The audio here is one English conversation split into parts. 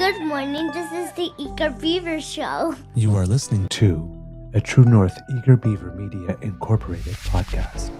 Good morning. This is the Eager Beaver Show. You are listening to a True North Eager Beaver Media Incorporated podcast.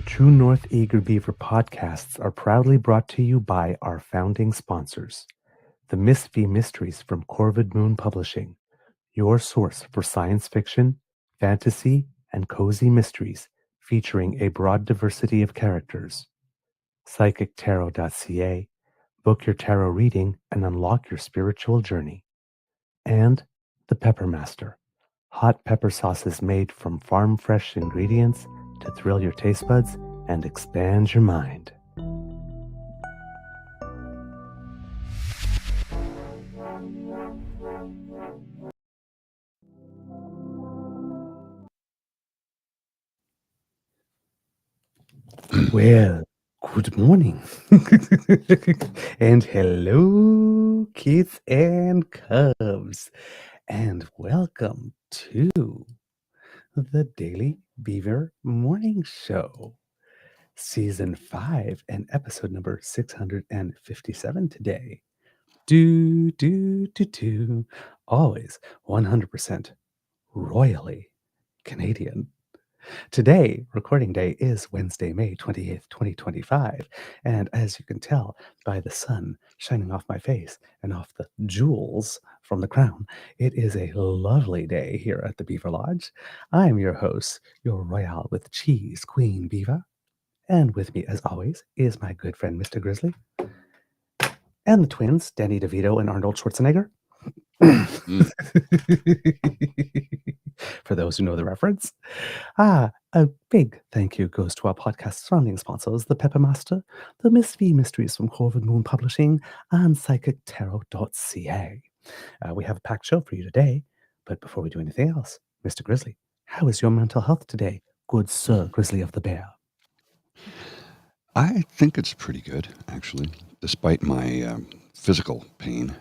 True North Eager Beaver podcasts are proudly brought to you by our founding sponsors, the Miss V Mysteries from Corvid Moon Publishing, your source for science fiction, fantasy, and cozy mysteries featuring a broad diversity of characters. PsychicTarot.ca, book your tarot reading and unlock your spiritual journey. And the Pepper Master, hot pepper sauces made from farm-fresh ingredients to thrill your taste buds and expand your mind. Well, good morning. And hello, kids and cubs. And welcome to the Daily Beaver Morning Show. Season 5 and episode number 657 today. Always 100% royally Canadian. Today, recording day is Wednesday, May 28th, 2025. And as you can tell by the sun shining off my face and off the jewels from the crown, it is a lovely day here at the Beaver Lodge. I'm your host, your royale with cheese, Queen Beaver. And with me, as always, is my good friend, Mr. Grizzly. And the twins, Danny DeVito and Arnold Schwarzenegger. For those who know the reference. A big thank you goes to our podcast founding sponsors, the Pepper Master, the Miss V Mysteries from Corvid Moon Publishing, and PsychicTarot.ca. We have a packed show for you today, but before we do anything else, Mr. Grizzly, how is your mental health today, good Sir Grizzly of the Bear? I think it's pretty good, actually. Despite my physical pain,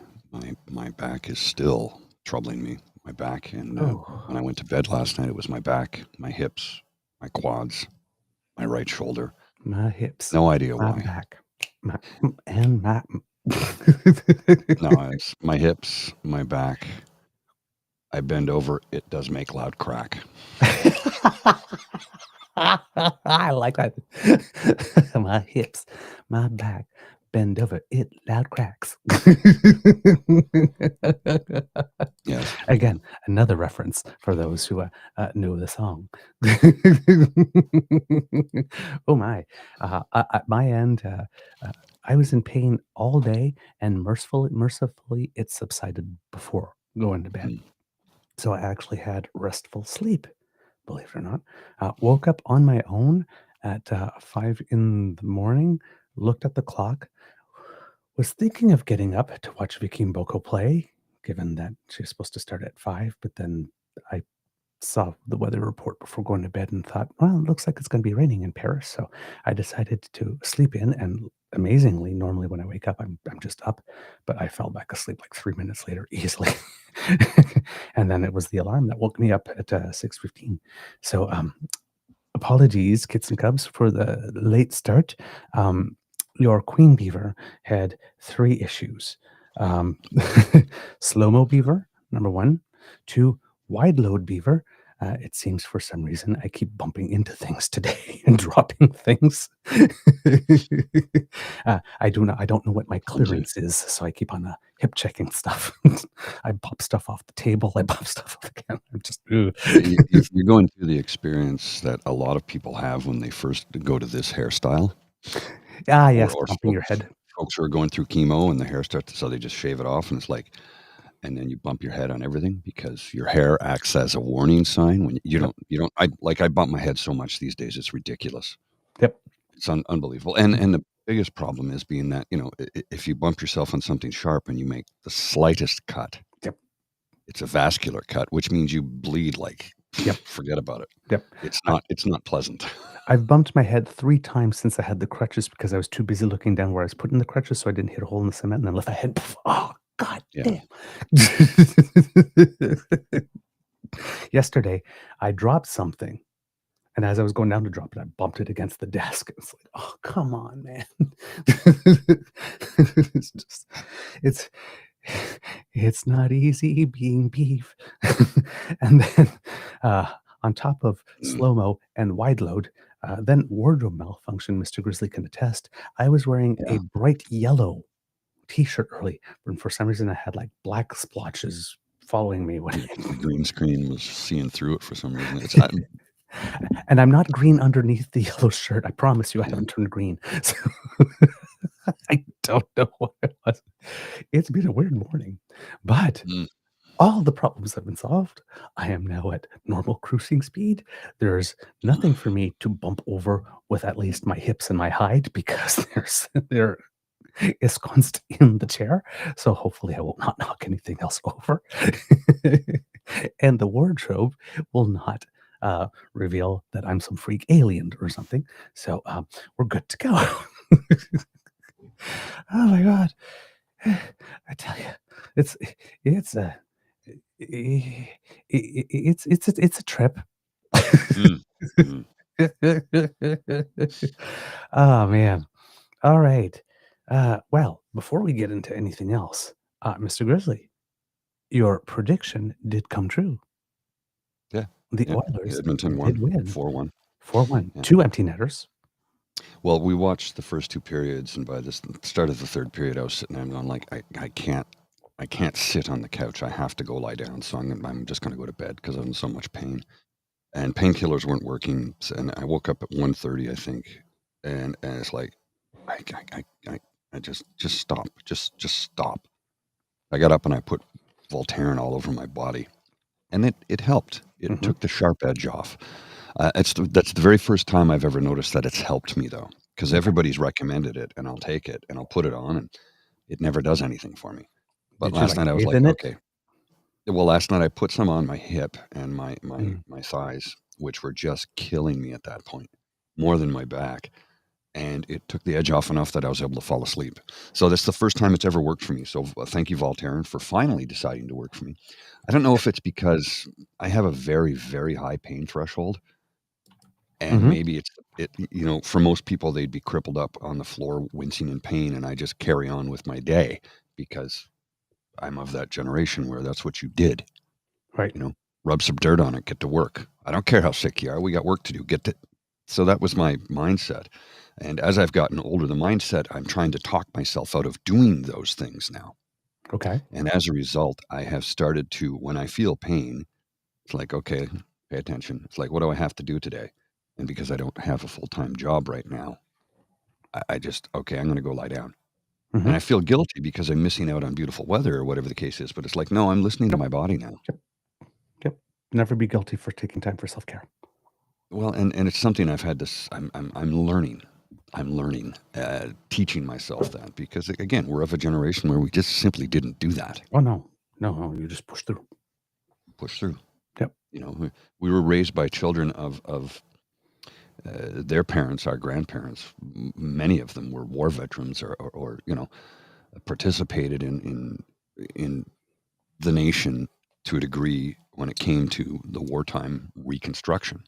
my back is still troubling me. My back, and when I went to bed last night, it was my back, my hips, my quads, my right shoulder. My hips. No idea my why. Back. My. No, it's my hips, my back. I bend over, it does make loud crack. I like that. My hips, my back, bend over, it loud cracks. Yes. Again, another reference for those who knew the song. Oh my! At my end, I was in pain all day, and mercifully, it subsided before going to bed. So I actually had restful sleep, believe it or not. Woke up on my own at 5 in the morning, looked at the clock, was thinking of getting up to watch Vicky Mboko play, given that she's supposed to start at 5, but then I saw the weather report before going to bed and thought, well, it looks like it's going to be raining in Paris. So I decided to sleep in, and amazingly, normally when I wake up, I'm just up, but I fell back asleep like 3 minutes later easily. And then it was the alarm that woke me up at 6:15. So apologies, kids and cubs, for the late start. Your Queen Beaver had 3 issues. Slow-mo Beaver, number 1. 2, wide load Beaver. It seems for some reason I keep bumping into things today and dropping things. I don't know what my clearance is, so I keep on hip checking stuff. I pop stuff off the table. I pop stuff off the camera. I'm just. You're going through the experience that a lot of people have when they first go to this hairstyle. Yes, bumping your head. Folks who are going through chemo and the hair starts, so they just shave it off, and it's like, and then you bump your head on everything because your hair acts as a warning sign when you don't. I bump my head so much these days, it's ridiculous. Yep. It's unbelievable. And the biggest problem is being that, if you bump yourself on something sharp and you make the slightest cut, Yep. it's a vascular cut, which means you bleed like, Yep. forget about it. Yep. It's not pleasant. I've bumped my head 3 times since I had the crutches because I was too busy looking down where I was putting the crutches so I didn't hit a hole in the cement and then lift my head. Oh, God Yeah. damn. Yesterday, I dropped something. And as I was going down to drop it, I bumped it against the desk. It's like, oh, come on, man. It's not easy being beef. And then on top of slow-mo and wide load, then wardrobe malfunction, Mr. Grizzly can attest. I was wearing a bright yellow t-shirt early, and for some reason I had like black splotches following me. The green screen was seeing through it for some reason. And I'm not green underneath the yellow shirt. I promise you I haven't turned green. So I don't know what it was. It's been a weird morning, but all the problems have been solved. I am now at normal cruising speed. There's nothing for me to bump over with at least my hips and my hide because they're ensconced in the chair. So hopefully I will not knock anything else over. And the wardrobe will not reveal that I'm some freak alien or something. So we're good to go. Oh my God. I tell you, it's a trip. Oh man. All right. Well, before we get into anything else, Mr. Grizzly, your prediction did come true. Yeah. The Oilers Edmonton did won win 4-1. 4-1. 2 empty netters. Well, we watched the first 2 periods, and by the start of the 3rd period, I was sitting there and going like, I can't sit on the couch. I have to go lie down. So I'm just going to go to bed because I'm in so much pain. And painkillers weren't working. And I woke up at 1:30, I think, and it's like, I just stop, just stop. I got up and I put Voltaren all over my body, and it helped. It took the sharp edge off. That's the very first time I've ever noticed that it's helped me, though, because everybody's recommended it, and I'll take it, and I'll put it on, and it never does anything for me. But last night I was like, okay. Well, last night I put some on my hip and my thighs, which were just killing me at that point, more than my back. And it took the edge off enough that I was able to fall asleep. So that's the first time it's ever worked for me. So thank you, Voltaren, for finally deciding to work for me. I don't know if it's because I have a very, very high pain threshold. And maybe for most people, they'd be crippled up on the floor, wincing in pain. And I just carry on with my day because I'm of that generation where that's what you did. Right. Rub some dirt on it, get to work. I don't care how sick you are. We got work to do. So that was my mindset. And as I've gotten older, the mindset, I'm trying to talk myself out of doing those things now. Okay. And as a result, I have started to, when I feel pain, it's like, okay, pay attention. It's like, what do I have to do today? And because I don't have a full-time job right now, I just, okay, I'm going to go lie down. And I feel guilty because I'm missing out on beautiful weather or whatever the case is. But it's like, no, I'm listening to my body now. Yep. Never be guilty for taking time for self-care. Well, and it's something I've had this, I'm learning. I'm learning, teaching myself that because, again, we're of a generation where we just simply didn't do that. Oh, no, you just push through. Push through. Yep. We were raised by children of their parents, our grandparents. Many of them were war veterans or participated in the nation to a degree when it came to the wartime reconstruction.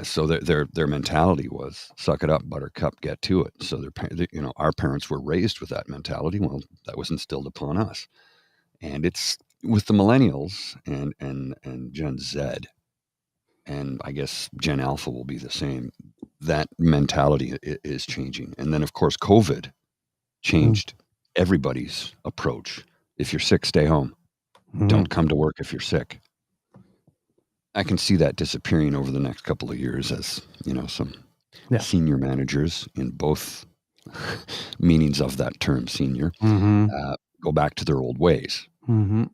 So their mentality was suck it up, buttercup, get to it. So our parents were raised with that mentality. Well, that was instilled upon us, and it's with the millennials and Gen Z, and I guess Gen Alpha will be the same. That mentality is changing, and then of course COVID changed everybody's approach. If you're sick, stay home. Don't come to work if you're sick. I can see that disappearing over the next couple of years as, some senior managers in both meanings of that term, senior, go back to their old ways. Mm-hmm.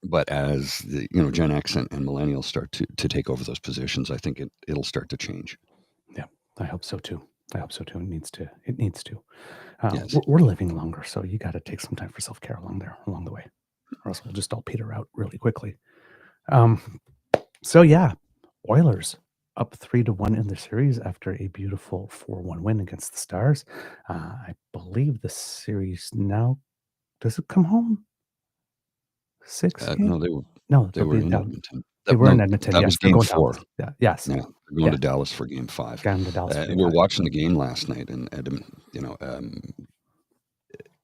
But as the Gen X and millennials start to take over those positions, I think it'll start to change. Yeah, I hope so too. It needs to. Yes. We're living longer, so you got to take some time for self-care along the way, or else we'll just all peter out really quickly. So yeah, Oilers up 3-1 in the series after a beautiful 4-1 win against the Stars. I believe the series now, does it come home? 6 games? No, No, they were in Edmonton. They were in No, Edmonton. that Yes, was they're game going to 4. Dallas. Yeah, yes. Yeah, they're going to Dallas for game 5. Going to Dallas for game We're 5. watching the game last night, and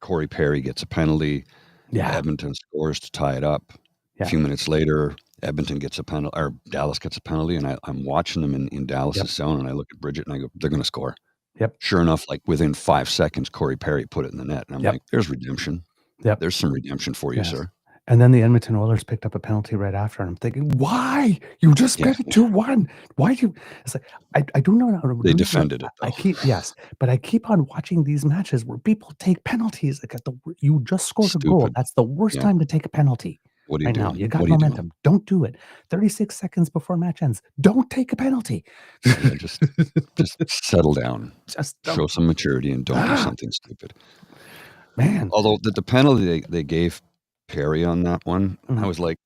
Corey Perry gets a penalty. Yeah. Edmonton scores to tie it up. Yeah. A few minutes later, Edmonton gets a penalty, or Dallas gets a penalty, and I'm watching them in Dallas' zone, and I look at Bridget and I go, they're going to score. Yep. Sure enough, like within 5 seconds, Corey Perry put it in the net, and I'm like, there's redemption. Yep. There's some redemption for you, sir. And then the Edmonton Oilers picked up a penalty right after, and I'm thinking, why? You just made it 2-1. Why do you? It's like I don't know. They defended it, though. But I keep on watching these matches where people take penalties. Like you just scored a goal. That's the worst time to take a penalty. What are you doing? Now you got momentum. Don't do it. 36 seconds before match ends. Don't take a penalty. Yeah, just settle down. Just show some maturity and don't do something stupid. Man. Although the penalty they gave Perry on that one, I was like,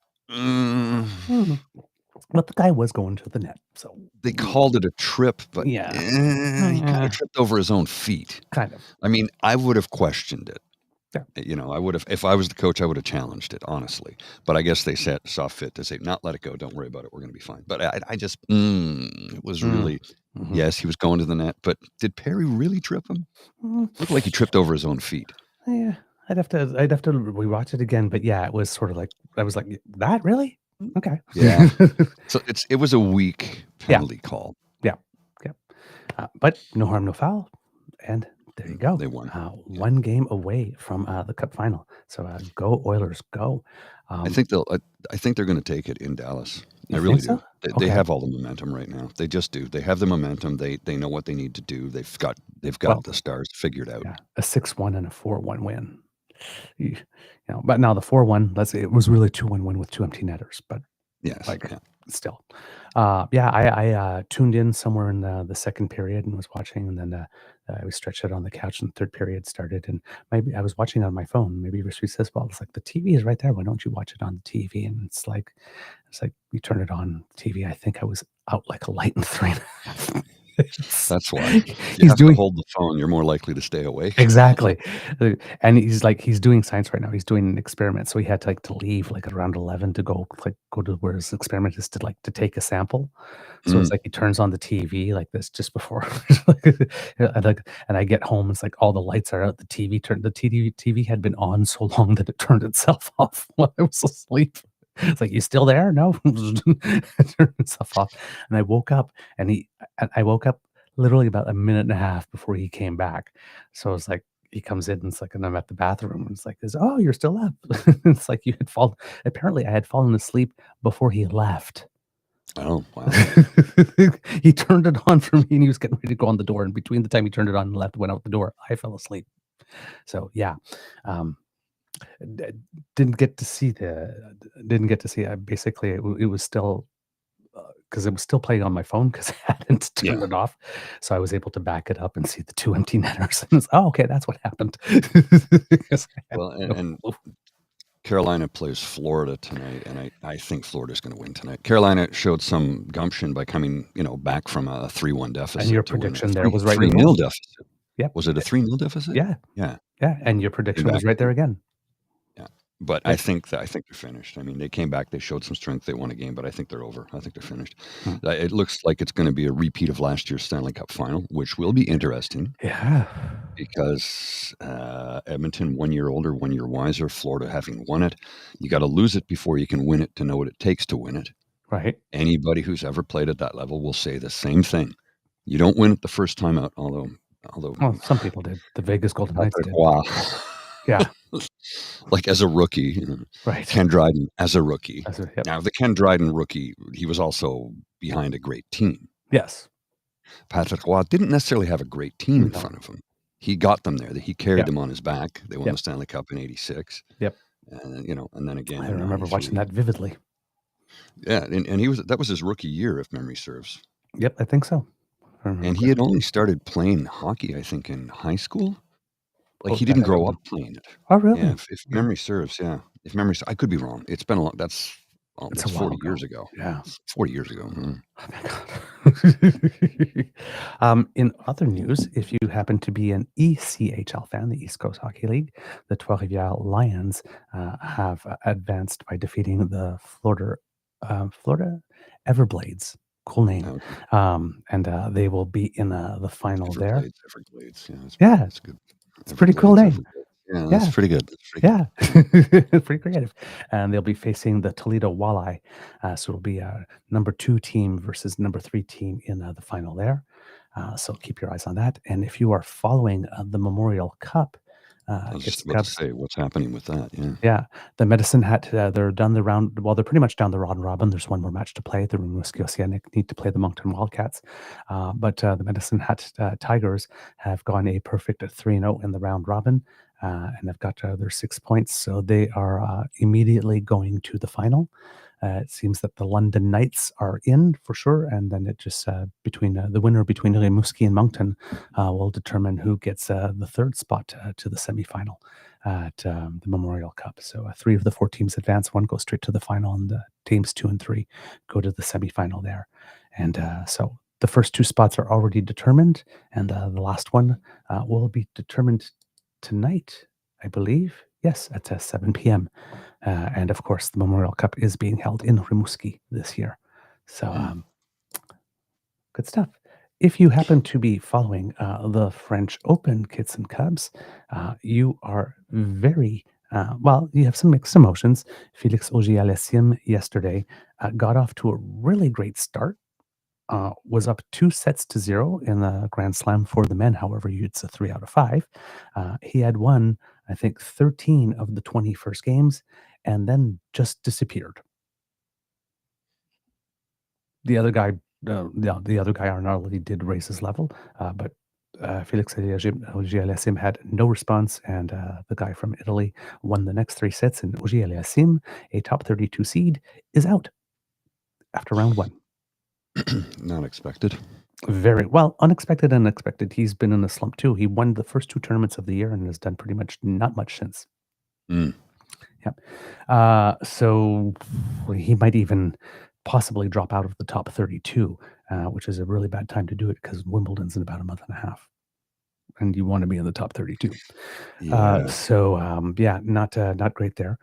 But the guy was going to the net, so they called it a trip, but he kind of tripped over his own feet. Kind of. I mean, I would have questioned it. Yeah. I would have, if I was the coach, I would have challenged it, honestly. But I guess they saw fit to say, not let it go. Don't worry about it. We're going to be fine. But I just, it was really, yes, he was going to the net. But did Perry really trip him? Looked like he tripped over his own feet. Yeah, I'd have to rewatch it again. But yeah, it was sort of like, I was like, that really? Okay. Yeah. So it was a weak penalty call. Yeah. But no harm, no foul. And there you go. They won. 1 game away from the Cup final. So go Oilers, go! I think they're going to take it in Dallas. I really do. They have all the momentum right now. They just do. They have the momentum. They know what they need to do. They've got the Stars figured out. Yeah, a 6-1 and a 4-1 win. But now the 4-1. Let's say it was really 2-1 win with 2 empty netters. But still, I tuned in somewhere in the second period and was watching, and then I was stretched out on the couch, and the third period started, and maybe I was watching on my phone. Maybe Rishi says, "Well, it's like the TV is right there. Why don't you watch it on the TV?" And it's like you turn it on TV. I think I was out like a light in 3.5. That's why you have to hold the phone. You're more likely to stay awake. Exactly. And he's doing science right now. He's doing an experiment. So he had to leave like around 11 to go to where his experiment is to take a sample. So it's like he turns on the TV like this just before, and I get home. It's like all the lights are out. The TV had been on so long that it turned itself off while I was asleep. It's like, you still there? No. Turned itself off. And I woke up, and I woke up literally about a minute and a half before he came back. So it's like, he comes in, and it's like, and I'm at the bathroom, and it's like, oh, you're still up. It's like you had fallen. Apparently I had fallen asleep before he left. Oh, wow. He turned it on for me, and he was getting ready to go on the door. And between the time he turned it on and left, went out the door, I fell asleep. So yeah. Didn't get to see basically it was still because it was still playing on my phone because I hadn't turned it off, so I was able to back it up and see the 2 empty netters, and okay, that's what happened. Well, and Carolina plays Florida tonight, and I think Florida's going to win tonight. Carolina showed some gumption by coming back from a 3-1 deficit. And your prediction there was right. 3-0 deficit. Yeah. Was it a 3-0 deficit? Yeah. And your prediction was right there again. But I think they're finished. I mean, they came back, they showed some strength, they won a game, but I think they're over. I think they're finished. It looks like it's going to be a repeat of last year's Stanley Cup final, which will be interesting. Yeah. Because Edmonton 1 year older, 1 year wiser, Florida having won it. You got to lose it before you can win it to know what it takes to win it. Right. Anybody who's ever played at that level will say the same thing. You don't win it the first time out, although well, some people did. The Vegas Golden Knights did. Wow. Yeah. Like as a rookie, right? Ken Dryden as a rookie. Yep. Now the Ken Dryden rookie, he was also behind a great team. Yes. Patrick Roy didn't necessarily have a great team in front of him. He got them there. He carried them on his back. They won the Stanley Cup in '86. Yep. And and then again I in remember watching '93. that vividly. Yeah, and that was his rookie year, if memory serves. Yep, I think so. If I remember And he had correctly. only started playing hockey, I think, in high school. Like Oh, he that didn't I don't grow up know. playing it. Oh, Yeah, really? if Okay. memory serves, yeah. If memory, I could be wrong. It's been a long. It's a That's while 40 ago. years ago. Yeah. It's 40 years ago. Oh my god. In other news, if you happen to be an ECHL fan, the East Coast Hockey League, the Trois-Rivières Lions have advanced by defeating the Florida Everblades. Cool name. Okay. And they will be in the final there. Everglades, Everglades. Yeah, Yeah, that's good. it's a pretty cool Everglades, name. Everglades. Yeah, that's Yeah, pretty good. That's pretty good. yeah, pretty creative. And they'll be facing the Toledo Walleye. So it'll be a number 2 team versus number 3 team in the final there. So keep your eyes on that. And if you are following the Memorial Cup, I was Kits just and about to Cubs, say what's happening with that. Yeah. yeah, the Medicine Hat, they're done the round. Well, they're pretty much down the round robin. There's one more match to play. The Rimouski Oceanic need to play the Moncton Wildcats. But the Medicine Hat Tigers have gone a perfect 3-0 in the round robin. And they've got their 6 points. So they are immediately going to the final. It seems that the London Knights are in for sure. And then it just between the winner between Rimouski and Moncton will determine who gets the third spot to the semifinal at the Memorial Cup. So 3 of the 4 teams advance. 1 goes straight to the final, and the teams 2 and 3 go to the semifinal there. And so the first 2 spots are already determined, and the last one will be determined tonight, I believe. Yes, at 7 p.m. And of course, the Memorial Cup is being held in Rimouski this year. So good stuff. If you happen to be following the French Open, Kits and Cubs, you are very well. You have some mixed emotions. Félix Auger-Aliassime yesterday got off to a really great start. Was up 2-0 in the Grand Slam for the men. However, it's a 3 out of 5. He had won, I think, 13 of the 20 first games, and then just disappeared. The other guy, the other guy, Arnaldi, did raise his level, but Felix Auger-Aliassime had no response, and the guy from Italy won the next 3 sets, and Auger-Aliassime, a top 32 seed, is out after round 1. Not expected. Very well, unexpected and expected. He's been in a slump too. He won the first 2 tournaments of the year and has done pretty much not much since. Mm. Yep. So he might even possibly drop out of the top 32, which is a really bad time to do it because Wimbledon's in about a month and a half, and you want to be in the top 32. Yeah. Yeah, not great there.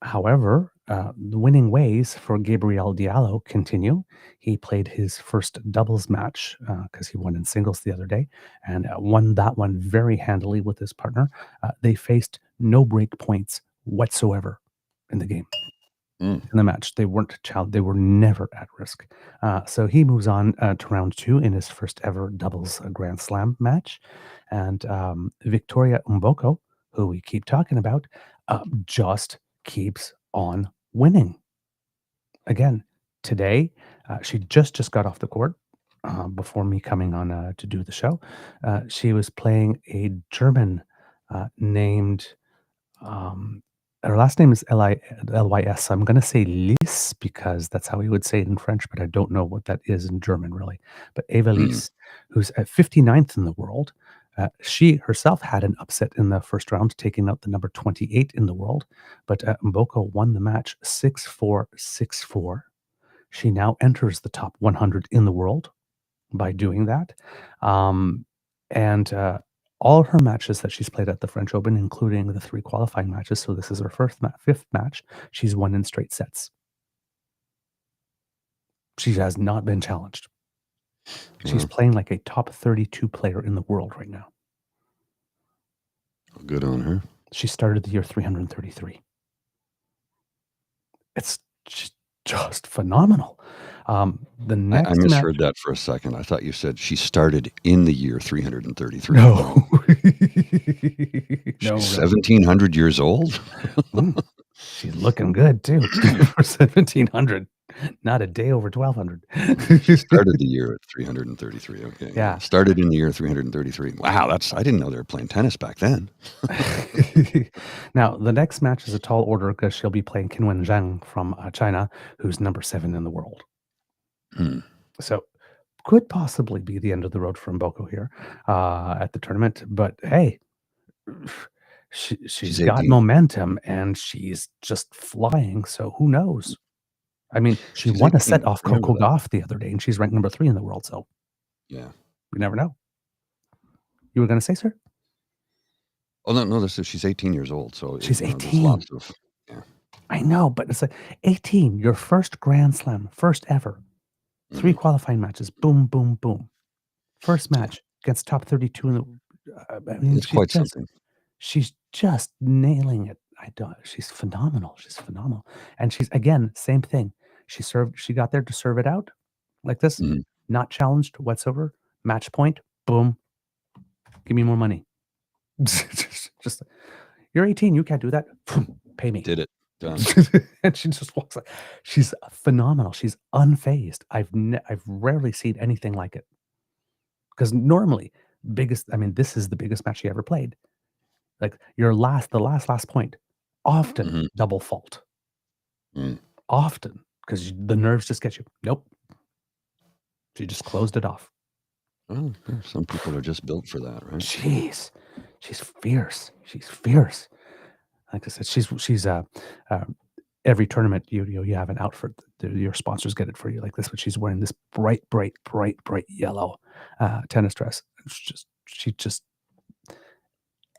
However, the winning ways for Gabriel Diallo continue. He played his first doubles match because he won in singles the other day and won that one very handily with his partner. They faced no break points whatsoever in the game. Mm. In the match, they were never at risk. So he moves on to round 2 in his first ever doubles Grand Slam match, and Victoria Mboko, who we keep talking about, just keeps on winning. Again, today, she just got off the court before me coming on to do the show. She was playing a German named. Her last name is Lys. I'm going to say Lys because that's how he would say it in French, but I don't know what that is in German really. But Eva Lys, who's at 59th in the world, she herself had an upset in the first round, taking out the number 28 in the world. But Mboko won the match 6-4, 6-4. She now enters the top 100 in the world by doing that. And all her matches that she's played at the French Open, including the 3 qualifying matches, so this is her fifth match, she's won in straight sets. She has not been challenged. She's playing like a top 32 player in the world right now. Good on her. She started the year 333. It's just phenomenal. The next I match. misheard that for a second. I thought you said she started in the year 333. No. She's 1,700 years old? She's looking good too for 1,700. Not a day over 1,200. She started the year at 333. Okay, Yeah. Started in the year 333. Wow, I didn't know they were playing tennis back then. Now, the next match is a tall order because she'll be playing Qinwen Zhang from China, who's number 7 in the world. Hmm. So could possibly be the end of the road for Mboko here at the tournament. But hey, she's got 18. momentum and she's just flying. So who knows? I mean, she She's won a 18. set off Remember Coco that. Gauff the other day, and she's ranked number 3 in the world. So Yeah. you never know. You were going to say, sir? Oh no, this is she's 18 years old. So She's there's 18. lots of I know, but it's like 18, your first Grand Slam, first ever. 3 qualifying matches. Boom, boom, boom. First match against top 32 in the. I mean, It's quite something. she's just nailing it. She's phenomenal. She's phenomenal. And she's, again, same thing. She got there to serve it out like this, Mhm. not challenged whatsoever. Match point, boom. Give me more money. just you're 18, you can't do that. Pay me. Did it. Done. And she just walks like she's phenomenal. She's unfazed. I've rarely seen anything like it. Because normally, this is the biggest match she ever played. Like the last point, often double fault. Often, because the nerves just get you. Nope. She just closed it off. Oh, some people are just built for that, right? Jeez, she's fierce. She's fierce. Like I said, she's every tournament you have an outfit. Your sponsors get it for you like this, but she's wearing this bright yellow tennis dress. She just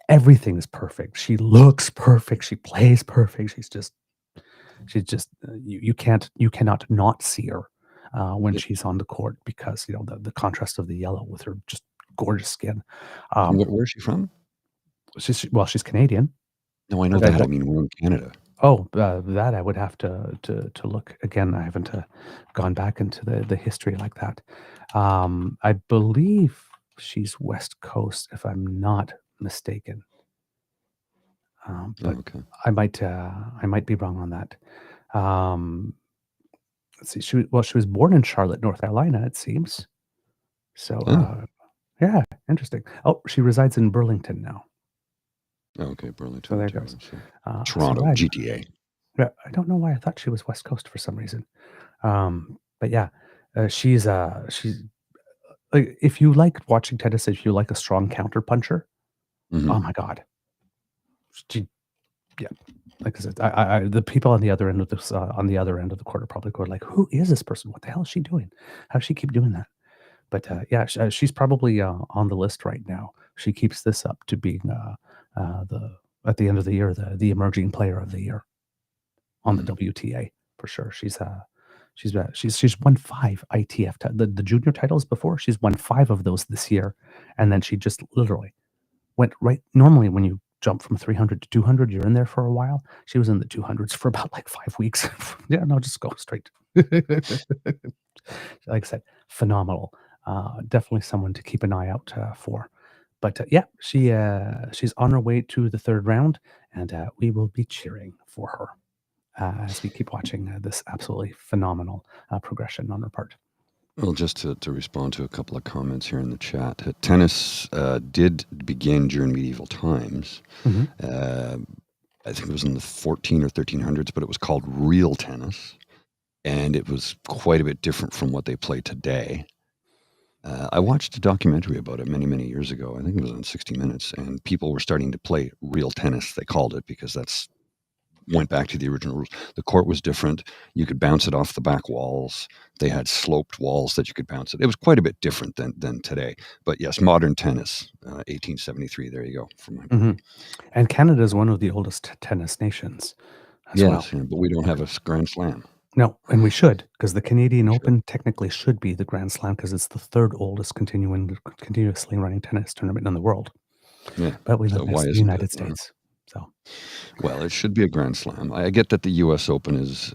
everything is perfect. She looks perfect. She plays perfect. She's just you cannot not see her when she's on the court because the contrast of the yellow with her just gorgeous skin. Where is she from? She's Canadian. No, I know that. I mean, we're in Canada. Oh, that I would have to look again. I haven't gone back into the history like that. I believe she's West Coast, if I'm not mistaken. But okay. I might be wrong on that. Let's see. She was born in Charlotte, North Carolina, it seems. So yeah, interesting. Oh, she resides in Burlington now. Okay, Burlington. So there goes. Toronto, GTA. Yeah, I don't know why I thought she was West Coast for some reason. But yeah, she's like, if you like watching tennis, if you like a strong counter puncher, oh my God. Yeah. Like I said, the people on the other end of this, on the other end of the court are probably going like, who is this person? What the hell is she doing? How does she keep doing that? But yeah, she's probably on the list right now. She keeps this up to being at the end of the year, the emerging player of the year on the WTA for sure. She's won 5 ITF the junior titles before. She's won 5 of those this year, and then she just literally went right. Normally, when you jump from 300 to 200, you're in there for a while. She was in the 200s for about like 5 weeks. Yeah, no, just go straight. Like I said, phenomenal. Definitely someone to keep an eye out for. But yeah, she's on her way to the 3rd round, and we will be cheering for her as we keep watching this absolutely phenomenal progression on her part. Well, just to respond to a couple of comments here in the chat, tennis did begin during medieval times. I think it was in the 14 or 1300s, but it was called real tennis, and it was quite a bit different from what they play today. I watched a documentary about it many years ago. I think it was on 60 Minutes, and people were starting to play real tennis. They called it because that's went back to the original rules. The court was different. You could bounce it off the back walls. They had sloped walls that you could bounce it. It was quite a bit different than today. But yes, modern tennis, 1873. There you go. From my And Canada is one of the oldest tennis nations as well. Yes, but we don't have a Grand Slam. No, and we should, because the Canadian Open technically should be the Grand Slam because it's the 3rd oldest continuously running tennis tournament in the world. Yeah, but we live in the United States. So, well, it should be a Grand Slam. I get that the U.S. Open is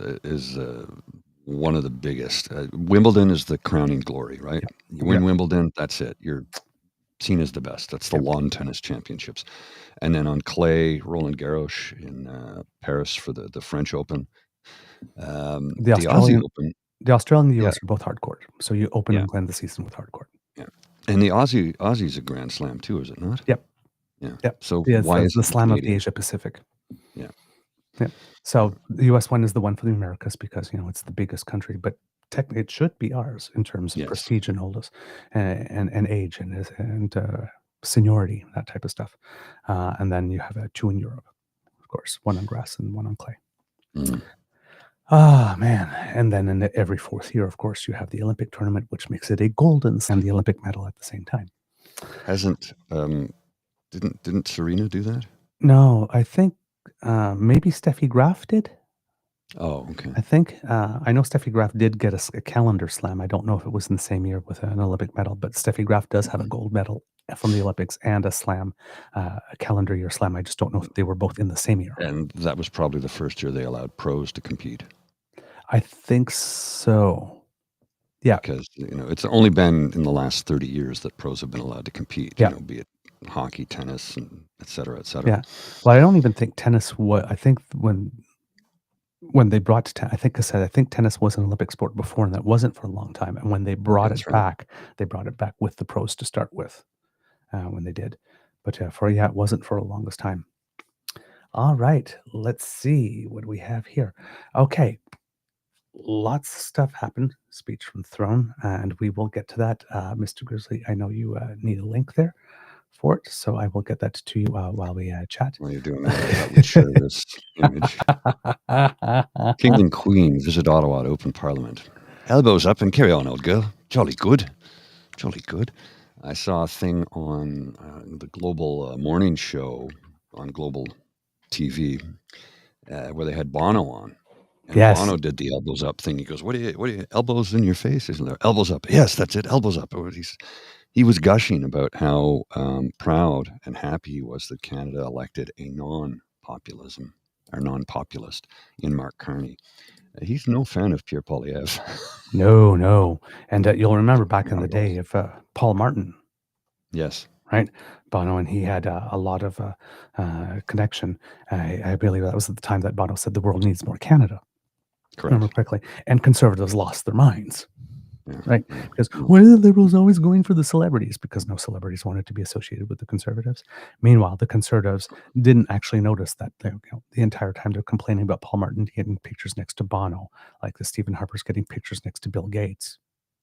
one of the biggest. Wimbledon is the crowning glory, right? Yep. You win Wimbledon, that's it. You're seen as the best. That's the lawn tennis championships. And then on clay, Roland Garros in Paris for the French Open. The The Aussie Australian, Open, the Australian and the yeah, US are both hardcourt. So you open yeah, and end the season with hardcourt. yeah. And the Aussie's a Grand Slam too, is it not? Yep. Yeah. Yep. So Yeah, it's why the is it the slam of the Canadian? Asia Pacific. Yeah. Yep. So the US one is the one for the Americas because, it's the biggest country, but technically it should be ours in terms of Yes. prestige and oldest and age and seniority, that type of stuff. And then you have 2 in Europe, of course, 1 on grass and 1 on clay. Mm. Ah, man. And then in every 4th year, of course, you have the Olympic tournament, which makes it a golden and the Olympic medal at the same time. Hasn't didn't Serena do that? No, I think maybe Steffi Graf did. Oh, okay. I think I know Steffi Graf did get a calendar slam. I don't know if it was in the same year with an Olympic medal, but Steffi Graf does have a gold medal from the Olympics and a slam, a calendar year slam. I just don't know if they were both in the same year. And that was probably the first year they allowed pros to compete. I think so. Yeah. Because, it's only been in the last 30 years that pros have been allowed to compete, Yeah. be it hockey, tennis, and et cetera, et cetera. Yeah. Well, I don't even think tennis was. I think when they brought I think tennis was an Olympic sport before, and that wasn't for a long time. And when they brought That's it right. back, they brought it back with the pros to start with when they did. But it wasn't for the longest time. All right, let's see what we have here. Okay, lots of stuff happened. Speech from the throne, and we will get to that. Mr. Grizzly, I know you need a link there for it, so I will get that to you while we chat. While you're doing that, I thought we'd share this image. King and Queen visit Ottawa to open Parliament. Elbows up and carry on, old girl. Jolly good. Jolly good. I saw a thing on the Global Morning Show on Global TV where they had Bono on. And Yes. Bono did the elbows up thing. He goes, what are you, elbows in your face? Isn't there? Elbows up. Yes, that's it. Elbows up. He was gushing about how proud and happy he was that Canada elected a non-populist in Mark Carney. He's no fan of Pierre Poilievre. No. And you'll remember back in the day of Paul Martin. Yes. Right? Bono, and he had a lot of connection. I believe that was at the time that Bono said the world needs more Canada. Correct. Remember correctly. And conservatives lost their minds. Yeah. Right? Because why are the liberals always going for the celebrities? Because no celebrities wanted to be associated with the conservatives. Meanwhile, the conservatives didn't actually notice that the entire time they're complaining about Paul Martin getting pictures next to Bono, like the Stephen Harper's getting pictures next to Bill Gates,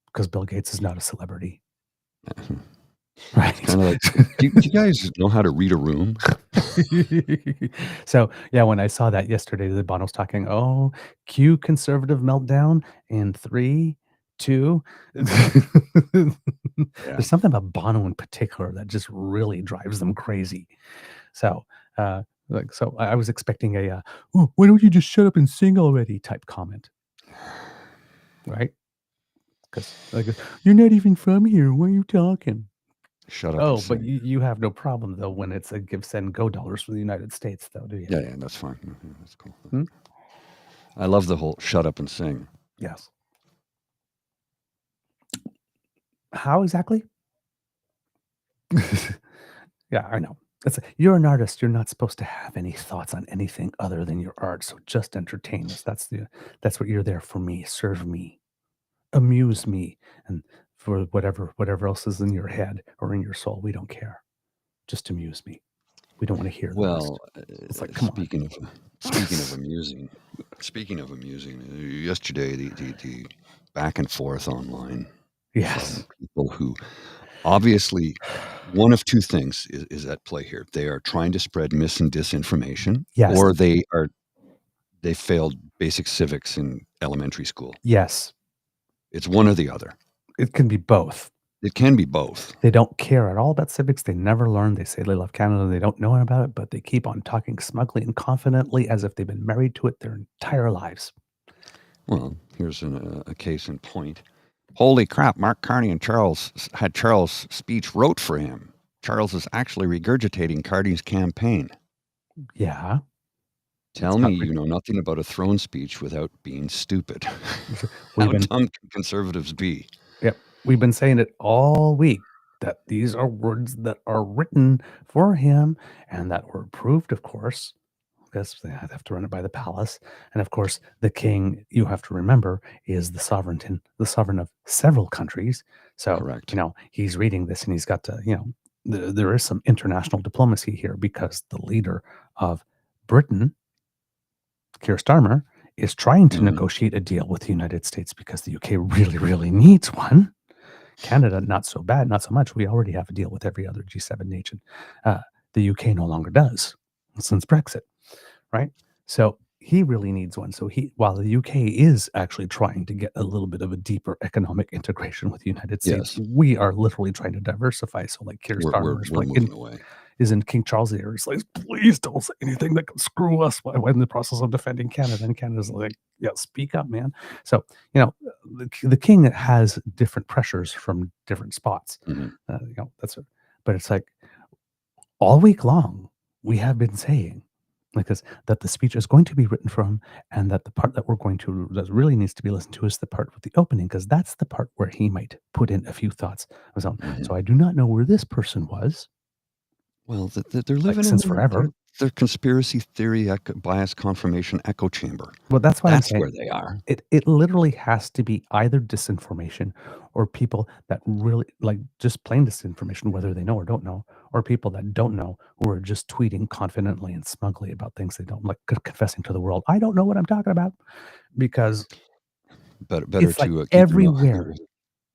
because Bill Gates is not a celebrity. Right. It's kind of like, do you guys know how to read a room? So, yeah, when I saw that yesterday, the Bono's talking, cue conservative meltdown in 3, 2. There's something about Bono in particular that just really drives them crazy. So, I was expecting why don't you just shut up and sing already type comment. Right? Because you're not even from here. Why are you talking? Shut up. And but sing. you have no problem though when it's a give, send, go dollars from the United States, though, do you? Yeah, that's fine. Yeah, that's cool. I love the whole shut up and sing. Yes. How exactly? Yeah, I know. You're an artist. You're not supposed to have any thoughts on anything other than your art. So just entertain us. That's what you're there for. Me, serve me, amuse me, and for whatever else is in your head or in your soul, we don't care. Just amuse me. We don't want to hear the rest. It's like, come speaking of amusing, yesterday the back and forth online. Yes. From people who obviously one of two things is at play here. They are trying to spread mis and disinformation, Yes. or they failed basic civics in elementary school. Yes. It's one or the other. It can be both. It can be both. They don't care at all about civics. They never learn. They say they love Canada. They don't know about it, but they keep on talking smugly and confidently as if they've been married to it their entire lives. Well, here's a case in point. Holy crap, Mark Carney and had Charles' speech wrote for him. Charles is actually regurgitating Carney's campaign. Yeah. Tell me you know nothing about a throne speech without being stupid. How dumb can conservatives be? Yep. We've been saying it all week that these are words that are written for him and that were approved, of course, because they have to run it by the palace. And of course, the king, you have to remember, is the sovereign of several countries. So, Correct. he's reading this and he's got to, there is some international diplomacy here because the leader of Britain, Keir Starmer, is trying to negotiate a deal with the United States because the UK really, really needs one. Canada, not so bad, not so much. We already have a deal with every other G7 nation. The UK no longer does since Brexit, right? So he really needs one. So while the UK is actually trying to get a little bit of a deeper economic integration with the United States, Yes. we are literally trying to diversify. So like Keir Starmer is We're like moving away. is in King Charles' ear. It's like, please don't say anything that can screw us while in the process of defending Canada. And Canada's like, yeah, speak up, man. So, the king has different pressures from different spots. But it's like all week long, we have been saying that the speech is going to be written from, and that the part that that really needs to be listened to is the part with the opening, because that's the part where he might put in a few thoughts of his own. So I do not know where this person was. Well, they're living since in forever. their conspiracy theory, bias confirmation echo chamber. Well, that's why I'm That's saying where they are. it literally has to be either disinformation or people that really just plain disinformation, whether they know or don't know, or people that don't know who are just tweeting confidently and smugly about things they don't, like confessing to the world, I don't know what I'm talking about, because Better it's like to keep everywhere.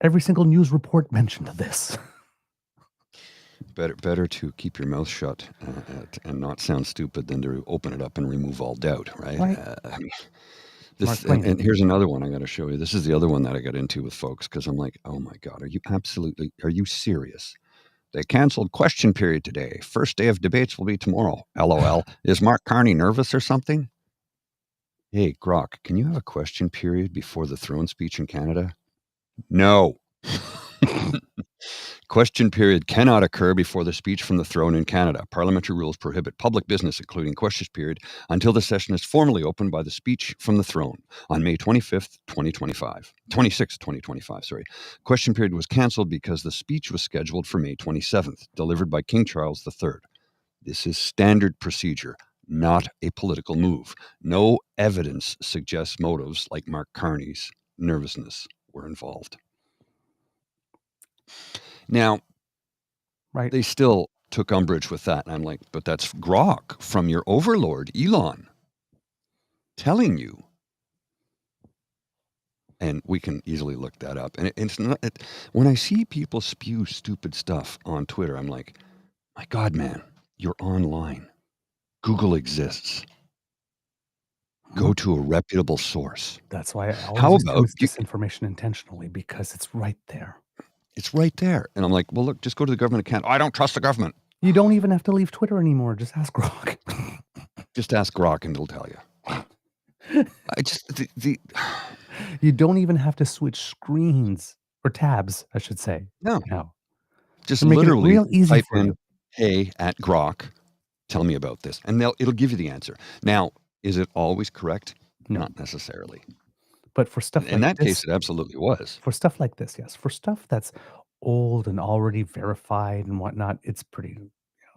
Every single news report mentioned this. Better to keep your mouth shut and not sound stupid than to open it up and remove all doubt, right? I mean, and here's another one I got to show you. This is the other one that I got into with folks because I'm like, oh my God, are you serious? They canceled question period today. First day of debates will be tomorrow. LOL. Is Mark Carney nervous or something? Hey, Grok, can you have a question period before the throne speech in Canada? No. Question period cannot occur before the speech from the throne in Canada. Parliamentary rules prohibit public business, including question period, until the session is formally opened by the speech from the throne on May 25th, 2025, sorry. Question period was cancelled because the speech was scheduled for May 27th, delivered by King Charles III. This is standard procedure, not a political move. No evidence suggests motives like Mark Carney's nervousness were involved. Now, they still took umbrage with that. And I'm like, but that's grok from your overlord, Elon, telling you. And we can easily look that up. And it's not, when I see people spew stupid stuff on Twitter, I'm like, my God, man, you're online. Google exists. Go to a reputable source. That's why I always assume it's disinformation intentionally, because it's right there. It's right there. And I'm like, well, look, just go to the government account. I don't trust the government. You don't even have to leave Twitter anymore. Just ask Grok. Just ask Grok and it'll tell you. You don't even have to switch screens or tabs, I should say. No. Just They're making literally it real easy type for in, you. hey, at Grok, tell me about this. And it'll give you the answer. Now, is it always correct? No. Not necessarily. But for stuff in that case, it absolutely was. For stuff like this, yes. For stuff that's old and already verified and whatnot, it's pretty,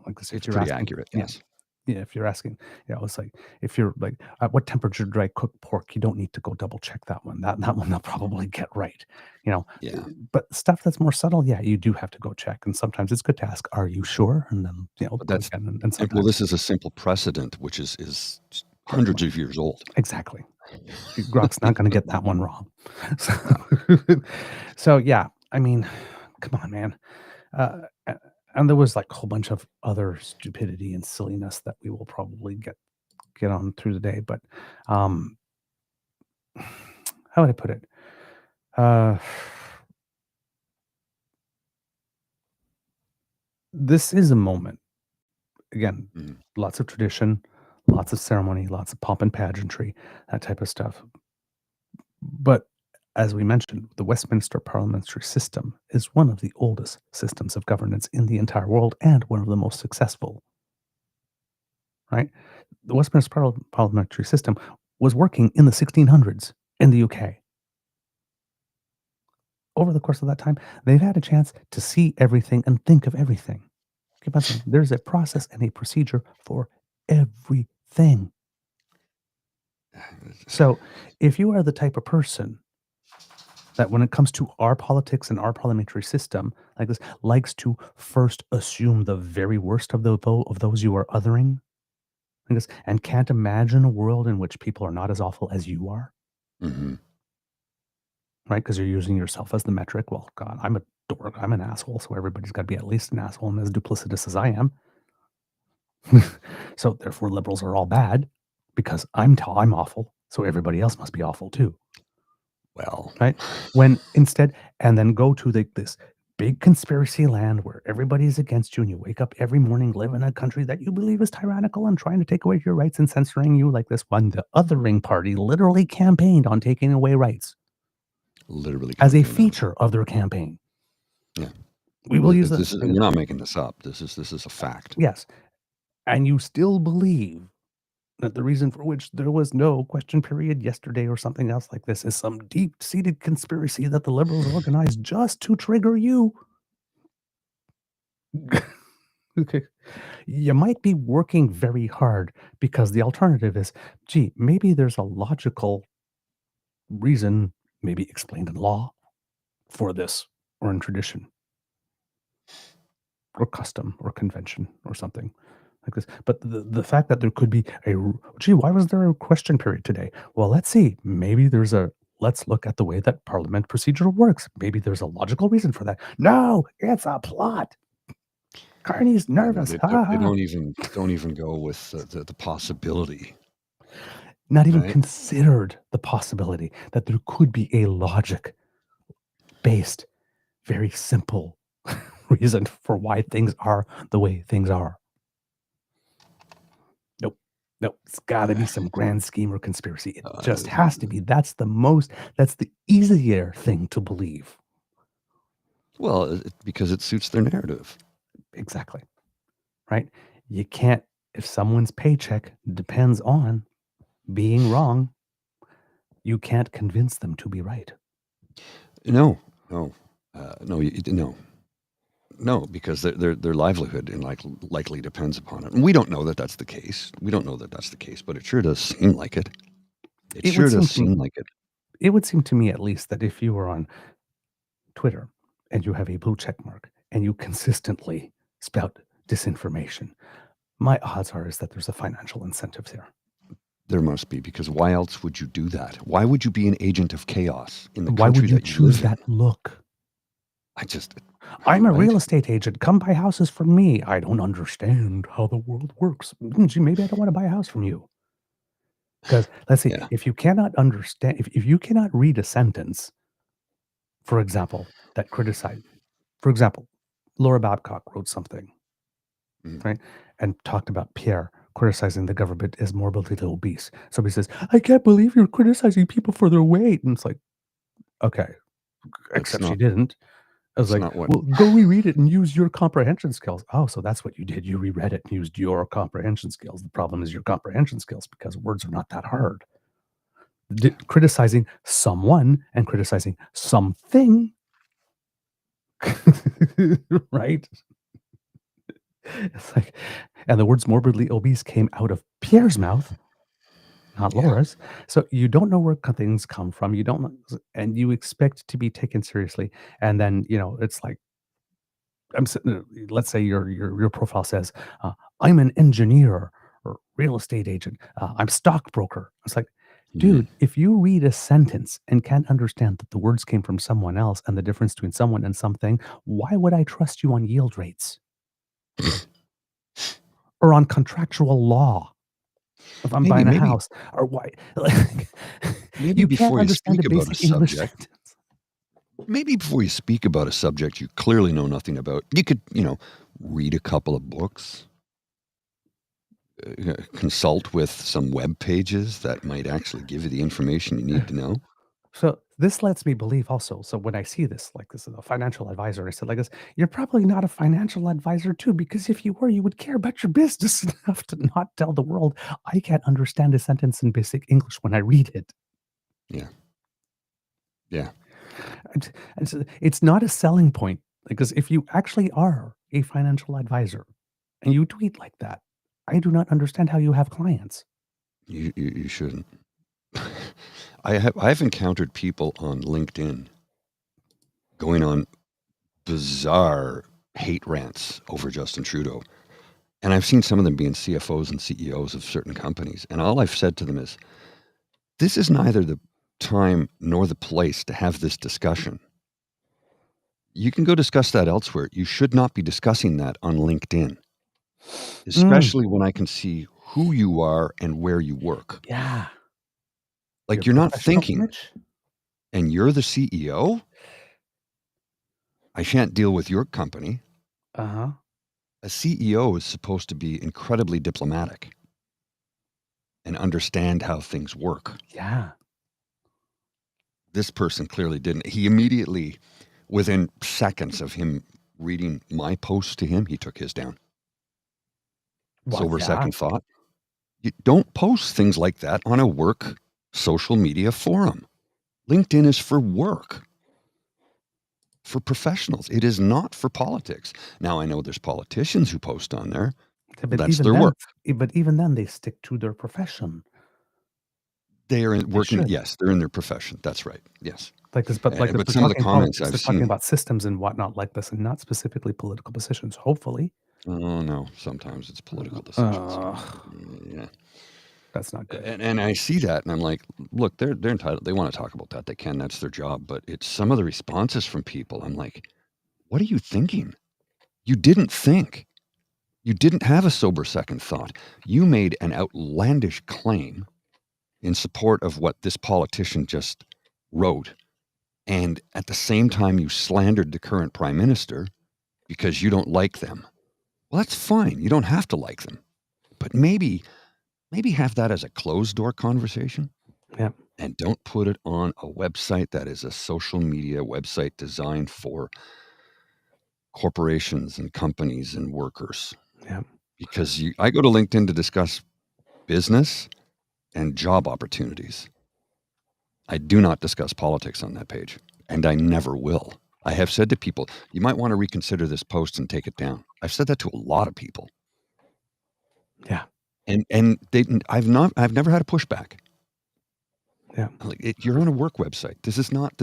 like this. It's pretty accurate, yes. Yeah, if you're asking, it's like, if you're like, at what temperature do I cook pork? You don't need to go double check that one. That one they'll probably get right, Yeah. But stuff that's more subtle, you do have to go check. And sometimes it's good to ask, are you sure? And then, well, this is a simple precedent, which is hundreds of years old. Exactly. Grok's not going to get that one wrong. So yeah, I mean, come on, man. And there was like a whole bunch of other stupidity and silliness that we will probably get on through the day. But how would I put it? This is a moment. Again, lots of tradition, lots of ceremony, lots of pomp and pageantry, that type of stuff. But as we mentioned, the Westminster parliamentary system is one of the oldest systems of governance in the entire world and one of the most successful. Right? The Westminster parliamentary system was working in the 1600s in the UK. Over the course of that time, they've had a chance to see everything and think of everything. Keep on saying, there's a process and a procedure for everything. thing. So if you are the type of person that when it comes to our politics and our parliamentary system like this, likes to first assume the very worst of those you are othering, like this, and can't imagine a world in which people are not as awful as you are, Mm-hmm. right? Because you're using yourself as the metric. Well, God, I'm a dork. I'm an asshole. So everybody's got to be at least an asshole and as duplicitous as I am. So therefore, liberals are all bad because I'm awful. So everybody else must be awful too. Well, right? When instead, and then go to this big conspiracy land where everybody's against you and you wake up every morning, live in a country that you believe is tyrannical and trying to take away your rights and censoring you like this one. The othering party literally campaigned on taking away rights literally as a campaign on it. feature of their campaign. Yeah. We will use This is, we're not making this up. This is a fact. Yes. And you still believe that the reason for which there was no question period yesterday or something else like this is some deep-seated conspiracy that the liberals organized just to trigger you. Okay. You might be working very hard because the alternative is, gee, maybe there's a logical reason, maybe explained in law, for this, or in tradition, or custom, or convention, or something like this. But the fact that there could be gee, why was there a question period today? Well, let's see. Maybe let's look at the way that parliament procedure works. Maybe there's a logical reason for that. No, it's a plot. Carney's nervous. They don't even go with the possibility. Not even considered the possibility that there could be a logic-based, very simple reason for why things are the way things are. Nope. It's got to be some grand scheme or conspiracy. It just has to be. That's the easier thing to believe. Well, because it suits their narrative. Exactly. Right? You can't, if someone's paycheck depends on being wrong, you can't convince them to be right. No, because their livelihood likely depends upon it. And we don't know that that's the case. But it sure does seem like it. It sure does seem like it. It would seem to me, at least, that if you were on Twitter and you have a blue check mark and you consistently spout disinformation, my odds are is that there's a financial incentive there. There must be, because why else would you do that? Why would you be an agent of chaos in the Why country would you that you choose live that look? I'm a real estate agent. Come buy houses from me. I don't understand how the world works. Gee, maybe I don't want to buy a house from you. Because let's see, if you cannot understand, if you cannot read a sentence, for example, that criticized, for example, Laura Babcock wrote something, right, and talked about Pierre criticizing the government as morbidly obese. Somebody says, "I can't believe you're criticizing people for their weight," and it's like, okay, except she didn't. I was like, well, go reread it and use your comprehension skills. Oh, so that's what you did. You reread it and used your comprehension skills. The problem is your comprehension skills because words are not that hard. Criticizing someone and criticizing something, right? It's like, and the words morbidly obese came out of Pierre's mouth, not Laura's. So you don't know where things come from. You don't know, and you expect to be taken seriously. And then, it's like, let's say your profile says, I'm an engineer or real estate agent. I'm stockbroker. It's like, dude, if you read a sentence and can't understand that the words came from someone else and the difference between someone and something, why would I trust you on yield rates? Or on contractual law? If I'm buying a house, or why? Maybe you before can't understand a basic English sentence. Maybe before you speak about a subject you clearly know nothing about, you could, read a couple of books, consult with some web pages that might actually give you the information you need to know. So this lets me believe also. So when I see this, like this is a financial advisor, I said like this, you're probably not a financial advisor too, because if you were, you would care about your business enough to not tell the world, I can't understand a sentence in basic English when I read it. Yeah. Yeah. And so it's not a selling point, because if you actually are a financial advisor and you tweet like that, I do not understand how you have clients. You shouldn't. I've encountered people on LinkedIn going on bizarre hate rants over Justin Trudeau. And I've seen some of them being CFOs and CEOs of certain companies. And all I've said to them is, this is neither the time nor the place to have this discussion. You can go discuss that elsewhere. You should not be discussing that on LinkedIn, especially when I can see who you are and where you work. Yeah. Like, Your you're not professional thinking, image? and you're the CEO? I shan't deal with your company. Uh-huh. A CEO is supposed to be incredibly diplomatic and understand how things work. Yeah. This person clearly didn't. He immediately, within seconds of him reading my post to him, he took his down. Well, Sober yeah. second thought. You don't post things like that on a work social media forum. LinkedIn is for work, for professionals. It is not for politics. Now, I know there's politicians who post on there. But That's even their then, work. but even then, they stick to their profession. They are working. should. Yes, they're in their profession. That's right. Yes. Like this, but like But they're some of the talking comments politics, I've they're talking seen. about systems and whatnot like this, and not specifically political positions. Hopefully, Oh no, sometimes it's political decisions. Yeah. That's not good. And I see that, and I'm like, look, they're entitled. They want to talk about that. They can. That's their job. But it's some of the responses from people. I'm like, what are you thinking? You didn't think. You didn't have a sober second thought. You made an outlandish claim in support of what this politician just wrote, and at the same time, you slandered the current prime minister because you don't like them. Well, that's fine. You don't have to like them, but maybe have that as a closed door conversation. Yeah. And don't put it on a website that is a social media website designed for corporations and companies and workers. Yeah. Because I go to LinkedIn to discuss business and job opportunities. I do not discuss politics on that page, and I never will. I have said to people, you might want to reconsider this post and take it down. I've said that to a lot of people. Yeah. And I've never had a pushback. Yeah. Like, you're on a work website. This is not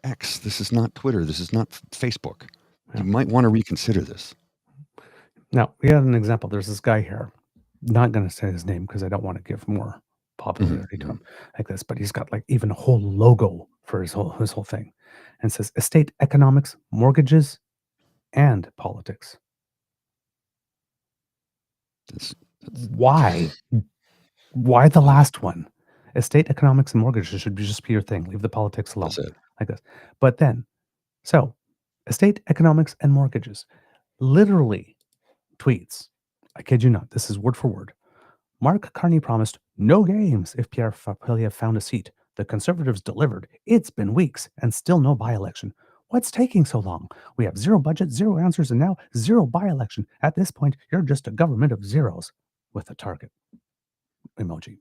X. This is not Twitter. This is not Facebook. Yeah. You might want to reconsider this. Now, we had an example. There's this guy here. Not going to say his name because I don't want to give more popularity to him like this, but he's got like even a whole logo for his whole thing, and says estate economics, mortgages, and politics. Why? Why the last one? Estate economics and mortgages should just be your thing. Leave the politics alone. That's it. Like this. But then, so estate economics and mortgages literally tweets. I kid you not. This is word for word. Mark Carney promised no games if Pierre Poilievre found a seat. The Conservatives delivered. It's been weeks and still no by-election. What's taking so long? We have zero budget, zero answers, and now zero by-election. At this point, you're just a government of zeros with a target emoji.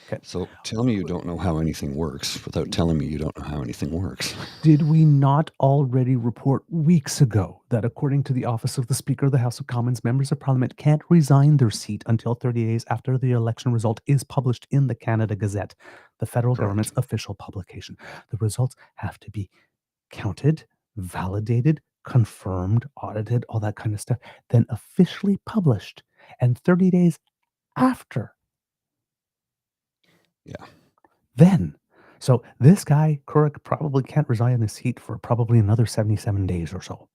Okay. So tell me you don't know how anything works without telling me you don't know how anything works. Did we not already report weeks ago that according to the Office of the Speaker of the House of Commons, members of Parliament can't resign their seat until 30 days after the election result is published in the Canada Gazette, the federal government's official publication? The results have to be counted, validated, confirmed, audited, all that kind of stuff, then officially published. And 30 days after. Yeah. Then. So this guy, Kurek, probably can't resign his seat for probably another 77 days or so.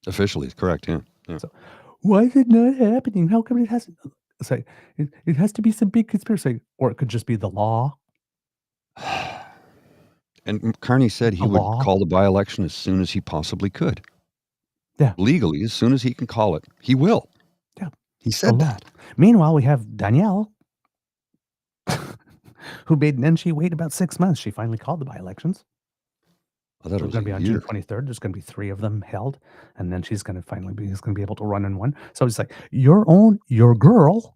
Officially, correct, yeah. So why is it not happening? How come it hasn't? It's like, it has to be some big conspiracy, or it could just be the law. And Carney said he would call the by-election as soon as he possibly could. Yeah. Legally, as soon as he can call it, he will. Yeah. He said that. Meanwhile, we have Danielle, who made she wait about 6 months. She finally called the by-elections. I thought it was going to be on year. June 23rd. There's going to be 3 of them held, and then she's going to finally be able to run in one. So it's like your girl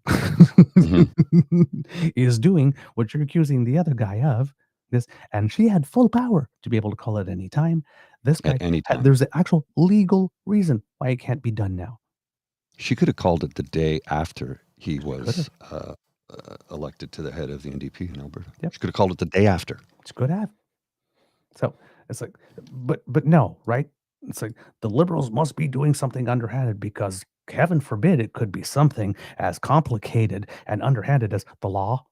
is doing what you're accusing the other guy of. This, and she had full power to be able to call it any time. This guy, at any time. There's an actual legal reason why it can't be done now. She could have called it the day after he She could was have. elected to the head of the NDP in Alberta. Yep. She could have called it the day after. She could have. So it's like, but no, right? It's like the Liberals must be doing something underhanded because heaven forbid it could be something as complicated and underhanded as the law.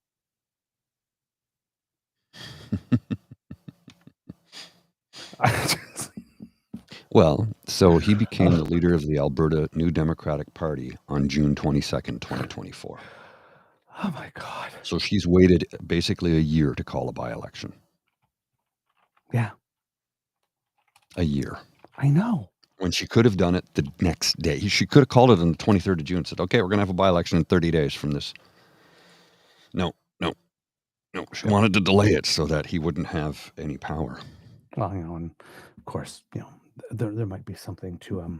Well, so he became the leader of the Alberta New Democratic Party on June 22nd, 2024. Oh my God. So she's waited basically a year to call a by-election. Yeah, A year. I know. When she could have done it the next day. She could have called it on the 23rd of June and said, okay, we're going to have a by-election in 30 days from this. No. She wanted to delay it so that he wouldn't have any power. Well, and of course, there might be something to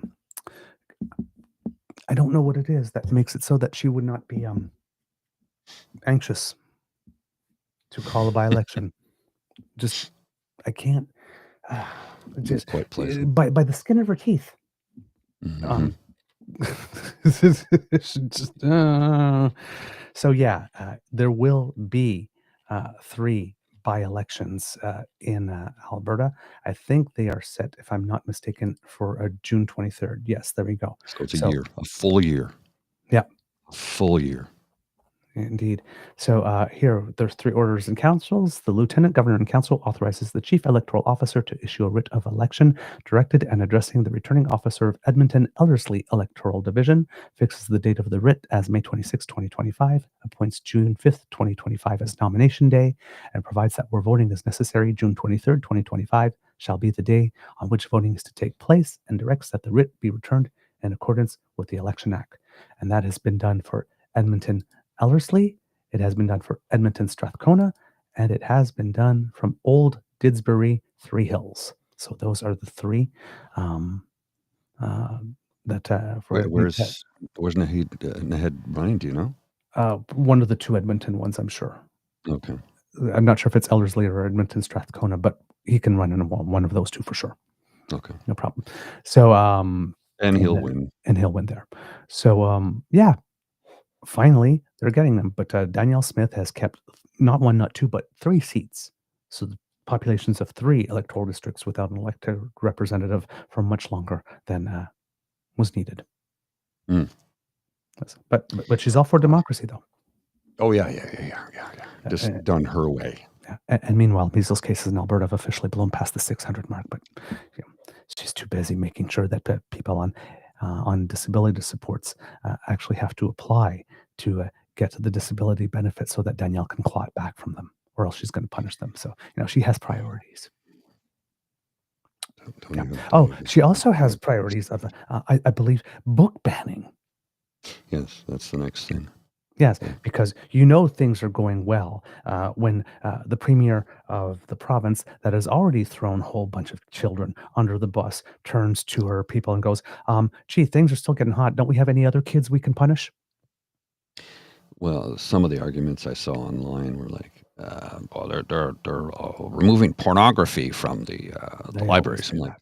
I don't know what it is that makes it so that she would not be anxious to call a by-election. Just I can't. Just Quite pleasant. by the skin of her teeth. Mm-hmm. So yeah, there will be 3 by-elections in Alberta. I think they are set, if I'm not mistaken, for June 23rd. Yes, there we go. So it's a year, a full year. Yeah. A full year. Indeed. So here, there's 3 orders and councils. The Lieutenant Governor and Council authorizes the Chief Electoral Officer to issue a writ of election directed and addressing the returning officer of Edmonton Ellerslie Electoral Division, fixes the date of the writ as May 26, 2025, appoints June 5th, 2025 as nomination day, and provides that where voting is necessary, June 23rd, 2025 shall be the day on which voting is to take place, and directs that the writ be returned in accordance with the Election Act. And that has been done for Edmonton Ellerslie, it has been done for Edmonton Strathcona, and it has been done from Old Didsbury, Three Hills. So those are the 3 that Where's Naheed running? Do you know? one of the 2 Edmonton ones, I'm sure. Okay. I'm not sure if it's Ellerslie or Edmonton Strathcona, but he can run in one of those 2 for sure. Okay. No problem. So and he'll win. And he'll win there. So yeah. Finally, they're getting them, but Danielle Smith has kept not 1, not 2, but 3 seats. So the populations of 3 electoral districts without an elected representative for much longer than was needed. Mm. But she's all for democracy, though. Oh yeah. Just done her way. Yeah. And meanwhile, measles cases in Alberta have officially blown past the 600 mark, but she's too busy making sure that people on disability supports actually have to apply to get the disability benefit so that Danielle can claw it back from them, or else she's going to punish them. So, she has priorities. She also has priorities of, I believe, book banning. Yes, that's the next thing. Yes, because things are going well when the premier of the province that has already thrown a whole bunch of children under the bus turns to her people and goes, gee, things are still getting hot. Don't we have any other kids we can punish? Well, some of the arguments I saw online were like, they're removing pornography from the libraries. I'm like,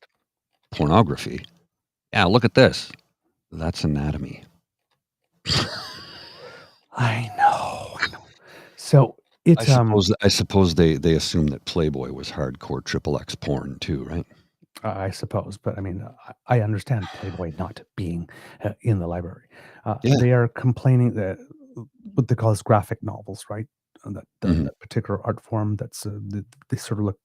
pornography? Yeah, look at this. That's anatomy. I know. So it's I suppose they assume that Playboy was hardcore XXX porn too, right? I suppose, but I mean, I understand Playboy not being in the library. They are complaining that what they call as graphic novels, right? That particular art form that's they sort of look.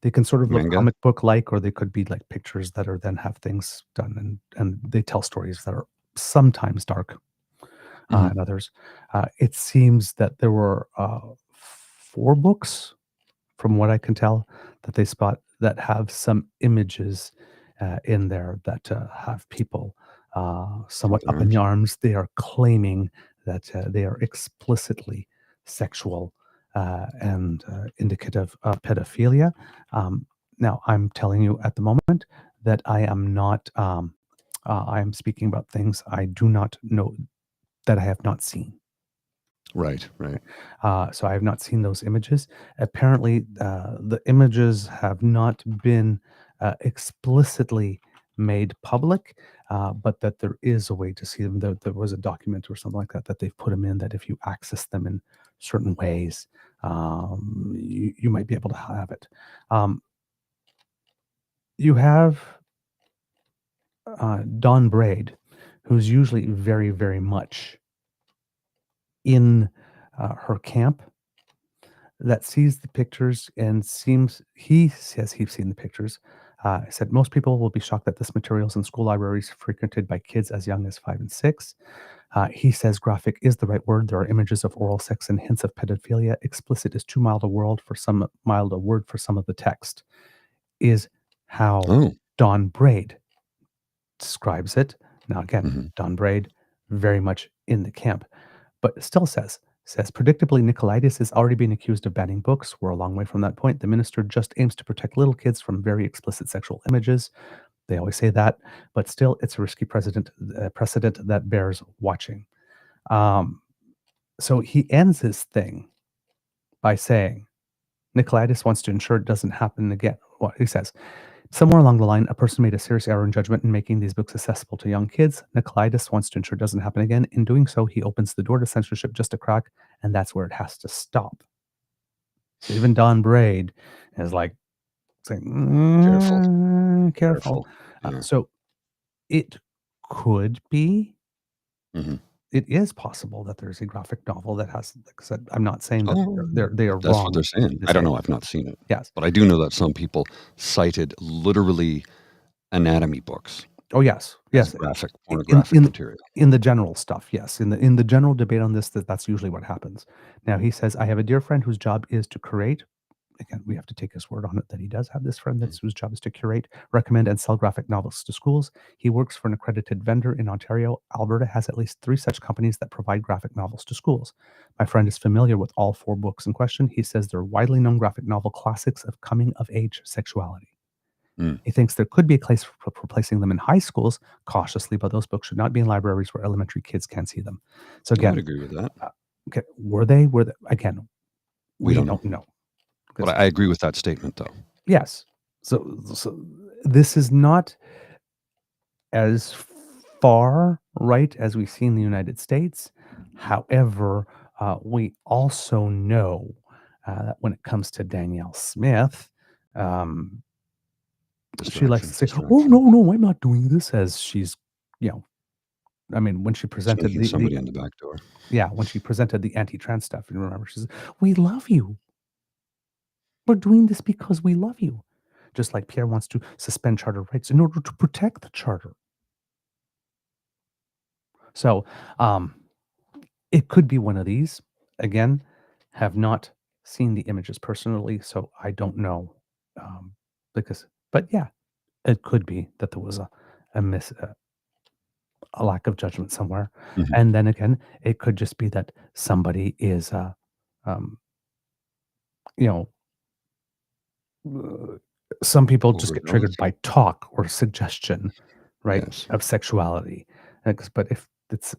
They can sort of look comic book like, or they could be like pictures that are then have things done, and they tell stories that are sometimes dark. And others. It seems that there were 4 books, from what I can tell, that they spot that have some images in there that have people somewhat up in the arms. They are claiming that they are explicitly sexual and indicative of pedophilia. Now, I'm telling you at the moment that I am not. I am speaking about things I do not know, that I have not seen. Right. So I have not seen those images. Apparently, the images have not been explicitly made public. but that there is a way to see them. There was a document or something like that that they've put them in, that if you access them in certain ways, you might be able to have it. You have Dawn Braid, who's usually very, very much in her camp, that sees the pictures and he says he's seen the pictures. He said most people will be shocked that this material is in school libraries frequented by kids as young as 5 and 6. He says graphic is the right word. There are images of oral sex and hints of pedophilia. Explicit is too mild a word for some of the text, is how Oh. Dawn Braid describes it. Now again, Mm-hmm. Dawn Braid very much in the camp, but still says predictably Nicolaitis is already being accused of banning books. We're a long way from that point. The minister just aims to protect little kids from very explicit sexual images. They always say that, but still, it's a risky precedent that bears watching. So he ends his thing by saying, Nicolaitis wants to ensure it doesn't happen again. Well, he says, somewhere along the line, a person made a serious error in judgment in making these books accessible to young kids. Nicolaitis wants to ensure it doesn't happen again. In doing so, he opens the door to censorship just a crack, and that's where it has to stop. So even Dawn Braid is like saying, careful. Yeah. So it could be, Mm-hmm. it is possible that there's a graphic novel that has, like I said, I'm not saying that they are That's wrong. what they're saying. I don't know. I've not seen it. Yes. But I do know that some people cited literally anatomy books. Oh, yes. Yes. Graphic, pornographic material. In the general stuff, yes. In the general debate on this, that's usually what happens. Now, he says, I have a dear friend whose job is to curate. Again, we have to take his word on it that he does have this friend whose job is to curate, recommend, and sell graphic novels to schools. He works for an accredited vendor in Ontario. Alberta has at least 3 such companies that provide graphic novels to schools. My friend is familiar with all 4 books in question. He says they're widely known graphic novel classics of coming-of-age sexuality. He thinks there could be a place for placing them in high schools cautiously, but those books should not be in libraries where elementary kids can't see them. So again, I would agree with that. Okay, were they? Again, we don't know. But I agree with that statement, though. Yes. So this is not as far right as we see in the United States. However, we also know that when it comes to Danielle Smith, she likes to say, "Oh no, I'm not doing this," as she's, when she presented somebody on the back door. Yeah, when she presented the anti-trans stuff, and remember, she says, "We love you. We're doing this because we love you." Just like Pierre wants to suspend charter rights in order to protect the charter. So, it could be one of these. Again, have not seen the images personally, so I don't know. But yeah, it could be that there was a lack of judgment somewhere. Mm-hmm. And then again, it could just be that somebody is, some people just get triggered by talk or suggestion, right, yes, of sexuality. But if it's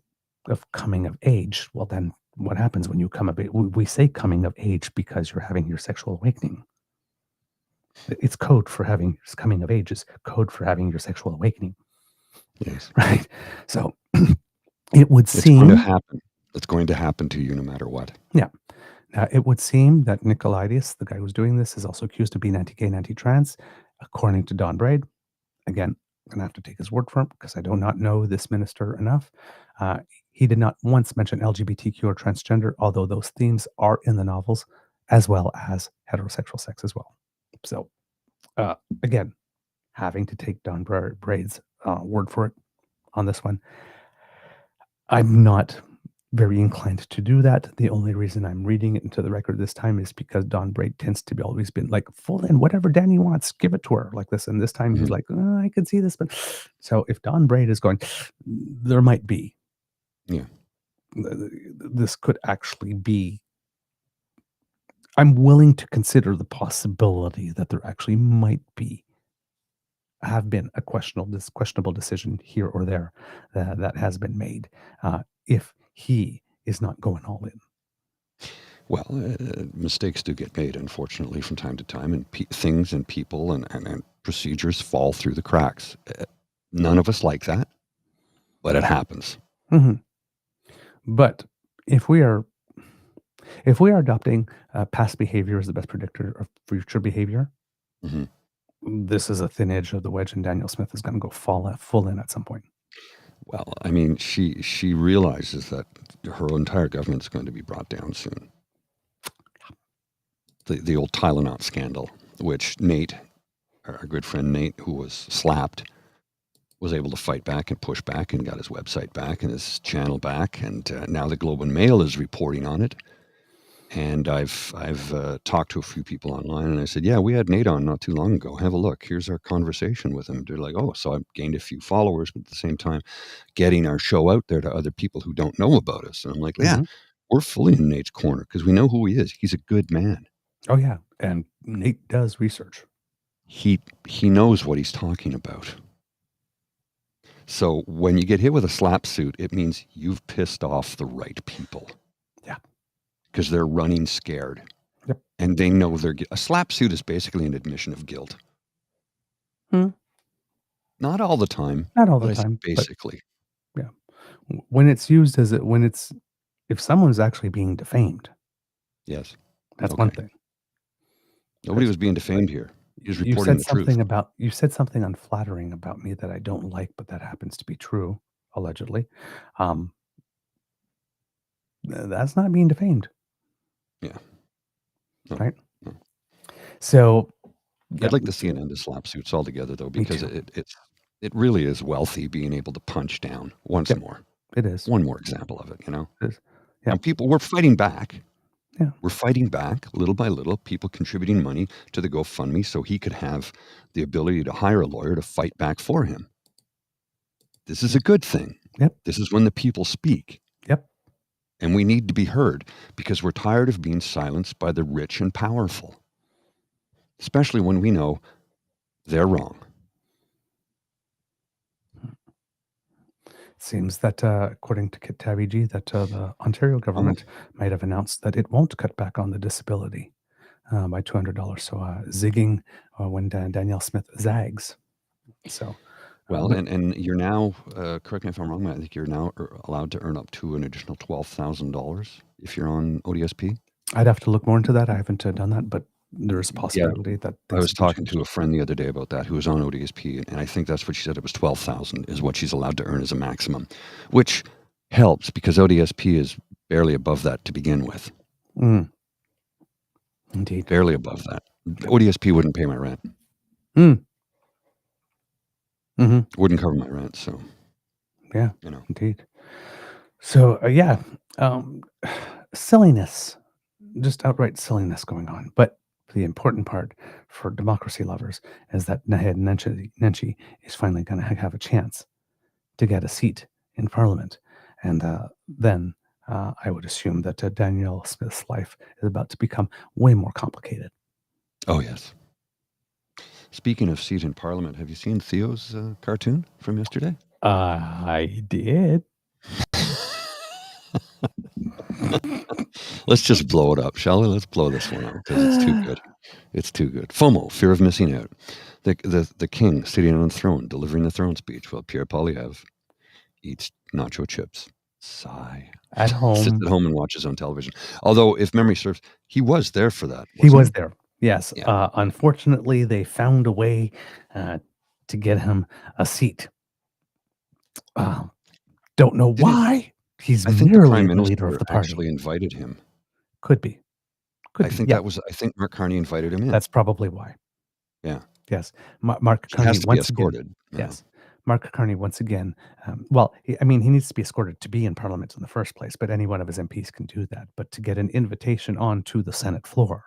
of coming of age, well, then what happens when you come of age? We say coming of age because you're having your sexual awakening. It's code for having coming of age is code for having your sexual awakening. Yes. Right. So it would seem going to happen. It's going to happen to you no matter what. Yeah. It would seem that Nicolaitis, the guy who's doing this, is also accused of being anti-gay and anti-trans, according to Dawn Braid. Again, I'm going to have to take his word for it because I do not know this minister enough. He did not once mention LGBTQ or transgender, although those themes are in the novels, as well as heterosexual sex as well. So, again, having to take Dawn Braid's word for it on this one. I'm not very inclined to do that. The only reason I'm reading it into the record this time is because Dawn Braid tends to be always been like, full in whatever Danny wants, give it to her like this. And this time he's like, I can see this. But so if Dawn Braid is going, there might be. Yeah. This could actually be. I'm willing to consider the possibility that there actually might have been a questionable decision here or there that has been made. If he is not going all in. Well, mistakes do get made, unfortunately, from time to time, and things and people and procedures fall through the cracks. None of us like that. but it happens. Hmm. But if we are adopting past behavior as the best predictor of future behavior, Hmm. this is a thin edge of the wedge, and Danielle Smith is going to go full in at some point. Well, I mean, she realizes that her entire government is going to be brought down soon. The old Tylenol scandal, which Nate, our good friend Nate, who was slapped, was able to fight back and push back and got his website back and his channel back, and now the Globe and Mail is reporting on it. And I've talked to a few people online, and I said, "Yeah, we had Nate on not too long ago. Have a look. Here's our conversation with him." They're like, "Oh," so I've gained a few followers, but at the same time, getting our show out there to other people who don't know about us. And I'm like, "Yeah, Mm-hmm. we're fully in Nate's corner because we know who he is. He's a good man. Oh yeah, and Nate does research. He knows what he's talking about." So when you get hit with a slap suit, it means you've pissed off the right people. Yeah. Because they're running scared. Yep. And they know a slap suit is basically an admission of guilt. Not all the time. Not all the time, basically. But yeah. When it's used if someone's actually being defamed. Yes. That's one thing. Nobody was being defamed here. He was You reporting said the truth. you said something unflattering about me that I don't like, but that happens to be true, allegedly. That's not being defamed. Yeah. No, right? no. So I'd like to see an end to slap suits altogether, though, because it really is wealthy being able to punch down once more. It is. One more example of it, you know? It is. Yeah. And we're fighting back. Yeah. We're fighting back little by little, people contributing money to the GoFundMe so he could have the ability to hire a lawyer to fight back for him. This is a good thing. Yep. This is when the people speak. Yep. And we need to be heard because we're tired of being silenced by the rich and powerful, especially when we know they're wrong. Seems that, according to Kit Tabby G, that the Ontario government might have announced that it won't cut back on the disability by $200. So zigging when Danielle Smith zags. So, well, and you're now, correct me if I'm wrong, I think you're now allowed to earn up to an additional $12,000 if you're on ODSP. I'd have to look more into that. I haven't done that, but there's a possibility that I was talking to a friend the other day about that who was on ODSP, and I think that's what she said. It was 12,000 is what she's allowed to earn as a maximum, which helps because ODSP is barely above that to begin with. Indeed. Barely above that. ODSP wouldn't pay my rent. Wouldn't cover my rent, so. Yeah, you know. Indeed. So, silliness, just outright silliness going on. But the important part for democracy lovers is that Naheed Nenshi is finally going to have a chance to get a seat in Parliament. And then I would assume that Danielle Smith's life is about to become way more complicated. Oh, yes. Speaking of seat in Parliament, have you seen Theo's cartoon from yesterday? I did. Let's just blow it up, shall we? Let's blow this one up because it's too good. It's too good. FOMO, fear of missing out. The king sitting on the throne, delivering the throne speech while Pierre Poilievre eats nacho chips. Sigh. At home. Sits at home and watches on television. Although, if memory serves, he was there for that. He was there. Yes. Yeah. Unfortunately, they found a way to get him a seat. Don't know why. He's merely the leader of the party. Actually invited him. Could be. I think Mark Carney invited him in. That's probably why. Yeah. Yes. Mark Carney has to be escorted. Yes. Mark Carney once again. He needs to be escorted to be in Parliament in the first place, but any one of his MPs can do that. But to get an invitation onto the Senate floor,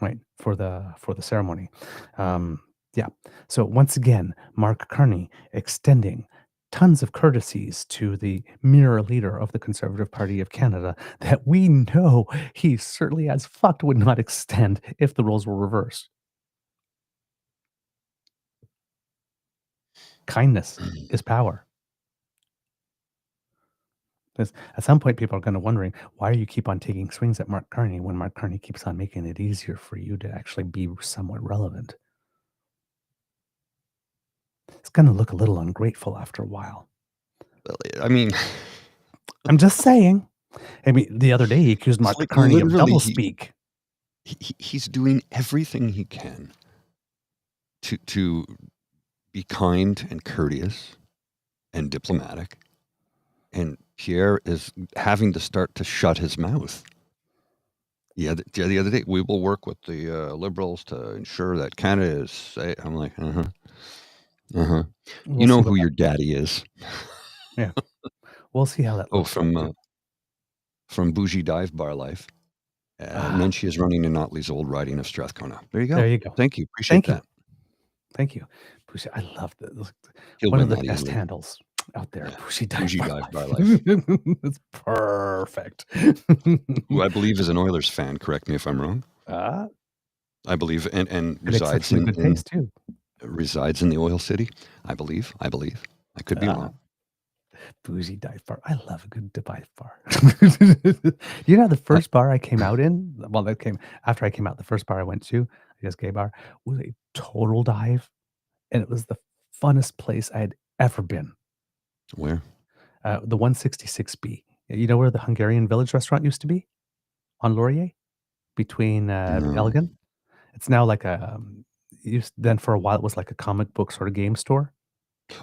right, for the ceremony. So once again, Mark Carney extending tons of courtesies to the mirror leader of the Conservative Party of Canada that we know he certainly as fucked would not extend if the roles were reversed. Kindness is power. Because at some point, people are going to wondering, why are you keep on taking swings at Mark Carney when Mark Carney keeps on making it easier for you to actually be somewhat relevant? It's going to look a little ungrateful after a while. Well, I mean, I'm just saying. I mean, the other day he accused it's Mark like Carney of literally doublespeak. he's doing everything he can to be kind and courteous and diplomatic, and Pierre is having to start to shut his mouth. Yeah, the other day, we will work with the Liberals to ensure that Canada is safe. I'm like, uh-huh. You We'll know see who what your daddy is. Yeah. We'll see how that Oh, looks like. from Bougie Dive Bar Life. And then she is running in Notley's old riding of Strathcona. There you go. There you go. Thank you. Appreciate Thank you. that. Thank you. Bushy, I love that. He'll One win of the that best easily. handles out there. Yeah. Bushy Dive Bougie Bar Dive Bar Life. Life. It's perfect. Who I believe is an Oilers fan. Correct me if I'm wrong. I believe and resides in good taste too. Resides in the oil city. I believe. I could be wrong. Bougie Dive Bar. I love a good dive bar. You know, the first bar I came out in, well, that came after I came out, the first bar I went to, I guess gay bar, was a total dive. And it was the funnest place I had ever been. Where? The 166B. You know where the Hungarian Village restaurant used to be? On Laurier? Between No. Elgin? It's now like a, then for a while it was like a comic book sort of game store.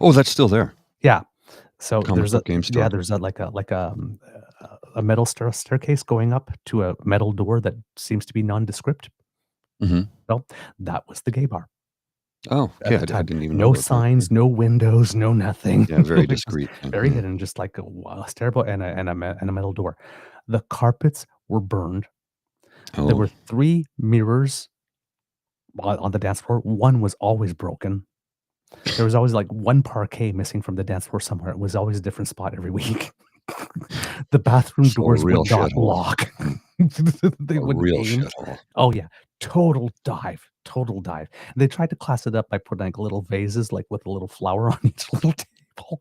Oh, that's still there. Yeah. So Comic there's book game store. Yeah, there's a metal staircase going up to a metal door that seems to be nondescript. Mm-hmm. So that was the gay bar. Oh, okay. I didn't even know No about signs, that. no windows, no nothing. Yeah, very discreet. Very hidden, just like a stairwell and a metal door. The carpets were burned. Oh. There were 3 mirrors on the dance floor. One was always broken. There was always like one parquet missing from the dance floor somewhere. It was always a different spot every week. The bathroom doors would not lock. They wouldn't aim. Shithole. Oh yeah, total dive. They tried to class it up by putting like little vases, like with a little flower on each little table.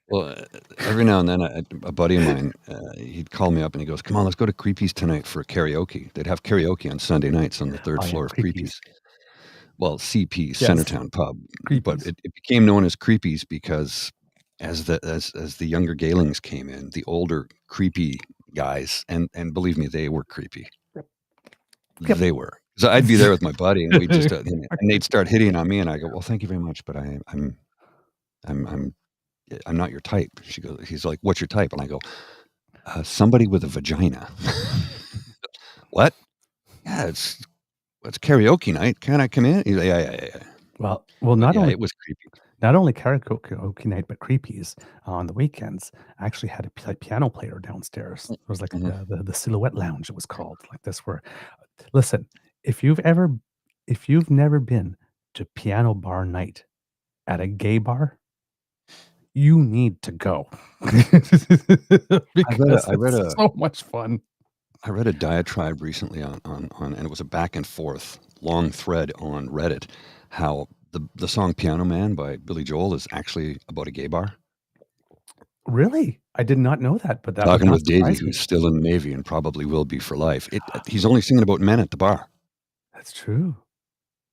Well, every now and then, a buddy of mine, he'd call me up and he goes, "Come on, let's go to Creepy's tonight for karaoke." They'd have karaoke on Sunday nights on the third floor of Creepy's. Well, CP's, Centertown Pub. Creepies. But it became known as Creepy's because as the younger Gaelings came in, the older creepy guys, and believe me, they were creepy. Yep. They were. So I'd be there with my buddy, and we just and they'd start hitting on me, and I go, "Well, thank you very much, but I'm not your type." He's like, "What's your type?" And I go, "Somebody with a vagina." What? Yeah, it's karaoke night. Can I come in? He's like, yeah. Well, not only it was creepy. Not only karaoke night, but Creepies on the weekends actually had a piano player downstairs. It was like the Silhouette Lounge, it was called. Like this, where, listen, if you've never been to piano bar night at a gay bar, you need to go. Because I read it's so much fun. I read a diatribe recently on and it was a back and forth long thread on Reddit how the song Piano Man by Billy Joel is actually about a gay bar. Really? I did not know that, but that Talking would not with Davey, surprise me. who's still in the Navy and probably will be for life. He's only singing about men at the bar. That's true.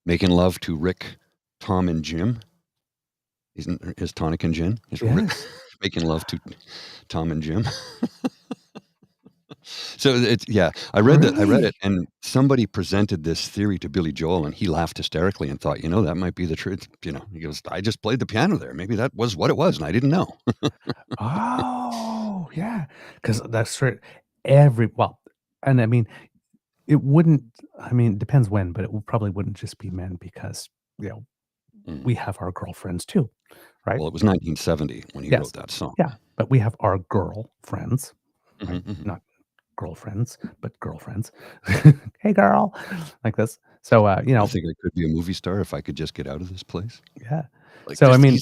Making love to Rick, Tom, and Jim. His tonic and gin. Making love to Tom and Jim. So I read it, and somebody presented this theory to Billy Joel, and he laughed hysterically and thought, that might be the truth. He goes, "I just played the piano there. Maybe that was what it was, and I didn't know." Oh, yeah, because that's right. And I mean, it wouldn't. I mean, it depends when, but it probably wouldn't just be men because we have our girlfriends too, right? Well, it was 1970 when he wrote that song. Yeah, but we have our girlfriends, right? Mm-hmm. Not girlfriends, but girlfriends. Hey, girl, like this. So, I think I could be a movie star if I could just get out of this place. Yeah. So, I mean,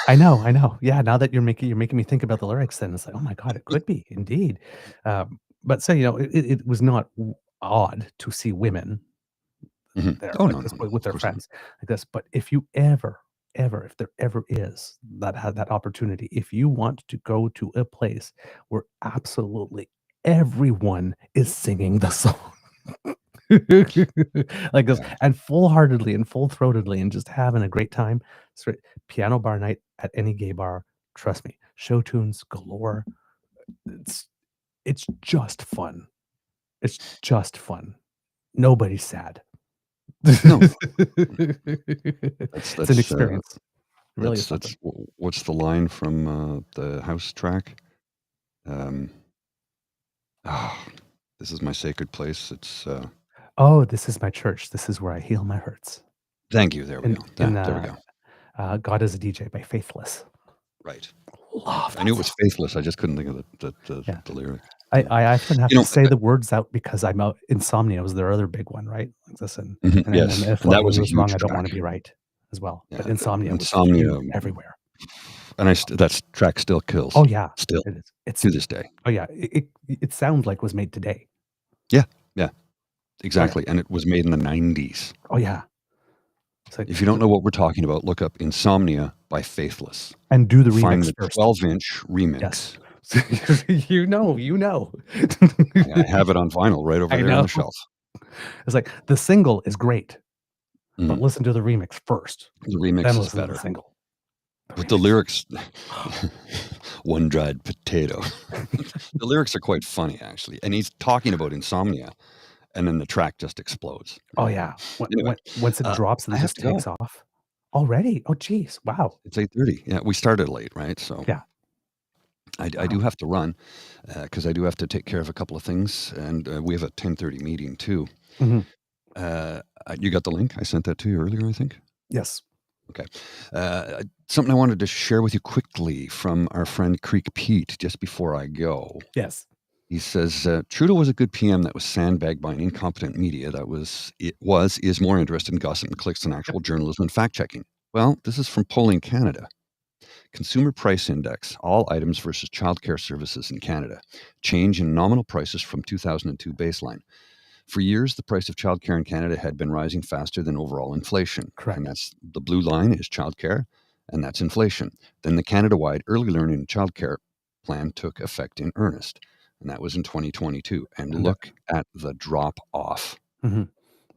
I know. Yeah. Now that you're making me think about the lyrics, then it's like, oh my God, it could be indeed. But so, it was not odd to see women there with their friends like this. But if you if there ever is that opportunity, if you want to go to a place where absolutely everyone is singing the song, Like this, Yeah. and full-heartedly and full-throatedly and just having a great time. Straight piano bar night at any gay bar. Trust me, show tunes galore. It's just fun. It's just fun. Nobody's sad. No, It's an experience. It really is something. what's the line from the house track? This is my sacred place. It's Oh, this is my church. This is where I heal my hurts. thank you. There we go. In There we go. God is a DJ by Faithless. Right. Love that I knew it was song. Faithless. I just couldn't think of Yeah. the lyric. I often have You know, to say the words out because I'm out. Insomnia was their other big one, right? Like this, and yes, if and that loving was you a is wrong, huge I don't want to track. be right as well. Yeah, But Insomnia was Insomnia, huge everywhere. and that track still kills. Oh yeah, Still it is. It's to this day. Oh yeah, it sounds like it was made today. Yeah, exactly. And it was made in the 90s. Oh yeah. It's like, If you don't know what we're talking about, look up Insomnia by Faithless. and do the Find remix the first. 12-inch remix. Yes. you know. I have it on vinyl right over there on the shelf. It's like the single is great, but Mhm. listen to the remix first. The remix Then is listen to better. the single. But the lyrics, one dried potato. The lyrics are quite funny, actually. And he's talking about insomnia, and then the track just explodes. Oh yeah. Anyway, Once it drops and I it have just to go. takes off. Already? Oh geez. Wow. It's 8:30. Yeah, we started late, right? So Yeah. I do have to run because I do have to take care of a couple of things, and we have a 10:30 meeting too. Mhm. You got the link? I sent that to you earlier, I think. Yes. Okay. Something I wanted to share with you quickly from our friend Creek Pete just before I go. Yes. He says Trudeau was a good PM that was sandbagged by an incompetent media that is more interested in gossip and clicks than actual journalism and fact checking. Well, this is from Polling Canada. Consumer Price Index, all items versus childcare services in Canada. Change in nominal prices from 2002 baseline. For years, the price of childcare in Canada had been rising faster than overall inflation. Correct. And that's the blue line is childcare, and that's inflation. Then the Canada-wide early learning and childcare plan took effect in earnest, and that was in 2022. And look at the drop off. Mm-hmm.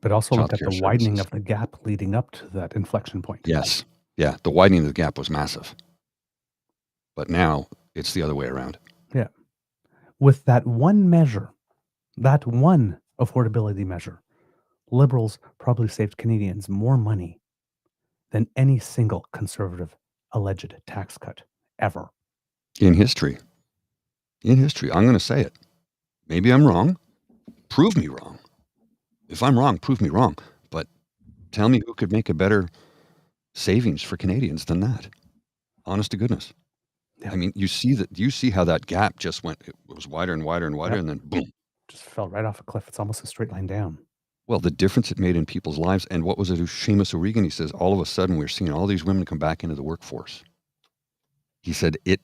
But also look at the Childcare widening services. of the gap leading up to that inflection point. Yes. Yeah, the widening of the gap was massive. But now it's the other way around. Yeah. With that one measure, that one affordability measure, Liberals probably saved Canadians more money than any single Conservative alleged tax cut ever. In history. I'm going to say it. Maybe I'm wrong. Prove me wrong. If I'm wrong, prove me wrong. But tell me who could make a better savings for Canadians than that. Honest to goodness. Yeah. I mean, you see how that gap just went. It was wider and wider and wider, and then boom. Just fell right off a cliff. It's almost a straight line down. Well, the difference it made in people's lives. And what was it? Seamus O'Regan, he says, all of a sudden we're seeing all these women come back into the workforce. He said, it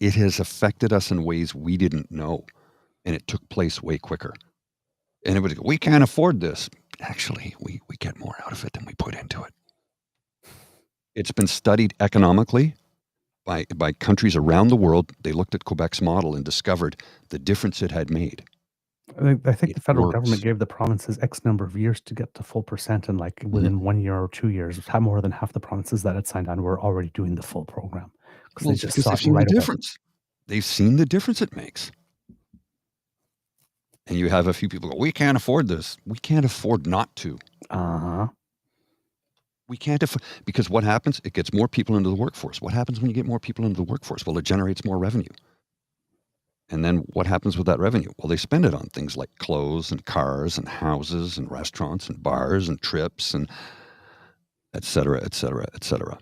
has affected us in ways we didn't know. And it took place way quicker. And everybody go, we can't afford this. Actually, we get more out of it than we put into it. It's been studied economically by countries around the world. They looked at Quebec's model and discovered the difference it had made. I think the federal government gave the provinces X number of years to get to full percent, and like within 1 year or 2 years, more than half the provinces that had signed on were already doing the full program. Well, because they've seen the difference. They've seen the difference it makes. And you have a few people go, we can't afford this. We can't afford not to. Uh-huh. We can't afford, because what happens? It gets more people into the workforce. What happens when you get more people into the workforce? Well, it generates more revenue. And then what happens with that revenue? Well, they spend it on things like clothes and cars and houses and restaurants and bars and trips and et cetera, et cetera, et cetera.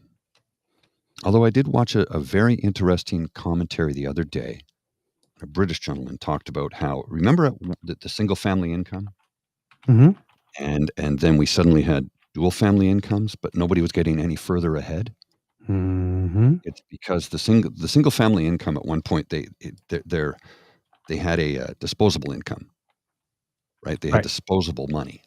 Although I did watch a very interesting commentary the other day. A British gentleman talked about how, remember the single family income? Mm-hmm. And then we suddenly had dual family incomes, but nobody was getting any further ahead. Mm-hmm. It's because the single family income at one point they had a disposable income, right? They had disposable money.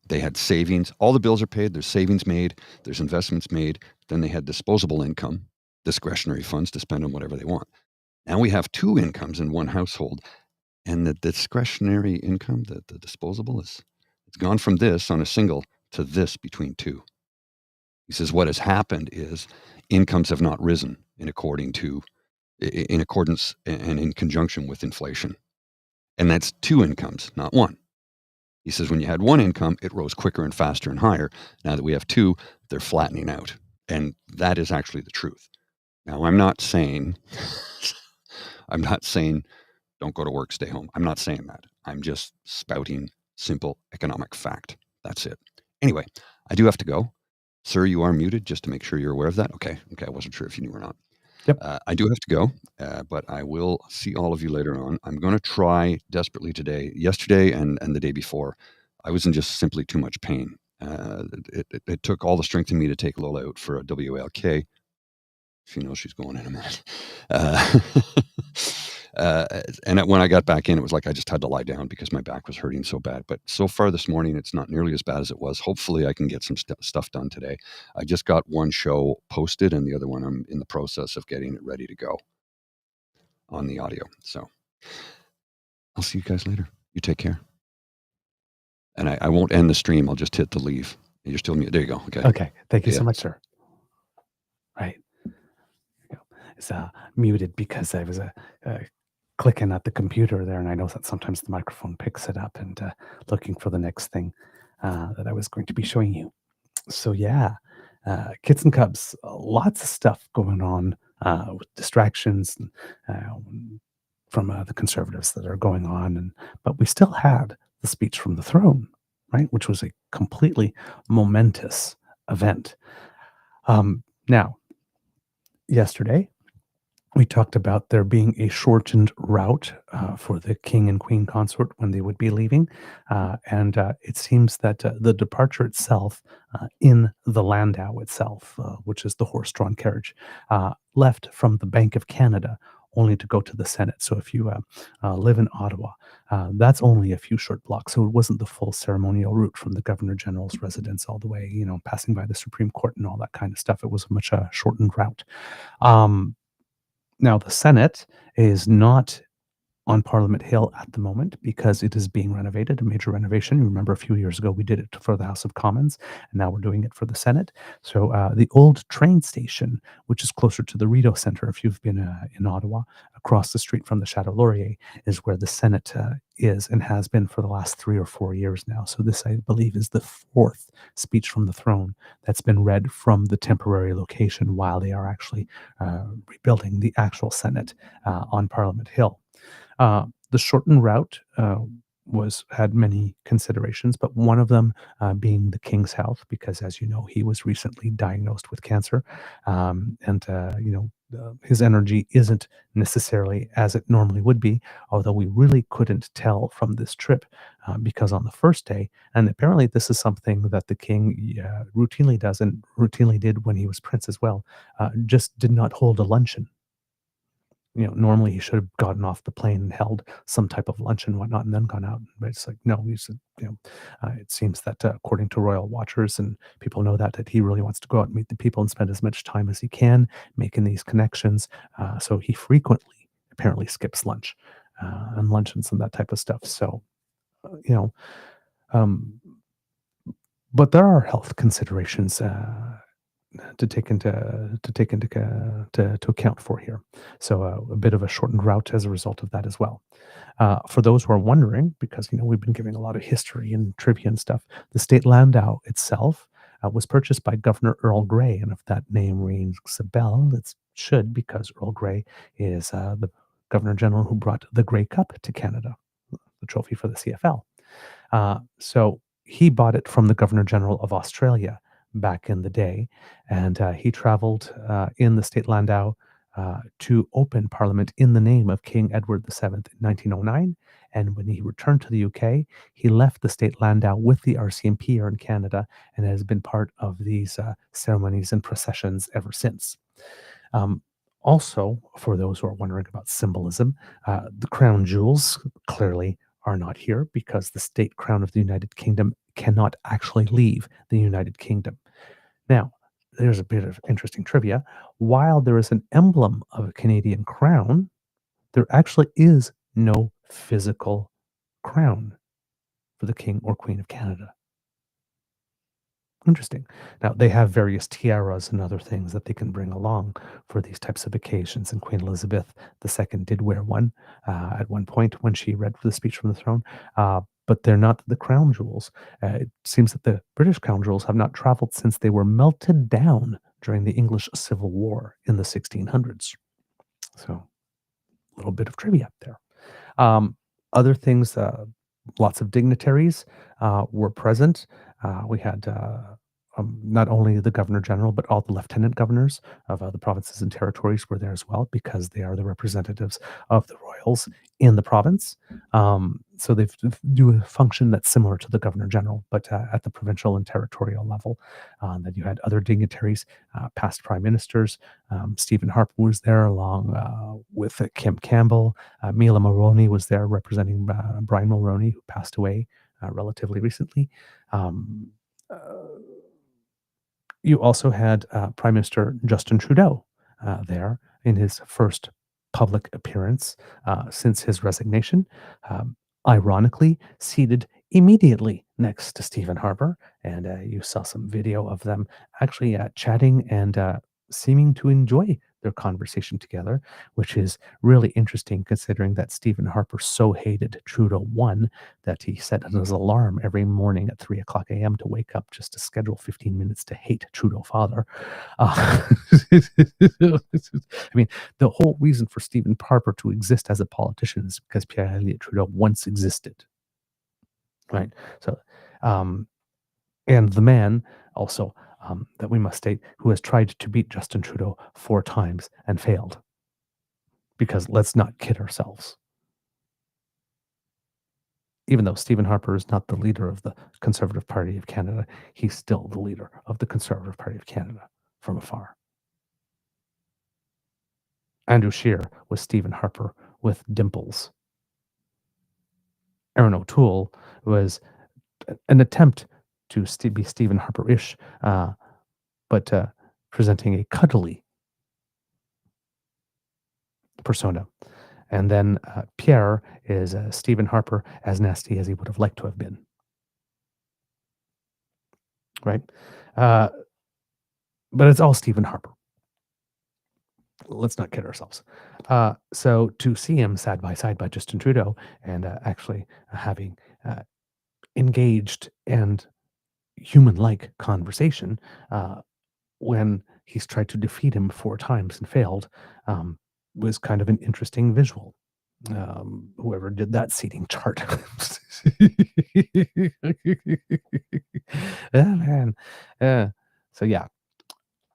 They had savings. All the bills are paid. There's savings made. There's investments made. Then they had disposable income, discretionary funds to spend on whatever they want. Now we have two incomes in one household, and the discretionary income, the disposable, is It's gone from this on a single to this between two. He says what has happened is incomes have not risen in accordance and in conjunction with inflation. And that's two incomes, not one. He says when you had one income, it rose quicker and faster and higher. Now that we have two, they're flattening out. And that is actually the truth. Now, I'm not saying don't go to work, stay home. I'm not saying that. I'm just spouting simple economic fact. That's it. Anyway, I do have to go. Sir, you are muted, just to make sure you're aware of that. Okay. I wasn't sure if you knew or not. Yep. I do have to go, but I will see all of you later on. I'm going to try desperately today. Yesterday and the day before, I was in just simply too much pain. It took all the strength in me to take Lola out for a WLK. She knows she's going in a minute. And when I got back in, it was like I just had to lie down because my back was hurting so bad. But so far this morning, it's not nearly as bad as it was. Hopefully, I can get some stuff done today. I just got one show posted, and the other one I'm in the process of getting it ready to go on the audio. So I'll see you guys later. You take care. And I won't end the stream. I'll just hit the leave. You're still muted. There you go. Okay. Thank you so much, sir. Right. It's muted because I was clicking at the computer there, and I know that sometimes the microphone picks it up, and looking for the next thing that I was going to be showing you. So yeah, Kits and Cubs, lots of stuff going on with distractions from the Conservatives that are going on, but we still had the speech from the throne, right, which was a completely momentous event. Now, yesterday, we talked about there being a shortened route for the king and queen consort when they would be leaving. And it seems that the departure itself in the landau itself, which is the horse-drawn carriage, left from the Bank of Canada only to go to the Senate. So if you live in Ottawa, that's only a few short blocks. So it wasn't the full ceremonial route from the Governor General's residence all the way, passing by the Supreme Court and all that kind of stuff. It was a much shortened route. Now, the Senate is not on Parliament Hill at the moment because it is being renovated, a major renovation. You remember a few years ago we did it for the House of Commons, and now we're doing it for the Senate. So the old train station, which is closer to the Rideau Centre, if you've been in Ottawa, across the street from the Chateau Laurier, is where the Senate is and has been for the last 3 or 4 years now. So this, I believe, is the fourth speech from the throne that's been read from the temporary location while they are actually rebuilding the actual Senate on Parliament Hill. The shortened route had many considerations, but one of them being the king's health, because as you know, he was recently diagnosed with cancer, and his energy isn't necessarily as it normally would be, although we really couldn't tell from this trip because on the first day, and apparently this is something that the king routinely does and routinely did when he was prince as well, just did not hold a luncheon. Normally he should have gotten off the plane and held some type of lunch and whatnot and then gone out. But it's like, no, he said, it seems that according to royal watchers and people know that he really wants to go out and meet the people and spend as much time as he can making these connections. So he frequently apparently skips lunch and luncheons and that type of stuff. So, but there are health considerations to take into account for here. So a bit of a shortened route as a result of that as well. For those who are wondering, because we've been giving a lot of history and trivia and stuff, the state landau itself was purchased by Governor Earl Grey, and if that name rings a bell, it should, because Earl Grey is the Governor General who brought the Grey Cup to Canada, the trophy for the CFL. So he bought it from the Governor General of Australia back in the day, and he traveled in the state landau to open Parliament in the name of King Edward VII in 1909. And when he returned to the UK, he left the state landau with the RCMP here in Canada and has been part of these ceremonies and processions ever since. Also, for those who are wondering about symbolism, the crown jewels clearly are not here because the state crown of the United Kingdom cannot actually leave the United Kingdom. Now, there's a bit of interesting trivia. While there is an emblem of a Canadian crown, there actually is no physical crown for the King or Queen of Canada. Interesting. Now, they have various tiaras and other things that they can bring along for these types of occasions, and Queen Elizabeth II did wear one at one point when she read the speech from the throne, but they're not the crown jewels. It seems that the British crown jewels have not traveled since they were melted down during the English Civil War in the 1600s. So, a little bit of trivia there. Other things, lots of dignitaries were present. We had not only the governor general, but all the lieutenant governors of the provinces and territories were there as well, because they are the representatives of the royals in the province. So they do a function that's similar to the governor general, but at the provincial and territorial level. Then you had other dignitaries, past prime ministers. Stephen Harper was there along with Kim Campbell. Mila Mulroney was there representing Brian Mulroney, who passed away relatively recently. You also had Prime Minister Justin Trudeau there in his first public appearance since his resignation, ironically seated immediately next to Stephen Harper. And you saw some video of them actually chatting and seeming to enjoy their conversation together, which is really interesting considering that Stephen Harper so hated Trudeau 1 that he set his alarm every morning at 3 o'clock a.m. to wake up just to schedule 15 minutes to hate Trudeau father. I mean, the whole reason for Stephen Harper to exist as a politician is because Pierre Elliott Trudeau once existed. Right? So, and the man also that we must state, who has tried to beat Justin Trudeau 4 times and failed. Because let's not kid ourselves. Even though Stephen Harper is not the leader of the Conservative Party of Canada, he's still the leader of the Conservative Party of Canada from afar. Andrew Scheer was Stephen Harper with dimples. Erin O'Toole was an attempt to be Stephen Harper-ish, but presenting a cuddly persona. And then Pierre is Stephen Harper, as nasty as he would have liked to have been. Right? But it's all Stephen Harper. Let's not kid ourselves. So to see him side by side by Justin Trudeau and actually having engaged and human-like conversation when he's tried to defeat him 4 times and failed was kind of an interesting visual. Whoever did that seating chart. Yeah, man. So yeah.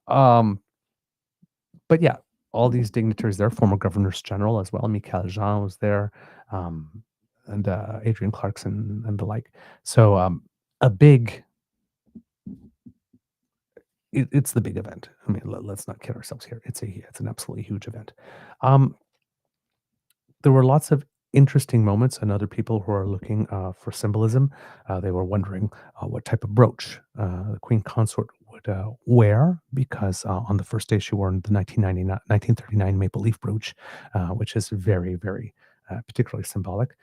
But yeah, all these dignitaries there, former governors general as well. Michael Jean was there, and Adrian Clarkson and the like. So a big. It's the big event. I mean, let's not kid ourselves here. It's an absolutely huge event. There were lots of interesting moments, and other people who are looking for symbolism. They were wondering what type of brooch the Queen Consort would wear, because on the first day she wore the 1939 Maple Leaf brooch, which is very, very particularly symbolic.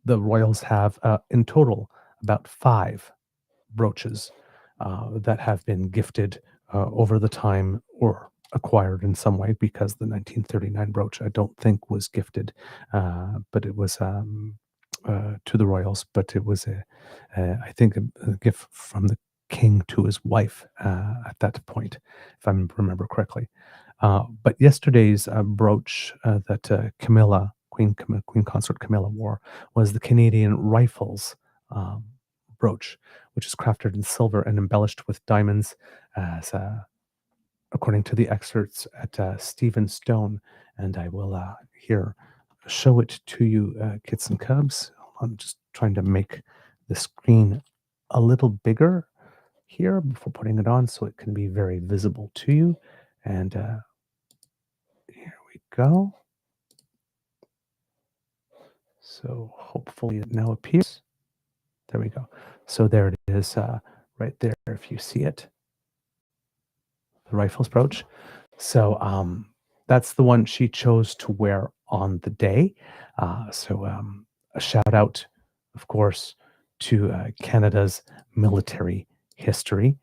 The royals have in total about 5 brooches that have been gifted over the time or acquired in some way, because the 1939 brooch I don't think was gifted, but it was to the royals, but it was I think a gift from the king to his wife at that point, if I remember correctly. But yesterday's brooch that Queen Consort Camilla wore was the Canadian Rifles brooch, which is crafted in silver and embellished with diamonds, as according to the excerpts at Stephen Stone. And I will here show it to you, kits and cubs. I'm just trying to make the screen a little bigger here before putting it on so it can be very visible to you. And here we go. So hopefully it now appears. There we go. So there it is right there if you see it. The Rifles brooch. So that's the one she chose to wear on the day. So a shout out of course, to Canada's military history,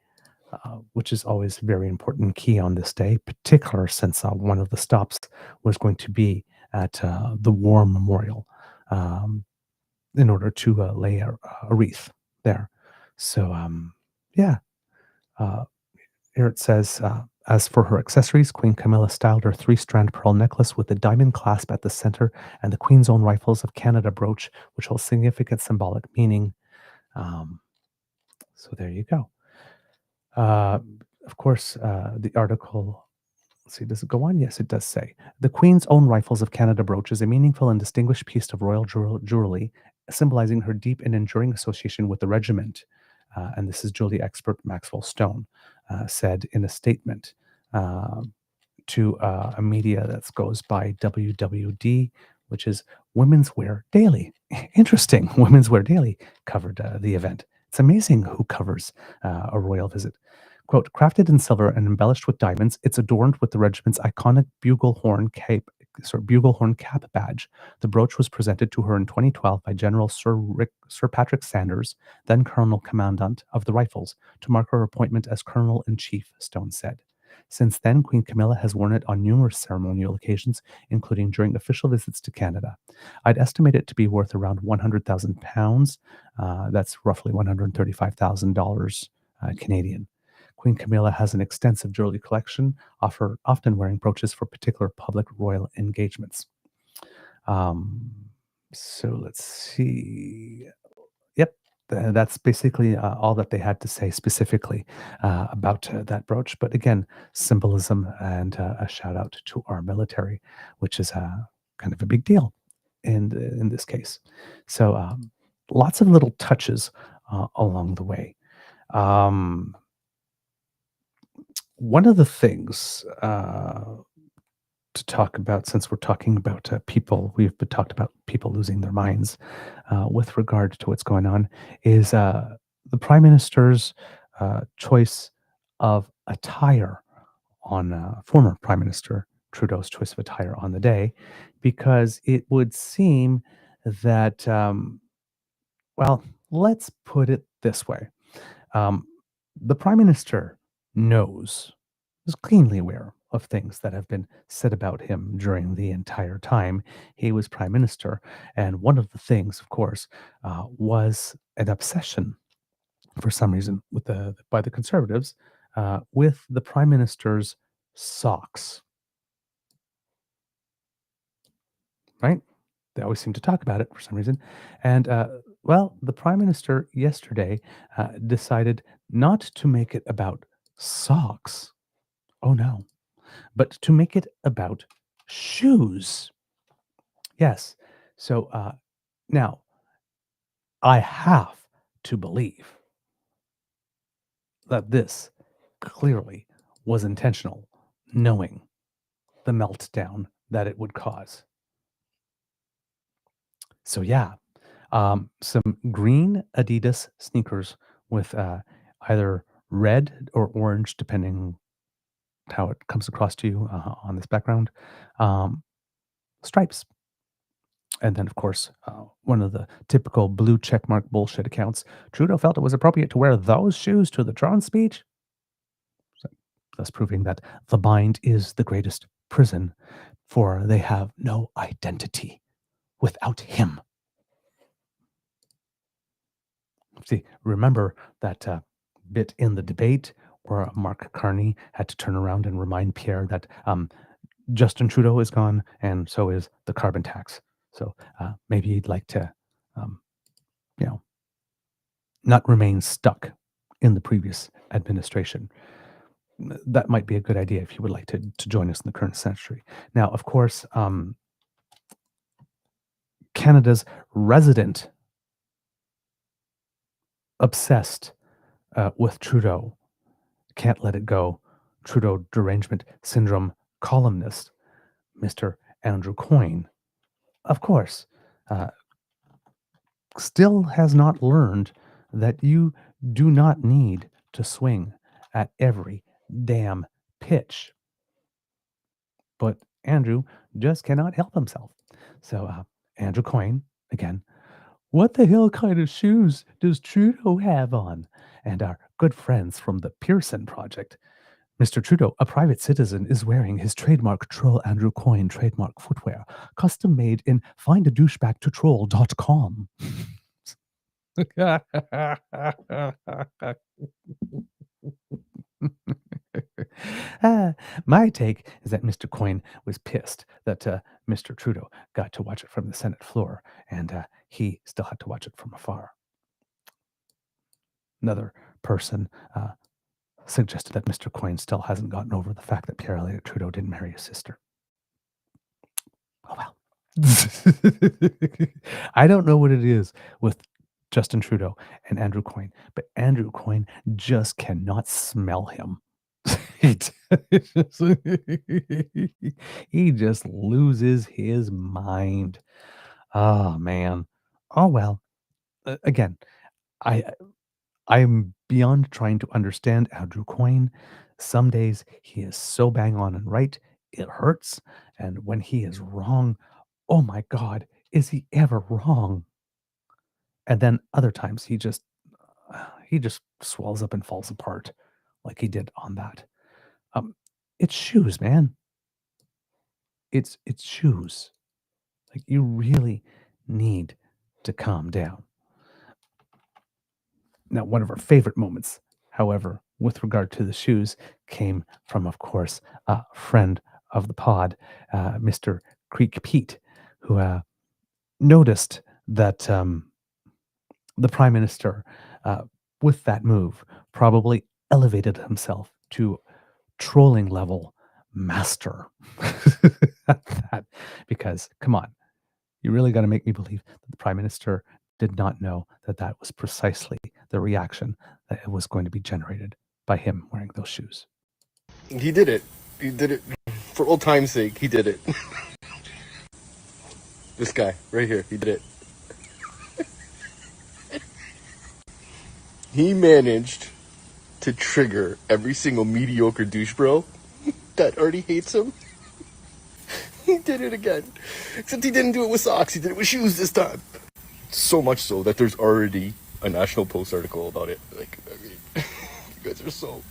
which is always a very important key on this day, particular since one of the stops was going to be at the War Memorial um, in order to lay a wreath there. So, yeah. Uh, Here it says, as for her accessories, Queen Camilla styled her three-strand pearl necklace with a diamond clasp at the center and the Queen's Own Rifles of Canada brooch, which holds significant symbolic meaning. Um, so there you go. Uh, of course, the article, let's see, does it go on? Yes, it does say. The Queen's Own Rifles of Canada brooch is a meaningful and distinguished piece of royal jewelry, symbolizing her deep and enduring association with the regiment. And this is jewelry expert Maxwell Stone said in a statement to a media that goes by WWD, which is Women's Wear Daily. Interesting. Women's Wear Daily covered the event. It's amazing who covers a royal visit. Quote, crafted in silver and embellished with diamonds, it's adorned with the regiment's iconic buglehorn cap badge. The brooch was presented to her in 2012 by General Sir Patrick Sanders, then Colonel Commandant of the Rifles, to mark her appointment as Colonel-in-Chief, Stone said. Since then, Queen Camilla has worn it on numerous ceremonial occasions, including during official visits to Canada. I'd estimate it to be worth around £100,000. That's roughly $135,000 Canadian. Queen Camilla has an extensive jewelry collection, often wearing brooches for particular public royal engagements. So let's see. Yep, that's basically all that they had to say specifically about that brooch. But again, symbolism and a shout out to our military, which is kind of a big deal in this case. So lots of little touches along the way. One of the things to talk about, since we're talking about people, we've talked about people losing their minds with regard to what's going on, is the Prime Minister's choice of attire on former Prime Minister Trudeau's choice of attire on the day, because it would seem that, well, let's put it this way. The Prime Minister is keenly aware of things that have been said about him during the entire time he was Prime Minister. And one of the things, of course, was an obsession for some reason by the Conservatives with the Prime Minister's socks. Right? They always seem to talk about it for some reason. And well, the Prime Minister yesterday decided not to make it about socks. Oh no. But to make it about shoes. Yes. So now I have to believe that this clearly was intentional, knowing the meltdown that it would cause. So yeah, some green Adidas sneakers with either red or orange, depending how it comes across to you on this background, stripes. And then, of course, one of the typical blue checkmark bullshit accounts, Trudeau felt it was appropriate to wear those shoes to the Tron speech, so, thus proving that the mind is the greatest prison, for they have no identity without him. See, remember that bit in the debate where Mark Carney had to turn around and remind Pierre that Justin Trudeau is gone, and so is the carbon tax. So maybe you'd like to, not remain stuck in the previous administration. That might be a good idea if you would like to join us in the current century. Now, of course, Canada's resident obsessed with Trudeau, can't let it go, Trudeau derangement syndrome columnist, Mr. Andrew Coyne, of course, still has not learned that you do not need to swing at every damn pitch. But Andrew just cannot help himself. So Andrew Coyne, again, What the hell kind of shoes does Trudeau have on? And our good friends from the Pearson Project. Mr. Trudeau, a private citizen, is wearing his trademark Troll Andrew Coyne trademark footwear, custom made in findadouchebagtotroll.com. My take is that Mr. Coyne was pissed that Mr. Trudeau got to watch it from the Senate floor, and he still had to watch it from afar. Another person suggested that Mr. Coyne still hasn't gotten over the fact that Pierre-Elliott Trudeau didn't marry his sister. Oh, well. I don't know what it is with Justin Trudeau and Andrew Coyne, but Andrew Coyne just cannot smell him. He just loses his mind. Oh, man. Oh, well. Again, I'm beyond trying to understand Andrew Coyne. Some days he is so bang on and right, it hurts. And when he is wrong, oh my God, is he ever wrong? And then other times he just swells up and falls apart like he did on that. It's shoes, man. It's shoes. Like, you really need to calm down. Now, one of our favorite moments, however, with regard to the shoes, came from, of course, a friend of the pod, Mr. Creek Pete, who noticed that the Prime Minister, with that move, probably elevated himself to trolling level master at that. Because, come on, you really got to make me believe that the Prime Minister did not know that that was precisely the reaction that it was going to be generated by him wearing those shoes. He did it. He did it for old time's sake. He did it. This guy right here, he did it. He managed to trigger every single mediocre douche bro that already hates him. He did it again. Except he didn't do it with socks. He did it with shoes this time. So much so that there's already a National Post article about it. Like, I mean, you guys are so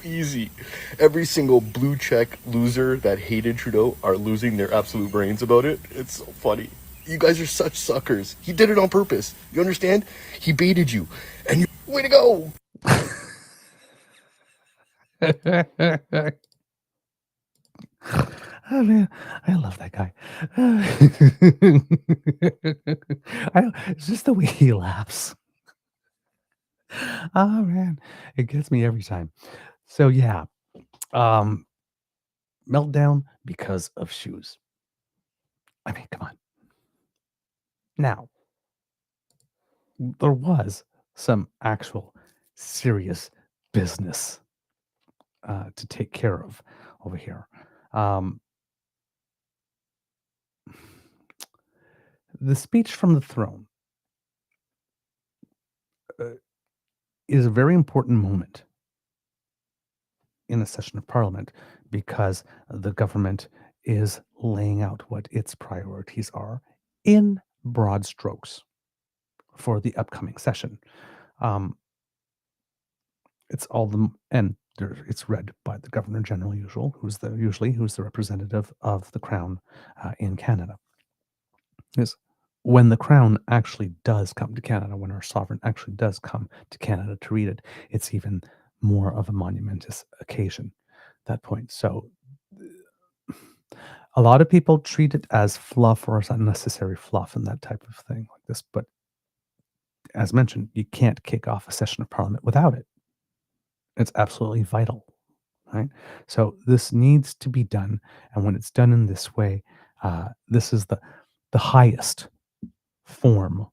easy. Every single blue check loser that hated Trudeau are losing their absolute brains about it. It's so funny. You guys are such suckers. He did it on purpose. You understand? He baited you. And you, way to go. Oh man, I love that guy. It's just the way he laughs. Oh man, it gets me every time. So yeah, meltdown because of shoes. I mean, come on. Now, there was some actual serious business to take care of over here. The speech from the throne is a very important moment in a session of Parliament because the government is laying out what its priorities are in broad strokes for the upcoming session. It's all the and it's read by the Governor General who's the representative of the Crown in Canada. Is when the Crown actually does come to Canada, when our sovereign actually does come to Canada to read it, it's even more of a monumentous occasion at that point. So a lot of people treat it as fluff or as unnecessary fluff and that type of thing like this. But as mentioned, you can't kick off a session of Parliament without it. It's absolutely vital, right? So this needs to be done. And when it's done in this way, this is the highest form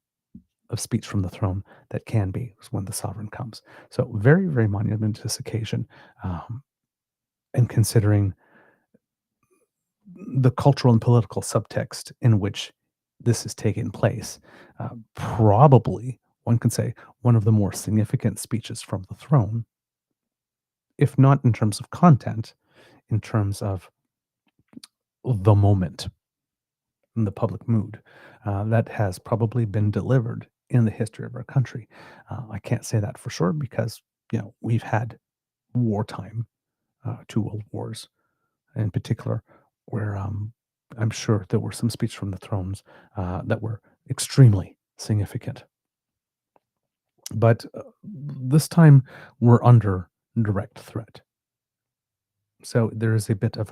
of speech from the throne that can be when the sovereign comes. So very, very monumentous occasion. And considering the cultural and political subtext in which this is taking place, probably one can say one of the more significant speeches from the throne, if not in terms of content, in terms of the moment and the public mood that has probably been delivered in the history of our country. I can't say that for sure because, we've had wartime, 2 world wars in particular, where I'm sure there were some speeches from the thrones that were extremely significant. But this time we're under direct threat. So there is a bit of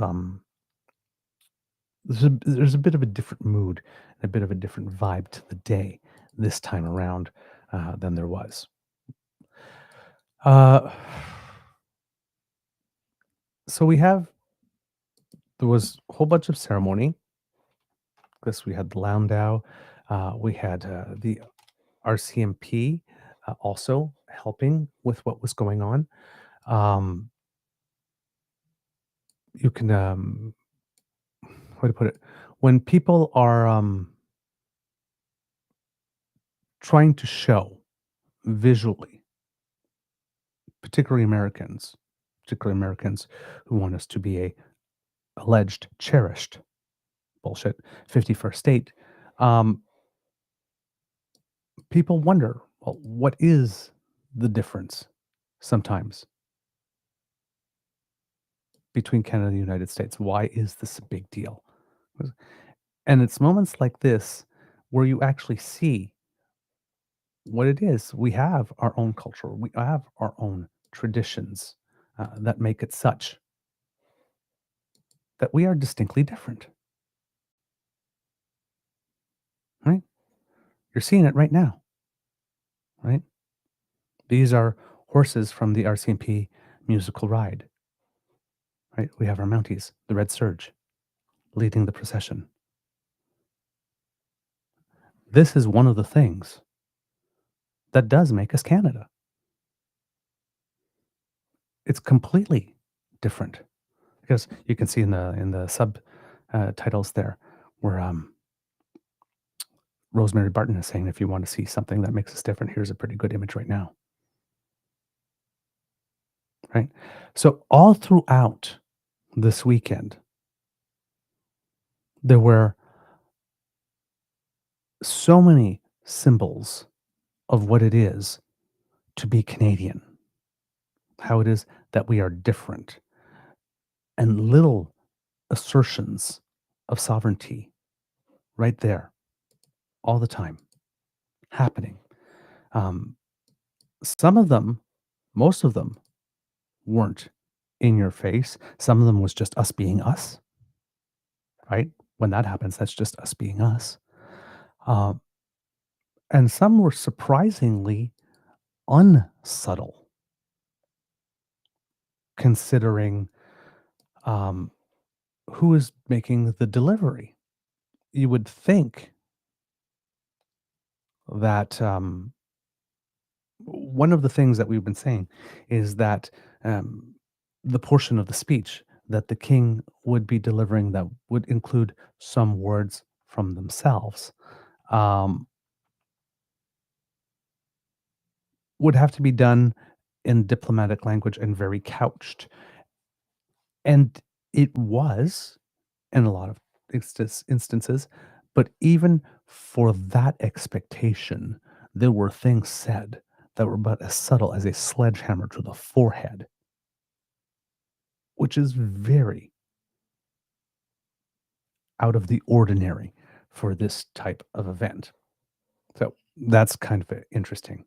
there's a bit of a different mood, a bit of a different vibe to the day this time around than there was. Uh, so there was a whole bunch of ceremony. Because we had the Landau, we had the RCMP also helping with what was going on. You can, how to put it, when people are trying to show visually, particularly Americans who want us to be a alleged cherished bullshit 51st state, people wonder, well, what is the difference sometimes between Canada and the United States? Why is this a big deal? And it's moments like this where you actually see what it is. We have our own culture, we have our own traditions that make it such that we are distinctly different. Right? You're seeing it right now. Right? These are horses from the RCMP musical ride. Right? We have our Mounties, the Red Surge, leading the procession. This is one of the things that does make us Canada. It's completely different because you can see in the sub titles there where Rosemary Barton is saying, if you want to see something that makes us different, here's a pretty good image right now. Right? So all throughout this weekend, there were so many symbols of what it is to be Canadian, how it is that we are different, and little assertions of sovereignty right there all the time happening. Some of them, most of them, weren't in your face. Some of them was just us being us, right? When that happens, that's just us being us. And some were surprisingly unsubtle, considering who is making the delivery. You would think that one of the things that we've been saying is that the portion of the speech that the king would be delivering that would include some words from themselves would have to be done in diplomatic language and very couched. And it was in a lot of instances, but even for that expectation, there were things said that were about as subtle as a sledgehammer to the forehead, which is very out of the ordinary for this type of event. So that's kind of interesting.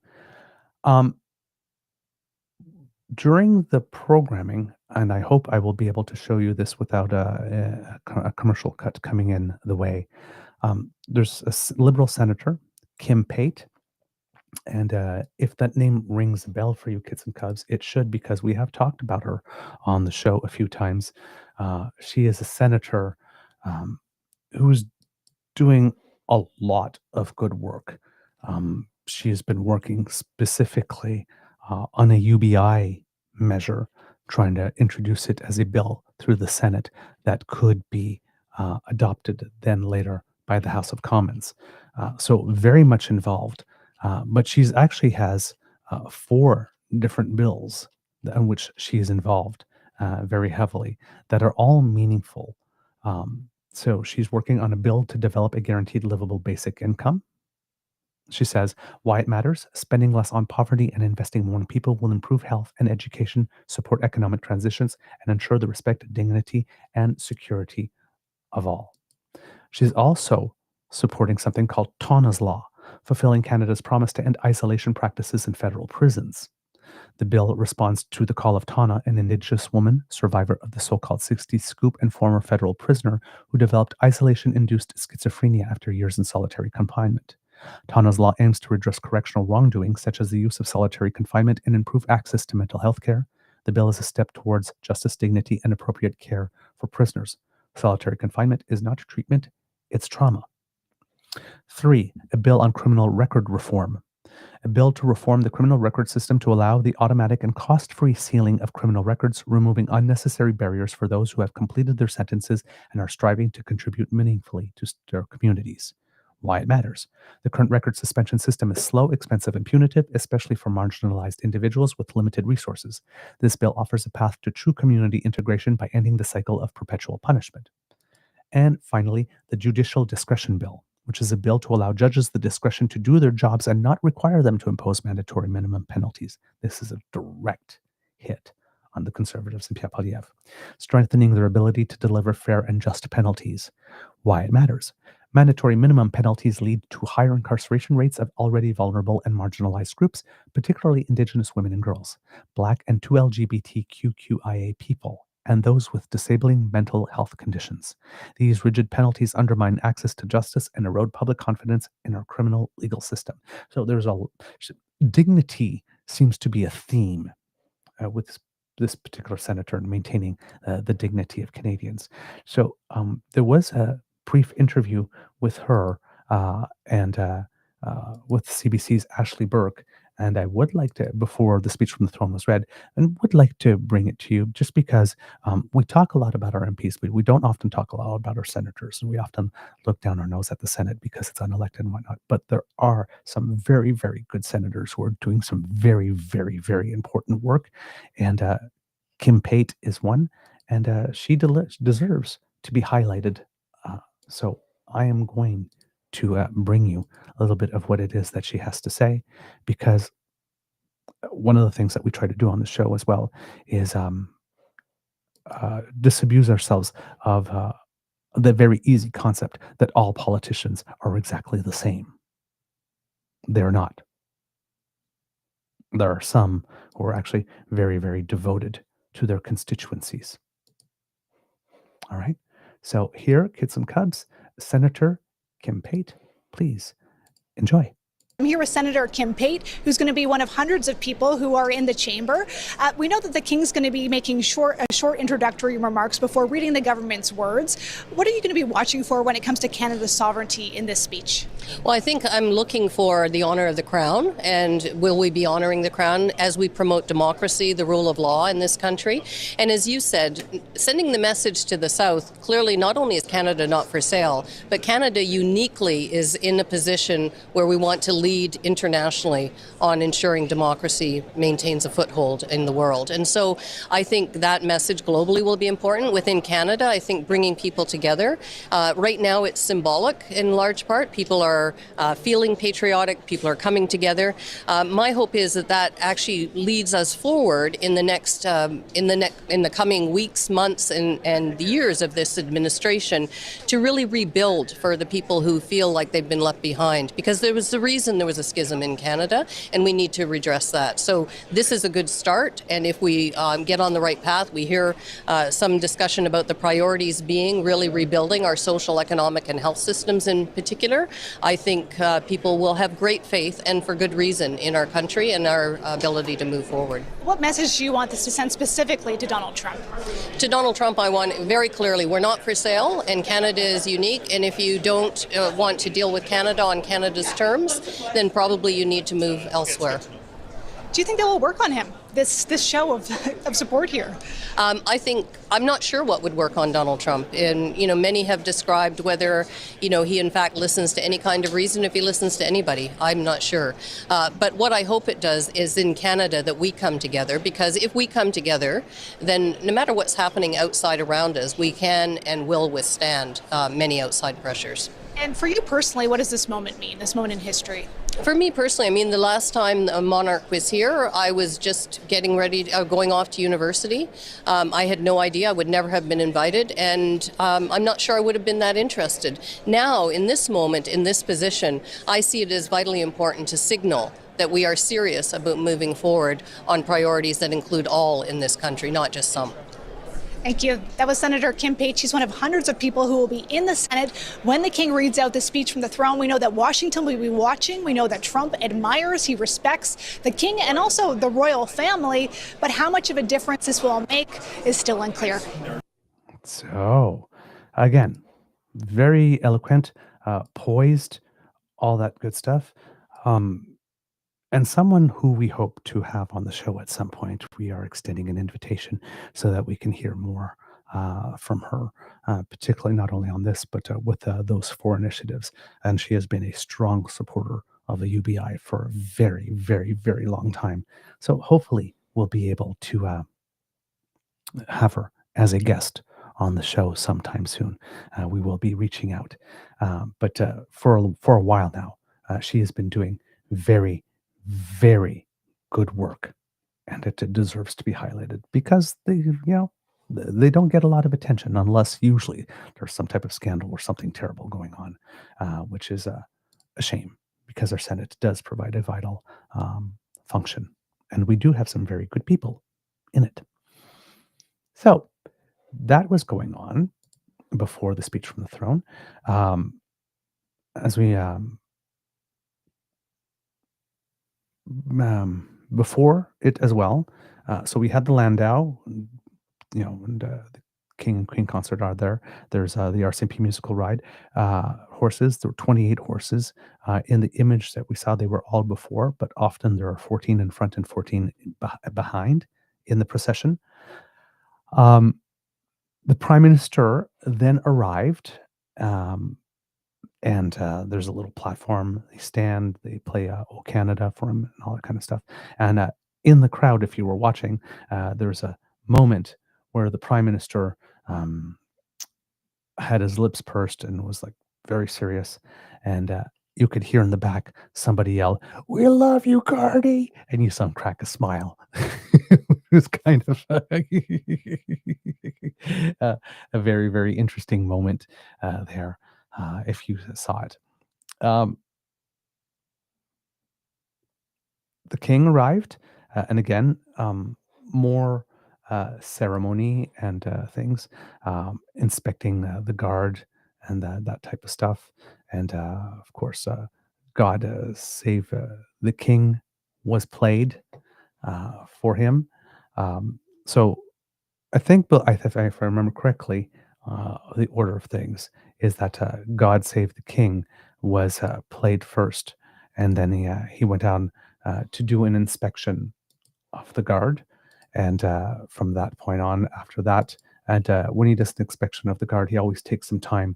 During the programming, and I hope I will be able to show you this without a commercial cut coming in the way, there's a Liberal Senator, Kim Pate. And if that name rings a bell for you, kids and cubs, it should because we have talked about her on the show a few times. She is a senator who's doing a lot of good work. She has been working specifically on a UBI measure, trying to introduce it as a bill through the Senate that could be adopted then later by the House of Commons. So very much involved. But she's actually has 4 different bills in which she is involved very heavily that are all meaningful. So she's working on a bill to develop a guaranteed livable basic income. She says, why it matters, spending less on poverty and investing more in people will improve health and education, support economic transitions, and ensure the respect, dignity, and security of all. She's also supporting something called Tana's Law, fulfilling Canada's promise to end isolation practices in federal prisons. The bill responds to the call of Tana, an Indigenous woman, survivor of the so-called 60s scoop and former federal prisoner who developed isolation-induced schizophrenia after years in solitary confinement. Tana's Law aims to redress correctional wrongdoing, such as the use of solitary confinement, and improve access to mental health care. The bill is a step towards justice, dignity, and appropriate care for prisoners. Solitary confinement is not treatment, it's trauma. 3. A bill on criminal record reform. A bill to reform the criminal record system to allow the automatic and cost-free sealing of criminal records, removing unnecessary barriers for those who have completed their sentences and are striving to contribute meaningfully to their communities. Why it matters. The current record suspension system is slow, expensive, and punitive, especially for marginalized individuals with limited resources. This bill offers a path to true community integration by ending the cycle of perpetual punishment. And finally, the Judicial Discretion Bill, which is a bill to allow judges the discretion to do their jobs and not require them to impose mandatory minimum penalties. This is a direct hit on the Conservatives and Pierre Poilievre, strengthening their ability to deliver fair and just penalties. Why it matters. Mandatory minimum penalties lead to higher incarceration rates of already vulnerable and marginalized groups, particularly Indigenous women and girls, Black and 2 LGBTQIA people, and those with disabling mental health conditions. These rigid penalties undermine access to justice and erode public confidence in our criminal legal system. So dignity seems to be a theme with this particular senator in maintaining the dignity of Canadians. So there was a brief interview with her and with CBC's Ashley Burke. And I would like to, before the speech from the throne was read, and would like to bring it to you just because we talk a lot about our MPs, but we don't often talk a lot about our senators. And we often look down our nose at the Senate because it's unelected and whatnot. But there are some very, very good senators who are doing some very, very, very important work. And Kim Pate is one, and she deserves to be highlighted. So I am going to bring you a little bit of what it is that she has to say, because one of the things that we try to do on the show as well is disabuse ourselves of the very easy concept that all politicians are exactly the same. They're not. There are some who are actually very, very devoted to their constituencies. All right. So here, kids and cubs, Senator Kim Pate, please enjoy. I'm here with Senator Kim Pate, who's going to be one of hundreds of people who are in the chamber. We know that the King's going to be making short introductory remarks before reading the government's words. What are you going to be watching for when it comes to Canada's sovereignty in this speech? Well, I think I'm looking for the honor of the Crown, and will we be honoring the Crown as we promote democracy, the rule of law in this country? And as you said, sending the message to the South, clearly not only is Canada not for sale, but Canada uniquely is in a position where we want to lead internationally on ensuring democracy maintains a foothold in the world. And so I think that message globally will be important. Within Canada, I think bringing people together. Right now it's symbolic in large part. People are feeling patriotic. People are coming together. My hope is that actually leads us forward in the next, in the coming weeks, months, and the years of this administration to really rebuild for the people who feel like they've been left behind. Because there was a reason there was a schism in Canada, and we need to redress that. So this is a good start, and if we get on the right path, we hear some discussion about the priorities being really rebuilding our social, economic, and health systems in particular. I think people will have great faith, and for good reason, in our country and our ability to move forward. What message do you want this to send specifically to Donald Trump? To Donald Trump, I want very clearly, we're not for sale, and Canada is unique, and if you don't want to deal with Canada on Canada's terms, then probably you need to move elsewhere. Do you think that will work on him, this show of support here? I'm not sure what would work on Donald Trump. And, many have described whether, he in fact listens to any kind of reason, if he listens to anybody. I'm not sure. But what I hope it does is in Canada that we come together, because if we come together, then no matter what's happening outside around us, we can and will withstand many outside pressures. And for you personally, what does this moment mean, this moment in history? For me personally, I mean, the last time a monarch was here, I was just getting ready, going off to university. I had no idea. I would never have been invited, and I'm not sure I would have been that interested. Now, in this moment, in this position, I see it as vitally important to signal that we are serious about moving forward on priorities that include all in this country, not just some. Thank you. That was Senator Kim Pate. She's one of hundreds of people who will be in the Senate when the king reads out the speech from the throne. We know that Washington will be watching. We know that Trump admires, he respects the king and also the royal family. But how much of a difference this will make is still unclear. So, again, very eloquent, poised, all that good stuff. And someone who we hope to have on the show at some point. We are extending an invitation so that we can hear more from her, particularly not only on this, but with those 4 initiatives. And she has been a strong supporter of the UBI for a very, very, very long time. So hopefully we'll be able to have her as a guest on the show sometime soon. We will be reaching out. But for a while now, she has been doing very, very good work, and it deserves to be highlighted because they don't get a lot of attention unless usually there's some type of scandal or something terrible going on, which is a shame because our Senate does provide a vital function, and we do have some very good people in it. So that was going on before the speech from the throne. As we before it as well. So we had the Landau, and the King and Queen concert are there. There's the RCMP musical ride. Horses, there were 28 horses. In the image that we saw, they were all before, but often there are 14 in front and 14 behind in the procession. The Prime Minister then arrived. And there's a little platform. They stand, they play "O Canada" for him and all that kind of stuff. And in the crowd, if you were watching, there's a moment where the Prime Minister had his lips pursed and was like very serious. And you could hear in the back somebody yell, "We love you, Cardi!" And you saw him crack a smile. It was kind of a very, very interesting moment there. If you saw it. The king arrived, and again, more ceremony and things, inspecting the guard and that type of stuff. And of course, God Save the King was played for him. So I think, if I remember correctly, the order of things is that God Save the King was played first, and then he went down to do an inspection of the guard, and from that point on, after that, and when he does an inspection of the guard, he always takes some time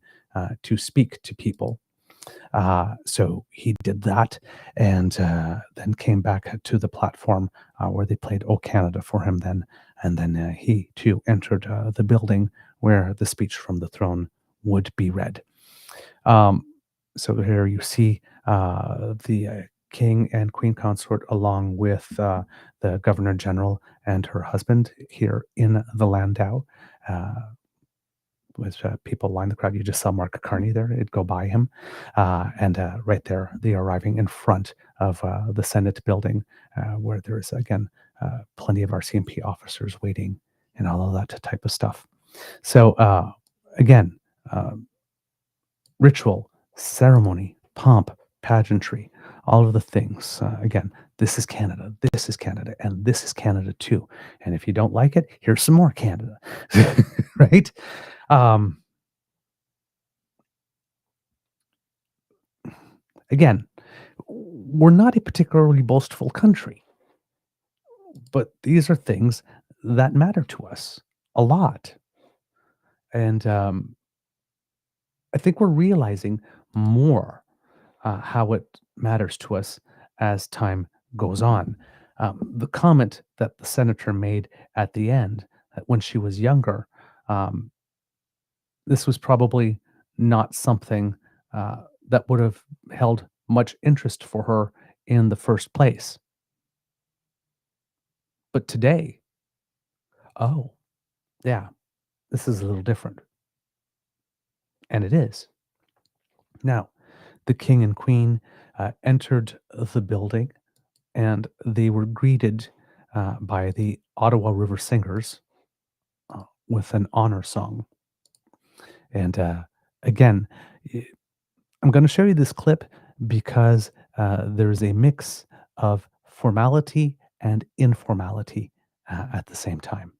to speak to people. So he did that, and then came back to the platform where they played "O Canada" for him then, and then he too entered the building where the speech from the throne would be read. So here you see the King and Queen Consort along with the Governor General and her husband here in the Landau. With people line the crowd. You just saw Mark Carney there. It'd go by him. And right there, they are arriving in front of the Senate building where there's, again, plenty of RCMP officers waiting and all of that type of stuff. So, again, ritual, ceremony, pomp, pageantry, all of the things. Again, this is Canada, and this is Canada too. And if you don't like it, here's some more Canada, right? Again, we're not a particularly boastful country, but these are things that matter to us a lot. And I think we're realizing more how it matters to us as time goes on. The comment that the senator made at the end, that when she was younger, this was probably not something that would have held much interest for her in the first place. But today, oh, yeah, this is a little different. And it is. Now, the king and queen entered the building, and they were greeted by the Ottawa River Singers with an honor song. And again, I'm going to show you this clip because there's a mix of formality and informality at the same time.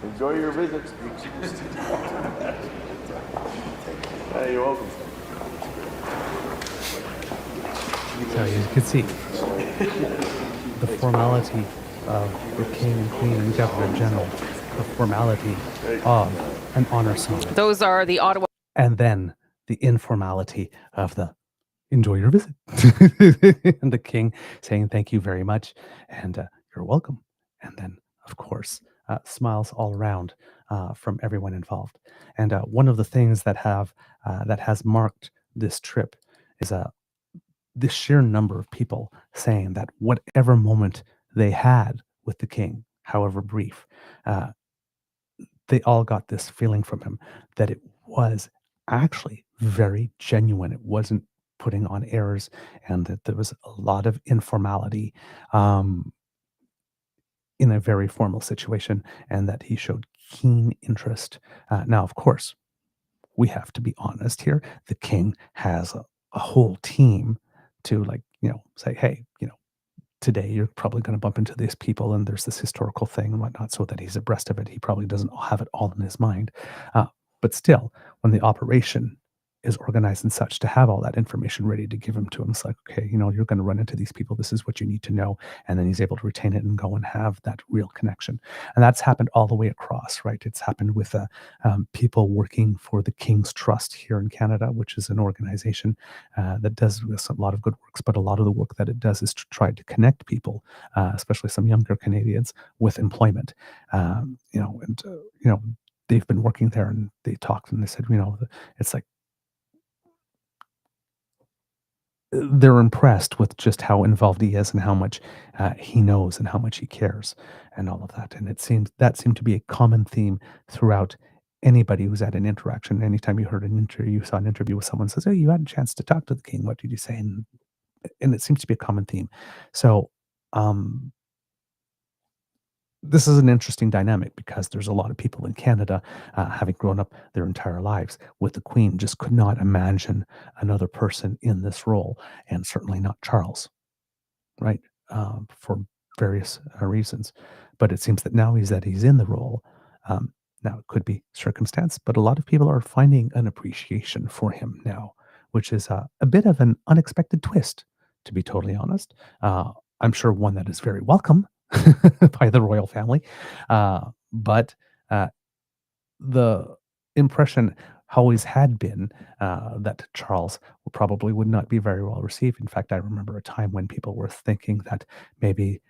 Enjoy your visit. Hey, you're welcome. So you can see the formality of the king and queen and governor general, the formality of an honor song. Those are the Ottawa. And then the informality of the enjoy your visit. And the king saying thank you very much and you're welcome. And then, of course, smiles all around from everyone involved. And one of the things that has marked this trip is the sheer number of people saying that whatever moment they had with the king, however brief, they all got this feeling from him that it was actually very genuine. It wasn't putting on airs, and that there was a lot of informality in a very formal situation, and that he showed keen interest. Now, of course, we have to be honest here. The king has a whole team to say, hey, today you're probably going to bump into these people and there's this historical thing and whatnot, so that he's abreast of it. He probably doesn't have it all in his mind. But still, when the operation is organized and such to have all that information ready to give him to him, it's like, okay, you're going to run into these people. This is what you need to know. And then he's able to retain it and go and have that real connection. And that's happened all the way across, right? It's happened with people working for the King's Trust here in Canada, which is an organization that does a lot of good works, but a lot of the work that it does is to try to connect people, especially some younger Canadians, with employment. They've been working there, and they talked and they said, it's like, they're impressed with just how involved he is and how much he knows and how much he cares and all of that. And that seemed to be a common theme throughout anybody who's at an interaction. Anytime you heard an interview, you saw an interview with someone says, "Oh, you had a chance to talk to the king. What did you say?" And it seems to be a common theme. So this is an interesting dynamic because there's a lot of people in Canada, having grown up their entire lives with the Queen, just could not imagine another person in this role, and certainly not Charles, right? For various reasons. But it seems that now he's in the role. Now, it could be circumstance, but a lot of people are finding an appreciation for him now, which is a bit of an unexpected twist, to be totally honest. I'm sure one that is very welcome by the royal family. But the impression always had been that Charles probably would not be very well received. In fact, I remember a time when people were thinking that maybe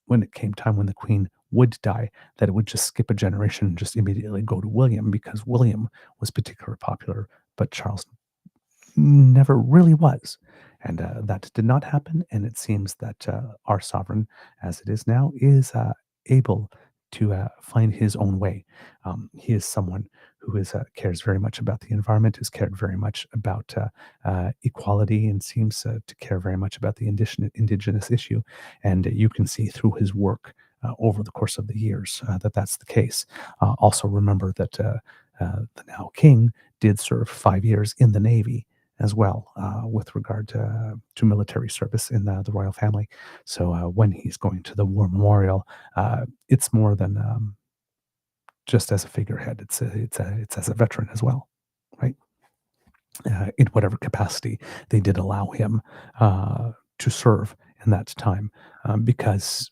when it came time when the Queen would die, that it would just skip a generation and just immediately go to William, because William was particularly popular, but Charles never really was. And that did not happen. And it seems that our sovereign, as it is now, is able find his own way. He is someone who cares very much about the environment, has cared very much about equality, and seems to care very much about the indigenous issue. And you can see through his work over the course of the years that that's the case. Also remember that the now king did serve 5 years in the Navy as well, with regard to military service in the royal family. So when he's going to the War Memorial, it's more than just as a figurehead. It's as a veteran as well, right? In whatever capacity they did allow him to serve in that time, because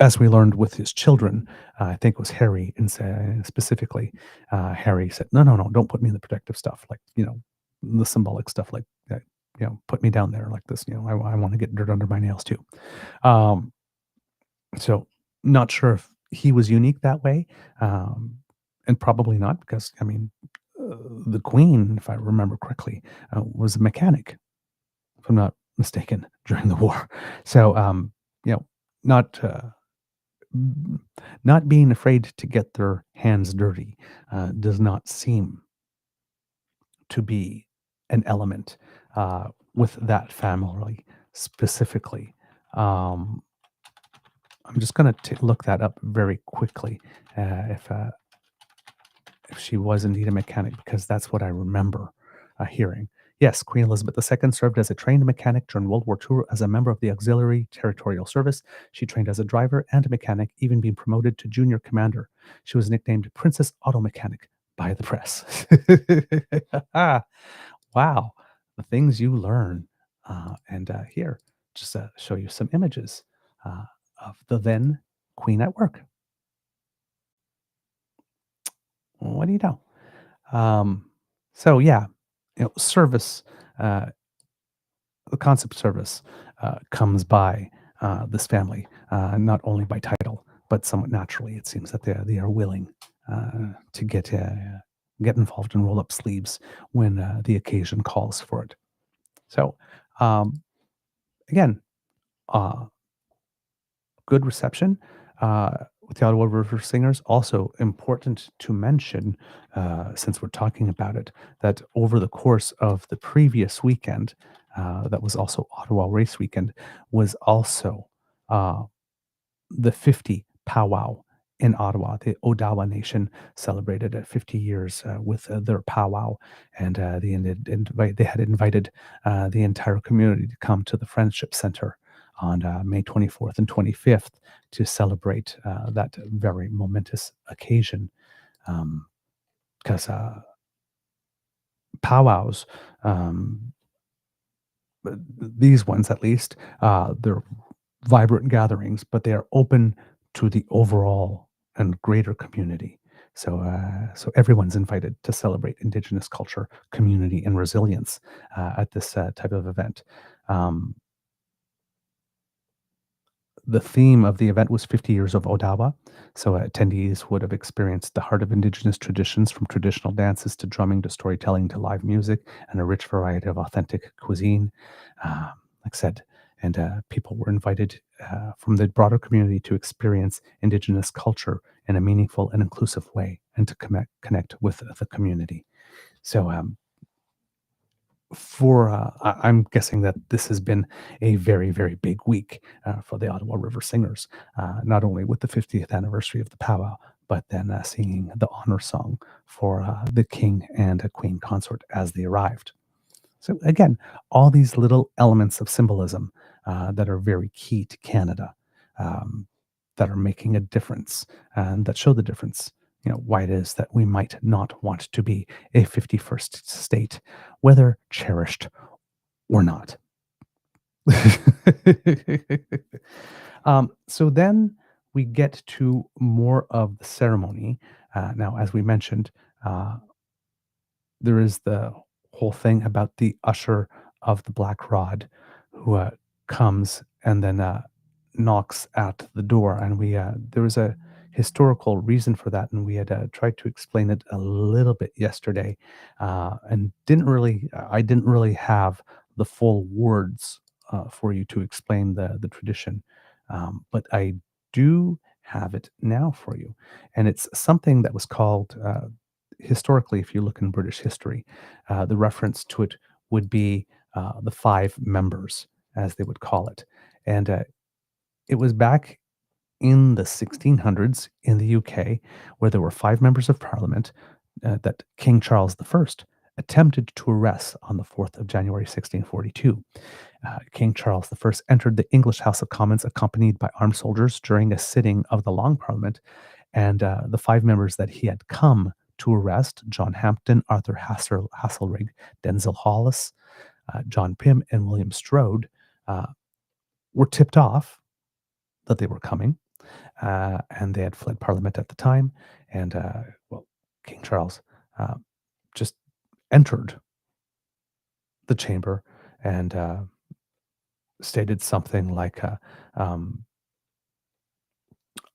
as we learned with his children, I think it was Harry, and specifically, Harry said, "No, no, no, don't put me in the protective stuff, like the symbolic stuff, like put me down there like this. I want to get dirt under my nails too." Um, so, not sure if he was unique that way, and probably not, because the Queen, if I remember correctly, was a mechanic, if I'm not mistaken, during the war. So, not. Not being afraid to get their hands dirty does not seem to be an element with that family specifically. Um, I'm just going to look that up very quickly, if she was indeed a mechanic, because that's what I remember hearing. Yes, Queen Elizabeth II served as a trained mechanic during World War II as a member of the Auxiliary Territorial Service. She trained as a driver and a mechanic, even being promoted to junior commander. She was nicknamed Princess Auto Mechanic by the press. Wow, the things you learn. And here, just show you some images of the then Queen at work. What do you know? So yeah, service, the concept of service comes by this family, not only by title, but somewhat naturally. It seems that they are willing to get involved and roll up sleeves when the occasion calls for it. So again, good reception with the Ottawa River Singers. Also important to mention, since we're talking about it, that over the course of the previous weekend, that was also Ottawa Race Weekend, was also the 50 powwow in Ottawa. The Odawa Nation celebrated 50 years with their powwow, and they had invited the entire community to come to the Friendship Center on May 24th and 25th to celebrate that very momentous occasion. Because powwows, these ones at least, they're vibrant gatherings, but they are open to the overall and greater community. So everyone's invited to celebrate Indigenous culture, community, and resilience at this type of event. The theme of the event was 50 years of Odawa. So attendees would have experienced the heart of Indigenous traditions, from traditional dances to drumming to storytelling to live music, and a rich variety of authentic cuisine. Like I said, and people were invited from the broader community to experience Indigenous culture in a meaningful and inclusive way, and to connect with the community. So I'm guessing that this has been a very, very big week for the Ottawa River Singers, not only with the 50th anniversary of the powwow, but then singing the honor song for the king and a queen consort as they arrived. So again, all these little elements of symbolism that are very key to Canada, that are making a difference and that show the difference. Why it is that we might not want to be a 51st state, whether cherished or not. So then we get to more of the ceremony. Now, as we mentioned, there is the whole thing about the usher of the Black Rod, who comes and then knocks at the door. And there was a historical reason for that, and we had tried to explain it a little bit yesterday, and I didn't really have the full words for you to explain the tradition, but I do have it now for you. And it's something that was called, historically, if you look in British history, the reference to it would be the five members, as they would call it. And it was back in the 1600s in the UK, where there were five members of Parliament that King Charles I attempted to arrest on the 4th of January 1642. King Charles I entered the English House of Commons accompanied by armed soldiers during a sitting of the Long Parliament, and the five members that he had come to arrest, John Hampden, Arthur Hasselrig, Denzil Hollis, John Pym, and William Strode, were tipped off that they were coming, and they had fled Parliament at the time, and King Charles just entered the chamber and stated something like,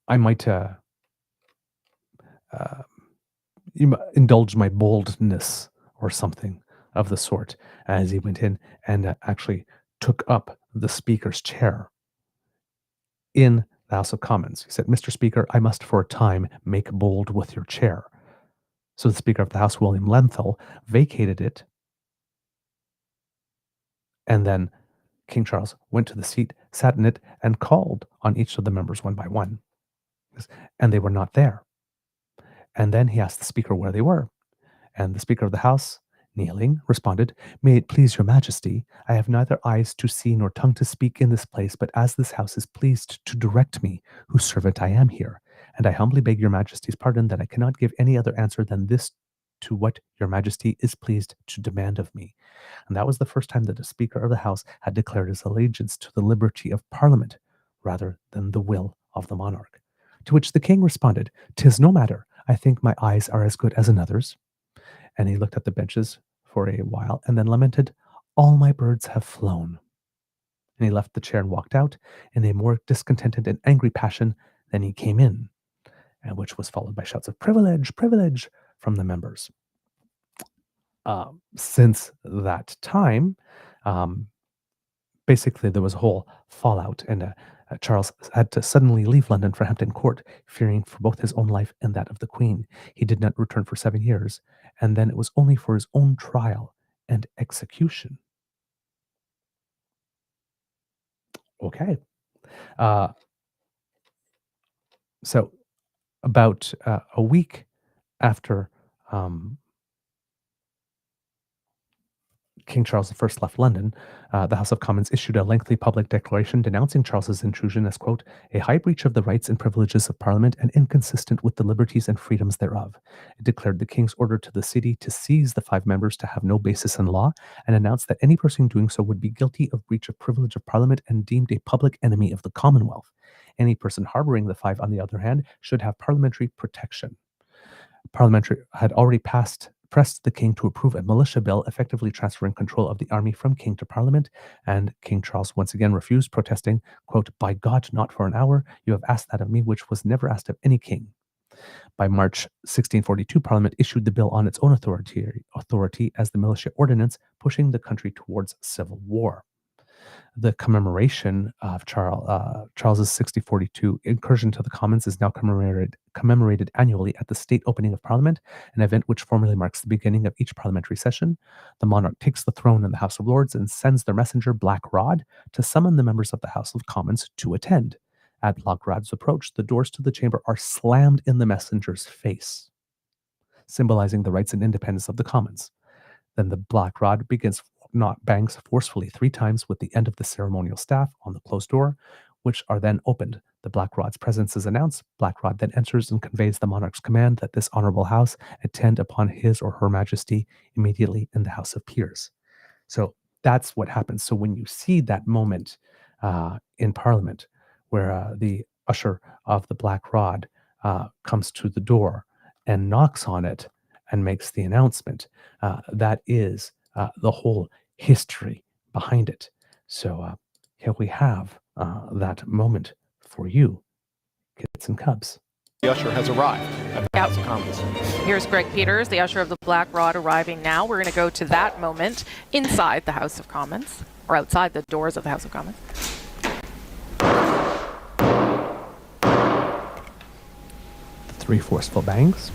I might indulge my boldness or something of the sort, as he went in and actually took up the Speaker's chair in the House of Commons. He said, "Mr. Speaker, I must for a time make bold with your chair." So the Speaker of the House, William Lenthal, vacated it, and then King Charles went to the seat, sat in it, and called on each of the members one by one. And they were not there. And then he asked the Speaker where they were. And the Speaker of the House, kneeling, responded, "May it please your Majesty, I have neither eyes to see nor tongue to speak in this place, but as this House is pleased to direct me, whose servant I am here, and I humbly beg your Majesty's pardon that I cannot give any other answer than this to what your Majesty is pleased to demand of me." And that was the first time that the Speaker of the House had declared his allegiance to the liberty of Parliament rather than the will of the monarch. To which the king responded, "'Tis no matter. I think my eyes are as good as another's." And he looked at the benches for a while and then lamented, "All my birds have flown." And he left the chair and walked out in a more discontented and angry passion than he came in, and which was followed by shouts of "Privilege, privilege" from the members. Since that time, basically there was a whole fallout, and Charles had to suddenly leave London for Hampton Court, fearing for both his own life and that of the Queen. He did not return for 7 years, and then it was only for his own trial and execution. Okay. So about a week after King Charles I left London, the House of Commons issued a lengthy public declaration denouncing Charles's intrusion as, quote, "a high breach of the rights and privileges of Parliament and inconsistent with the liberties and freedoms thereof." It declared the King's order to the city to seize the five members to have no basis in law, and announced that any person doing so would be guilty of breach of privilege of Parliament and deemed a public enemy of the Commonwealth. Any person harboring the five, on the other hand, should have parliamentary protection. Parliamentary had already pressed the king to approve a militia bill effectively transferring control of the army from king to Parliament, and King Charles once again refused, protesting, quote, "By God, not for an hour. You have asked that of me which was never asked of any king." By March 1642, Parliament issued the bill on its own authority as the Militia Ordinance, pushing the country towards civil war. The commemoration of Charles's 1642 incursion to the Commons is now commemorated annually at the state opening of Parliament, an event which formally marks the beginning of each parliamentary session. The monarch takes the throne in the House of Lords and sends their messenger, Black Rod, to summon the members of the House of Commons to attend. At Black Rod's approach, the doors to the chamber are slammed in the messenger's face, symbolizing the rights and independence of the Commons. Then the Black Rod bangs forcefully 3 times with the end of the ceremonial staff on the closed door, which are then opened. The Black Rod's presence is announced. Black Rod then enters and conveys the monarch's command that this honorable house attend upon his or her majesty immediately in the House of Peers. So that's what happens. So when you see that moment in Parliament where the usher of the Black Rod comes to the door and knocks on it and makes the announcement, that is the whole history behind it. So here we have that moment for you, kids and cubs. The usher has arrived at the House of Commons. Here's Greg Peters, the usher of the Black Rod, arriving now. We're going to go to that moment inside the House of Commons, or outside the doors of the House of Commons. 3 forceful bangs.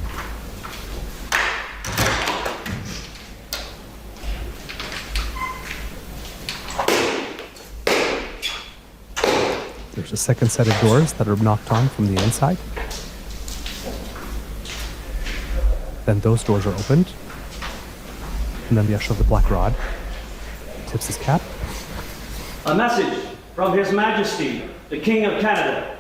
There's a second set of doors that are knocked on from the inside. Then those doors are opened. And then the usher of the black rod tips his cap. A message from His Majesty, the King of Canada.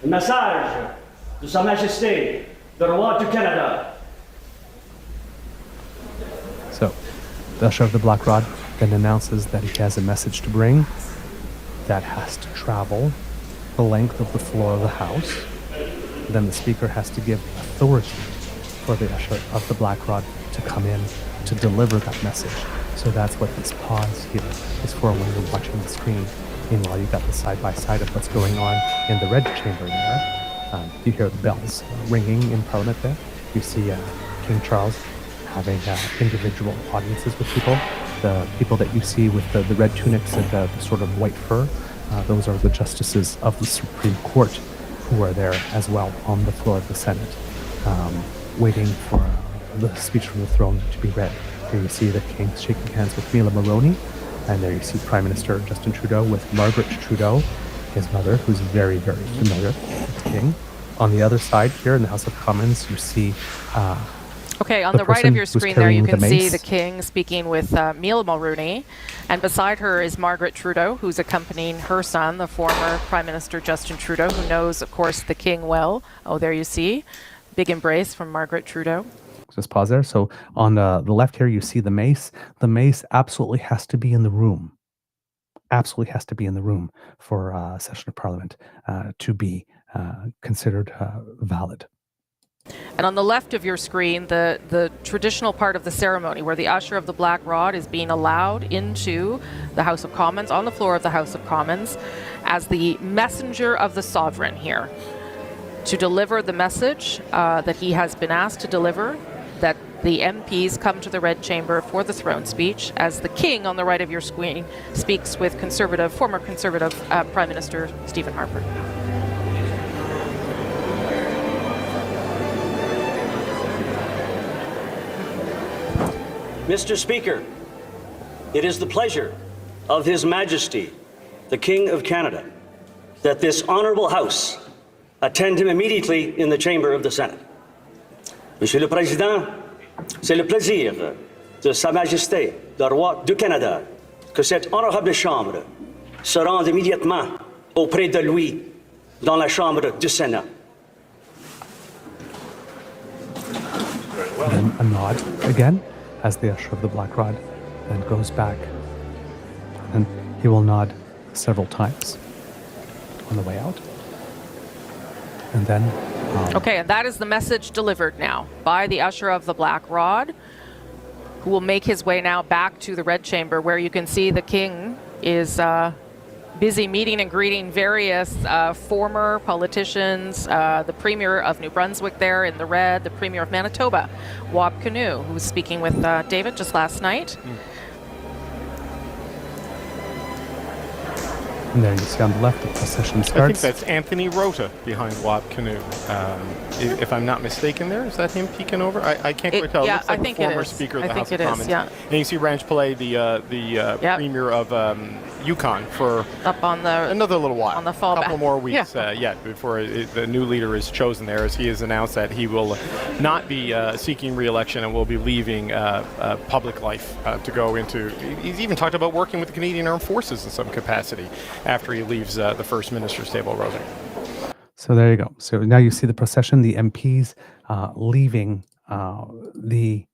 Un message de Sa Majesté, le Roi du Canada. So, the usher of the black rod then announces that he has a message to bring that has to travel the length of the floor of the House. Then the Speaker has to give authority for the usher of the black rod to come in to deliver that message. So that's what this pause here is for when you're watching the screen. Meanwhile, you've got the side-by-side of what's going on in the red chamber there. You hear the bells ringing in Parliament there. You see King Charles having individual audiences with people. The people that you see with the red tunics and the sort of white fur, those are the justices of the Supreme Court who are there as well on the floor of the Senate, waiting for the speech from the throne to be read. Here you see the king shaking hands with Mila Mulroney, and there you see Prime Minister Justin Trudeau with Margaret Trudeau, his mother, who's very, very familiar with the king. On the other side here in the House of Commons, you see Okay, on the right of your screen there, you can see the king king speaking with Mila Mulroney, and beside her is Margaret Trudeau, who's accompanying her son, the former Prime Minister Justin Trudeau, who knows, of course, the king well. Oh, there you see. Big embrace from Margaret Trudeau. Just pause there. So on the left here, you see the mace. The mace absolutely has to be in the room. Absolutely has to be in the room for a session of Parliament to be considered valid. And on the left of your screen, the traditional part of the ceremony where the usher of the black rod is being allowed into the House of Commons, on the floor of the House of Commons, as the messenger of the sovereign here, to deliver the message that he has been asked to deliver, that the MPs come to the Red Chamber for the throne speech, as the King on the right of your screen speaks with former Conservative Prime Minister Stephen Harper. Mr. Speaker, it is the pleasure of His Majesty, the King of Canada, that this honourable House attend him immediately in the chamber of the Senate. Monsieur le Président, c'est le plaisir de Sa Majesté, le Roi du Canada, que cette honorable Chambre se rende immédiatement auprès de lui dans la Chambre du Sénat. And a nod again as the usher of the black rod then goes back. And he will nod several times on the way out. And then okay, and that is the message delivered now by the usher of the black rod, who will make his way now back to the Red Chamber, where you can see the king is busy meeting and greeting various former politicians, the Premier of New Brunswick there in the red, the Premier of Manitoba, Wab Kinew, who was speaking with David just last night. And there you see on the left, the procession starts. I think that's Anthony Rota behind Wab Kinew. If I'm not mistaken there, is that him peeking over? I can't quite tell. Yeah, It looks like I think the former it is. Speaker of I the think House of it is, Commons. yeah. And you see Ranj Pillay, the Premier of Yukon, for up on the another little while. on the fallback. A couple more weeks yet before the new leader is chosen there, as he has announced that he will not be seeking re-election and will be leaving public life to go into. He's even talked about working with the Canadian Armed Forces in some capacity after he leaves the First Minister's table, Rosie. So there you go. So now you see the procession, the MPs leaving the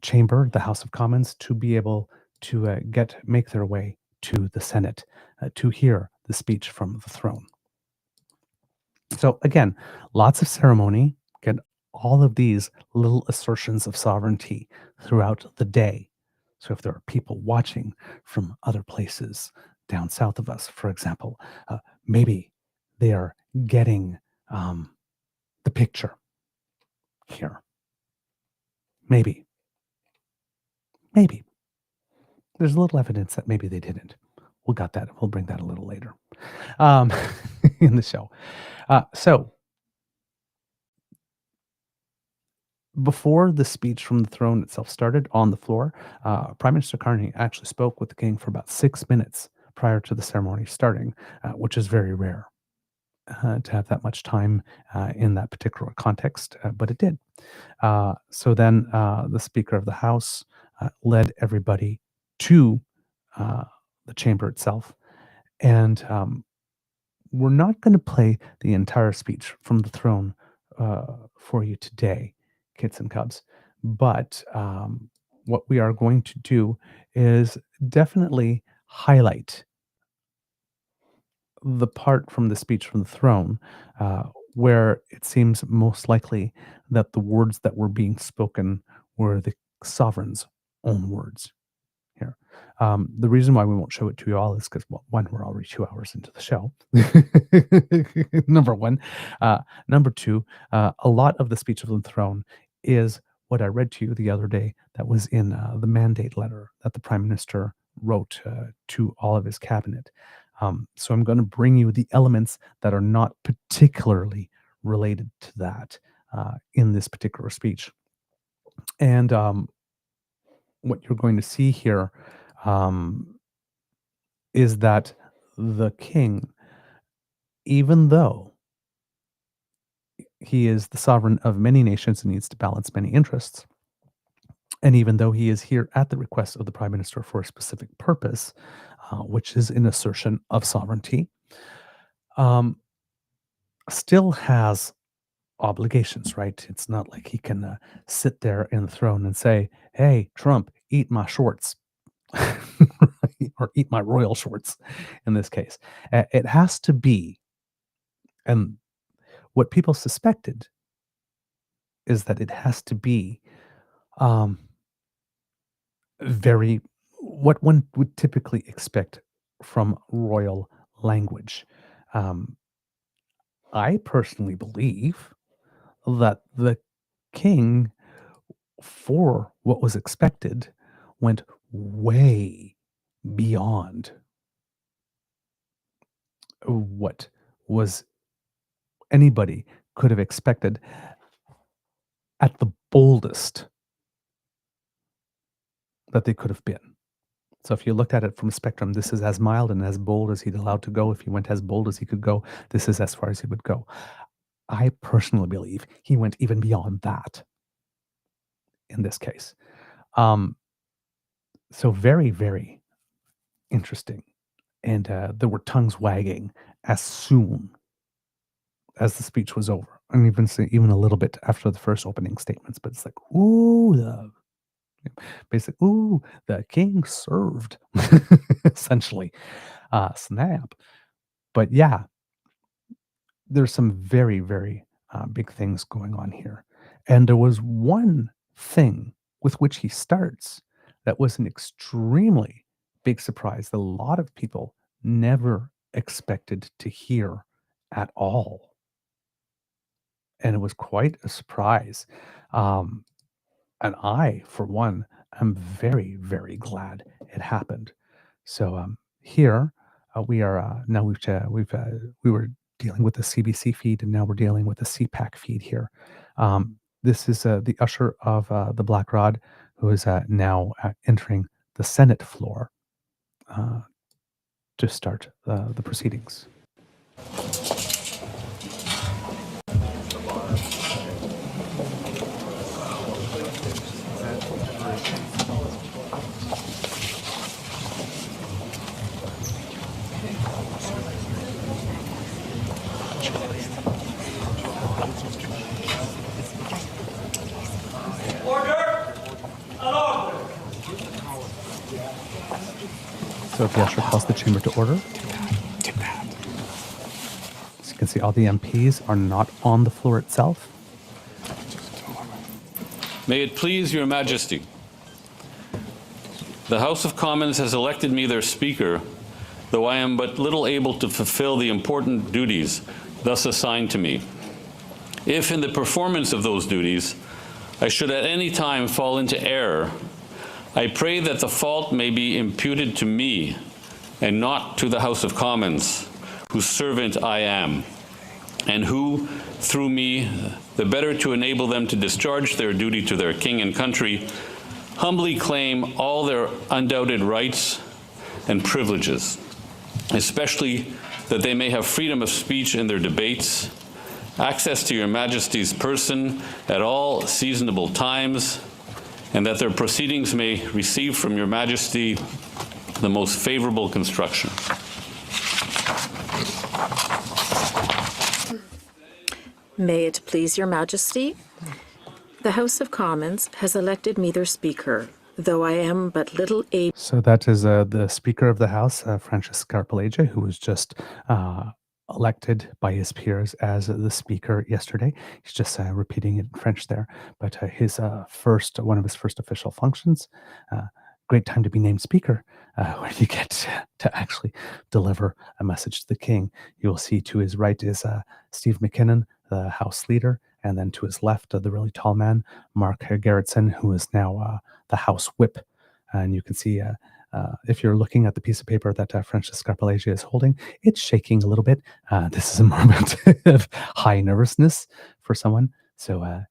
chamber, the House of Commons, to be able to make their way to the Senate to hear the speech from the throne. So again, lots of ceremony, get all of these little assertions of sovereignty throughout the day. So if there are people watching from other places down south of us, for example, maybe they are getting the picture here. Maybe. There's a little evidence that maybe they didn't. We'll bring that a little later in the show. So before the speech from the throne itself started on the floor, Prime Minister Carney actually spoke with the king for about 6 minutes prior to the ceremony starting, which is very rare to have that much time in that particular context, but it did. So then the Speaker of the House led everybody to the chamber itself. And we're not going to play the entire speech from the throne for you today, kids and cubs. But what we are going to do is definitely highlight the part from the speech from the throne where it seems most likely that the words that were being spoken were the sovereign's own words here. The reason why we won't show it to you all is because, well, one, we're already 2 hours into the show. Number one. Number two, a lot of the speech of the throne is what I read to you the other day that was in the mandate letter that the Prime Minister wrote to all of his cabinet. So I'm going to bring you the elements that are not particularly related to that in this particular speech. And what you're going to see here is that the king, even though he is the sovereign of many nations and needs to balance many interests, and even though he is here at the request of the Prime Minister for a specific purpose, which is an assertion of sovereignty, still has obligations, right? It's not like he can sit there in the throne and say, hey, Trump, eat my shorts. Or eat my royal shorts in this case. It has to be, and what people suspected is that it has to be very what one would typically expect from royal language. I personally believe that the king, for what was expected, went way beyond what was anybody could have expected at the boldest that they could have been. So if you looked at it from a spectrum, this is as mild and as bold as he'd allowed to go. If he went as bold as he could go, this is as far as he would go. I personally believe he went even beyond that in this case. So very, very interesting. And there were tongues wagging as soon as the speech was over. And even a little bit after the first opening statements. But it's like, ooh, the king served, essentially. Snap. But yeah, there's some very, very big things going on here. And there was one thing with which he starts that was an extremely big surprise that a lot of people never expected to hear at all. And it was quite a surprise. And I, for one, am very, very glad it happened. So here we are now. We were dealing with the CBC feed, and now we're dealing with the CPAC feed here. This is the usher of the Black Rod, who is now entering the Senate floor to start the proceedings. So the usher calls the chamber to order. As you can see, all the MPs are not on the floor itself. May it please your majesty. The House of Commons has elected me their speaker, though I am but little able to fulfill the important duties thus assigned to me. If in the performance of those duties I should at any time fall into error, I pray that the fault may be imputed to me and not to the House of Commons, whose servant I am. and who, through me, the better to enable them to discharge their duty to their king and country, humbly claim all their undoubted rights and privileges, especially that they may have freedom of speech in their debates, access to your Majesty's person at all seasonable times, and that their proceedings may receive from your Majesty the most favorable construction. May it please your Majesty, the House of Commons has elected me their Speaker, though I am but little able. So that is the Speaker of the House, Francis Scarpellegia, who was just elected by his peers as the Speaker yesterday. He's just repeating it in French there. But one of his first official functions, great time to be named Speaker, when you get to actually deliver a message to the King. You will see to his right is Steve McKinnon, the House Leader, and then to his left, the really tall man, Mark Gerritsen, who is now the House Whip. And you can see, if you're looking at the piece of paper that Francis Scarpellegia is holding, it's shaking a little bit. This is a moment of high nervousness for someone. So,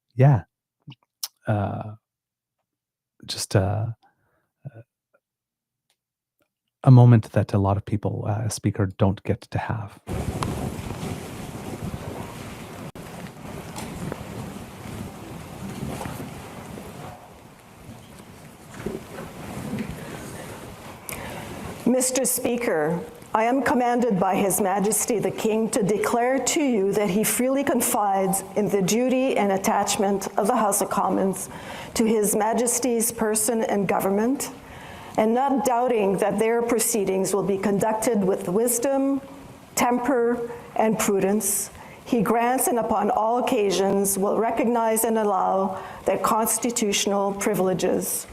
just a moment that a lot of people, as Speaker, don't get to have. Mr. Speaker, I am commanded by His Majesty the King to declare to you that he freely confides in the duty and attachment of the House of Commons to His Majesty's person and government, and not doubting that their proceedings will be conducted with wisdom, temper, and prudence, he grants and upon all occasions will recognize and allow their constitutional privileges.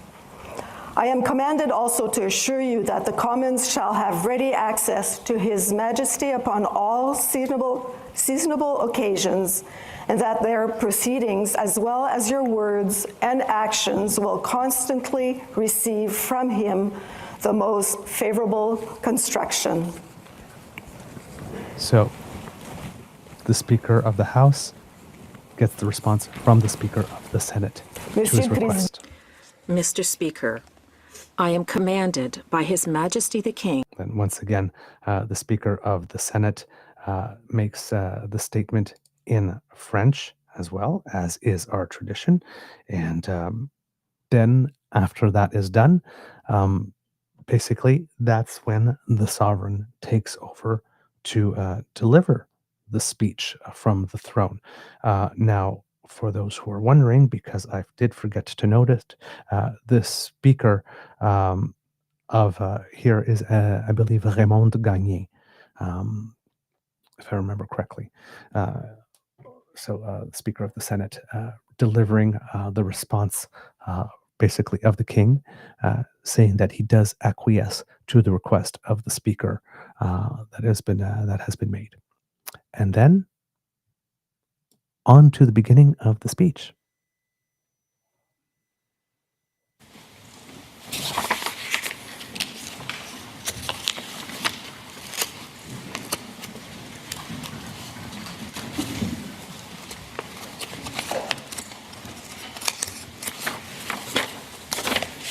I am commanded also to assure you that the Commons shall have ready access to His Majesty upon all seasonable occasions, and that their proceedings, as well as your words and actions, will constantly receive from him the most favorable construction. So, the Speaker of the House gets the response from the Speaker of the Senate to his request. Mr. Speaker, I am commanded by His Majesty the King. And once again, the Speaker of the Senate makes the statement in French as well, as is our tradition. And then after that is done, basically that's when the sovereign takes over to deliver the speech from the throne. Now, for those who are wondering, because I did forget to note it, the Speaker of here is, I believe, Raymond Gagné, if I remember correctly. So the Speaker of the Senate delivering the response, basically, of the King, saying that he does acquiesce to the request of the Speaker that has been made. And then on to the beginning of the speech.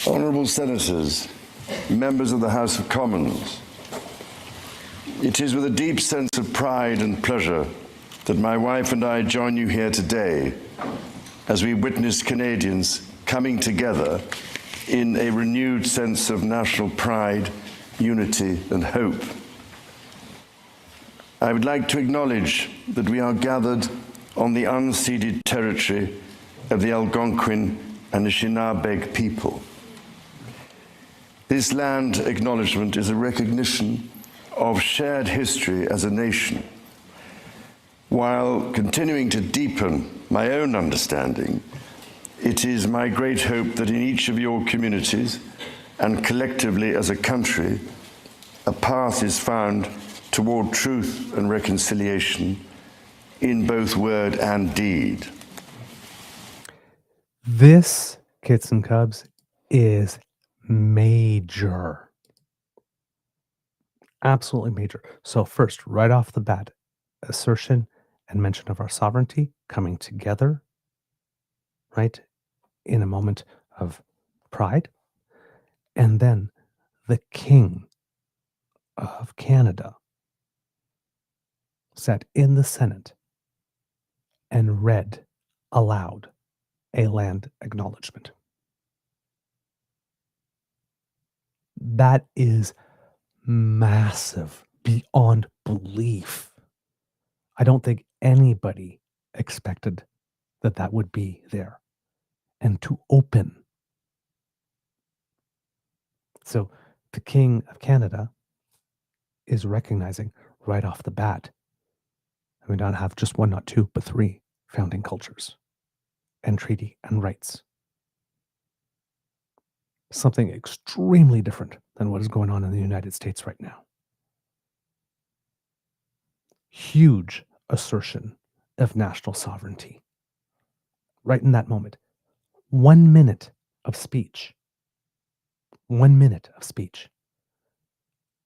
Honourable Senators, members of the House of Commons, it is with a deep sense of pride and pleasure that my wife and I join you here today as we witness Canadians coming together in a renewed sense of national pride, unity, and hope. I would like to acknowledge that we are gathered on the unceded territory of the Algonquin and Anishinaabe people. This land acknowledgement is a recognition of shared history as a nation, while continuing to deepen my own understanding. It is my great hope that in each of your communities and collectively as a country, a path is found toward truth and reconciliation in both word and deed. This, kids and cubs, is major. Absolutely major. So first, right off the bat, assertion and mention of our sovereignty coming together, right, in a moment of pride. And then the King of Canada sat in the Senate and read aloud a land acknowledgement. That is massive, beyond belief. I don't think anybody expected that that would be there. And to open. So the King of Canada is recognizing right off the bat, we don't have just one, not two, but three founding cultures and treaty and rights. Something extremely different than what is going on in the United States right now. Huge assertion of national sovereignty. Right in that moment. 1 minute of speech. 1 minute of speech.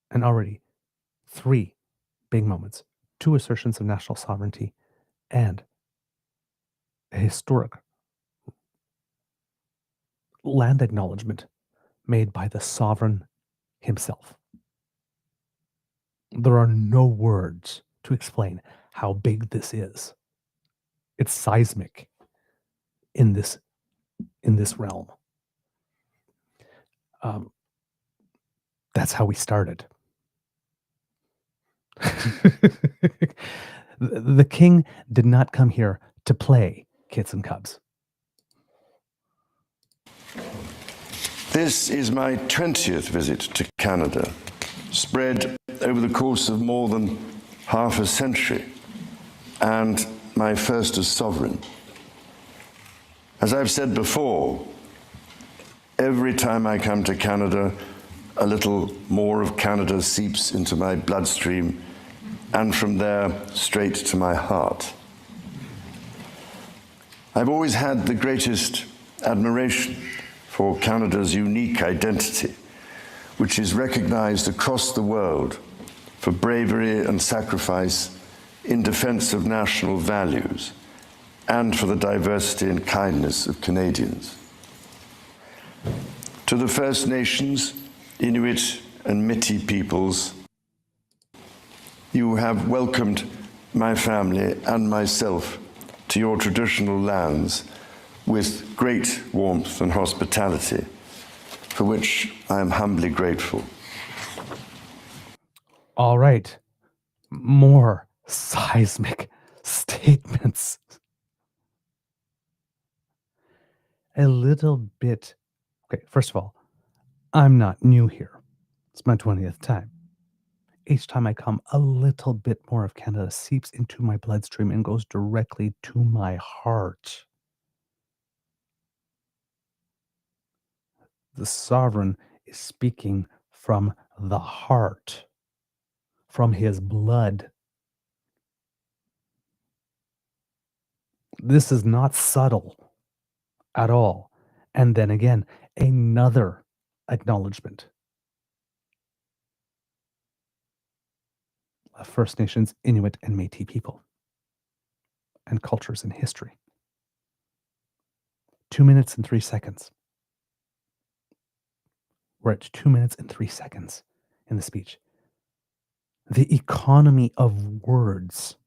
And already 3 big moments. 2 assertions of national sovereignty and a historic land acknowledgement made by the sovereign himself. There are no words to explain how big this is. It's seismic in this realm. That's how we started. The king did not come here to play kits and cubs. This is my 20th visit to Canada, spread over the course of more than half a century, and my first as sovereign. As I've said before, every time I come to Canada, a little more of Canada seeps into my bloodstream, and from there straight to my heart. I've always had the greatest admiration for Canada's unique identity, which is recognized across the world for bravery and sacrifice in defense of national values and for the diversity and kindness of Canadians. To the First Nations, Inuit and Métis peoples, you have welcomed my family and myself to your traditional lands with great warmth and hospitality, for which I am humbly grateful. All right. More seismic statements. A little bit. Okay, first of all, I'm not new here. It's my 20th time. Each time I come, a little bit more of Canada seeps into my bloodstream and goes directly to my heart. The sovereign is speaking from the heart, from his blood. This is not subtle at all. And then again, another acknowledgement of First Nations, Inuit, and Métis people and cultures and history. 2 minutes and 3 seconds. We're at 2 minutes and 3 seconds in the speech. The economy of words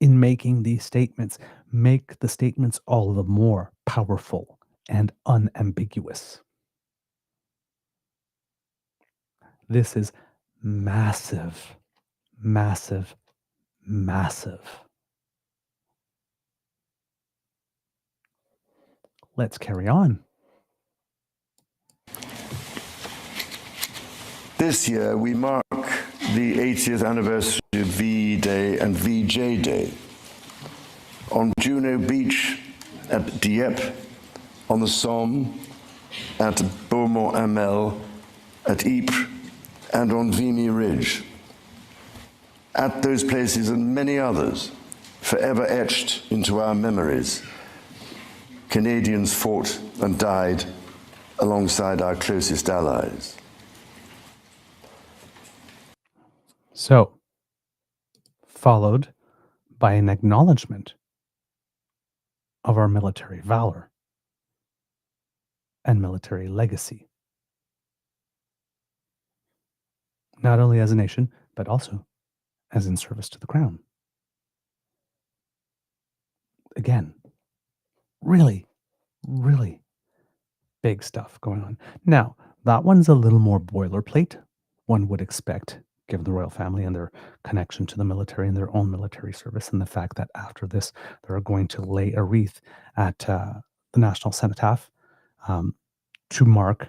in making these statements make the statements all the more powerful and unambiguous. This is massive, massive, massive. Let's carry on. This year we mark the 80th anniversary of VE Day and VJ Day. On Juno Beach, at Dieppe, on the Somme, at Beaumont-Hamel, at Ypres, and on Vimy Ridge. At those places and many others, forever etched into our memories, Canadians fought and died alongside our closest allies. So, followed by an acknowledgement of our military valor and military legacy, not only as a nation, but also as in service to the crown. Again, really, really big stuff going on. Now, that one's a little more boilerplate, one would expect, given the royal family and their connection to the military and their own military service, and the fact that after this, they're going to lay a wreath at the National Cenotaph to mark.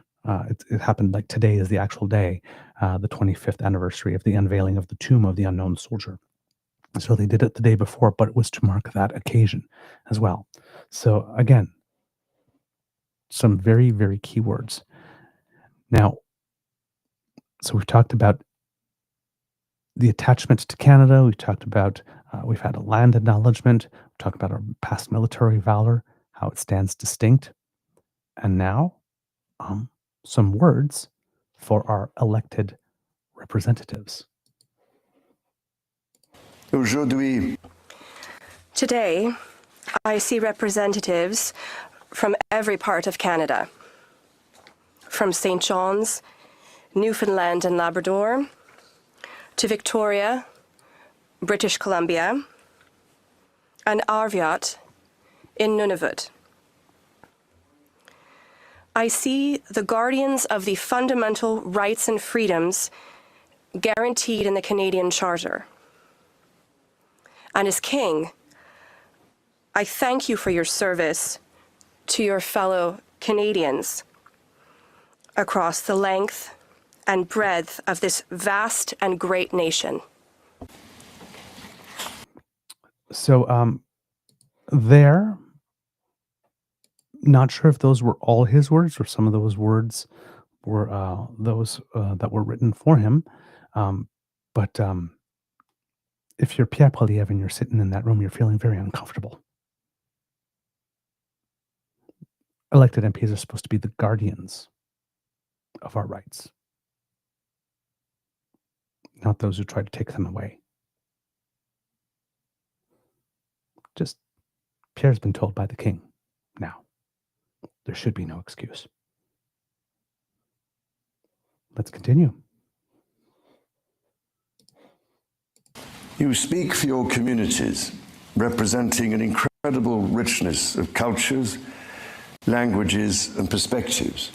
It happened like today is the actual day, the 25th anniversary of the unveiling of the tomb of the unknown soldier. So they did it the day before, but it was to mark that occasion as well. So again, some very, very key words. Now, so we've talked about the attachment to Canada. We've talked about, we've had a land acknowledgement. We've talked about our past military valor, how it stands distinct. And now, some words for our elected representatives. Today, I see representatives from every part of Canada, from St. John's, Newfoundland and Labrador, to Victoria, British Columbia, and Arviat in Nunavut. I see the guardians of the fundamental rights and freedoms guaranteed in the Canadian Charter. And as King, I thank you for your service to your fellow Canadians across the length and breadth of this vast and great nation. So there, not sure if those were all his words or some of those words were those that were written for him. But if you're Pierre Poilievre and you're sitting in that room, you're feeling very uncomfortable. Elected MPs are supposed to be the guardians of our rights, not those who try to take them away. Just Pierre's been told by the king. Now, there should be no excuse. Let's continue. You speak for your communities, representing an incredible richness of cultures, languages, and perspectives.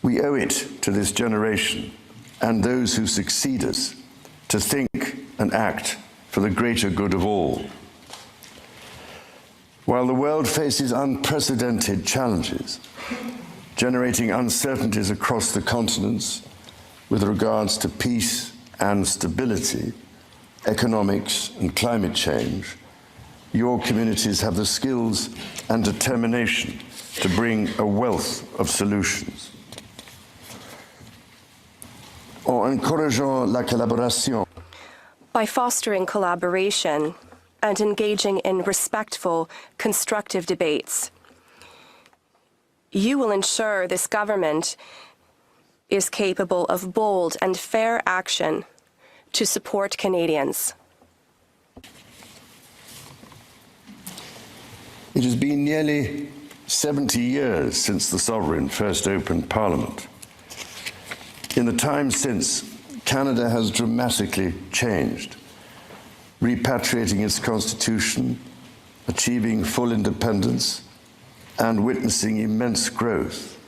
We owe it to this generation and those who succeed us to think and act for the greater good of all. While the world faces unprecedented challenges, generating uncertainties across the continents with regards to peace and stability, economics and climate change, your communities have the skills and determination to bring a wealth of solutions. En encourageant la collaboration. By fostering collaboration and engaging in respectful, constructive debates, you will ensure this government is capable of bold and fair action to support Canadians. It has been nearly 70 years since the Sovereign first opened Parliament. In the time since, Canada has dramatically changed, repatriating its constitution, achieving full independence, and witnessing immense growth.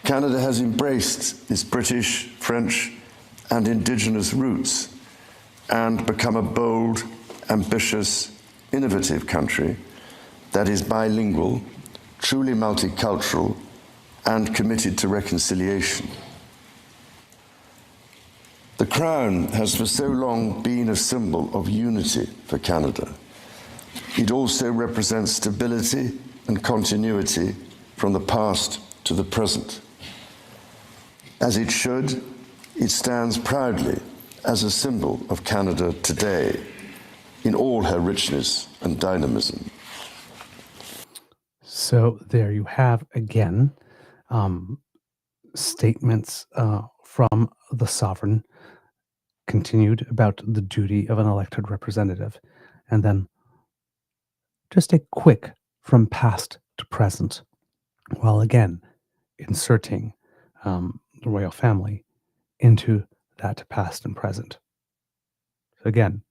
Canada has embraced its British, French, and Indigenous roots and become a bold, ambitious, innovative country that is bilingual, truly multicultural, and committed to reconciliation. The Crown has for so long been a symbol of unity for Canada. It also represents stability and continuity from the past to the present. As it should, it stands proudly as a symbol of Canada today in all her richness and dynamism. So there you have again statements from the Sovereign continued about the duty of an elected representative, and then just a quick from past to present, while again inserting the royal family into that past and present. So again,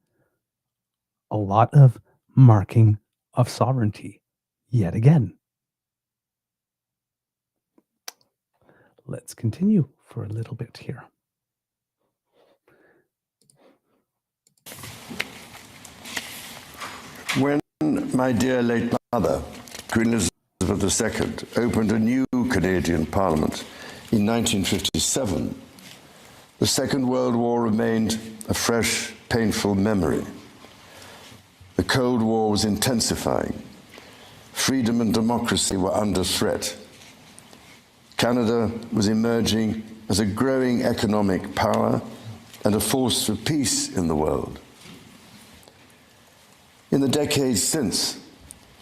a lot of marking of sovereignty yet again. Let's continue for a little bit here. When my dear late mother, Queen Elizabeth II, opened a new Canadian Parliament in 1957, the Second World War remained a fresh, painful memory. The Cold War was intensifying. Freedom and democracy were under threat. Canada was emerging as a growing economic power and a force for peace in the world. In the decades since,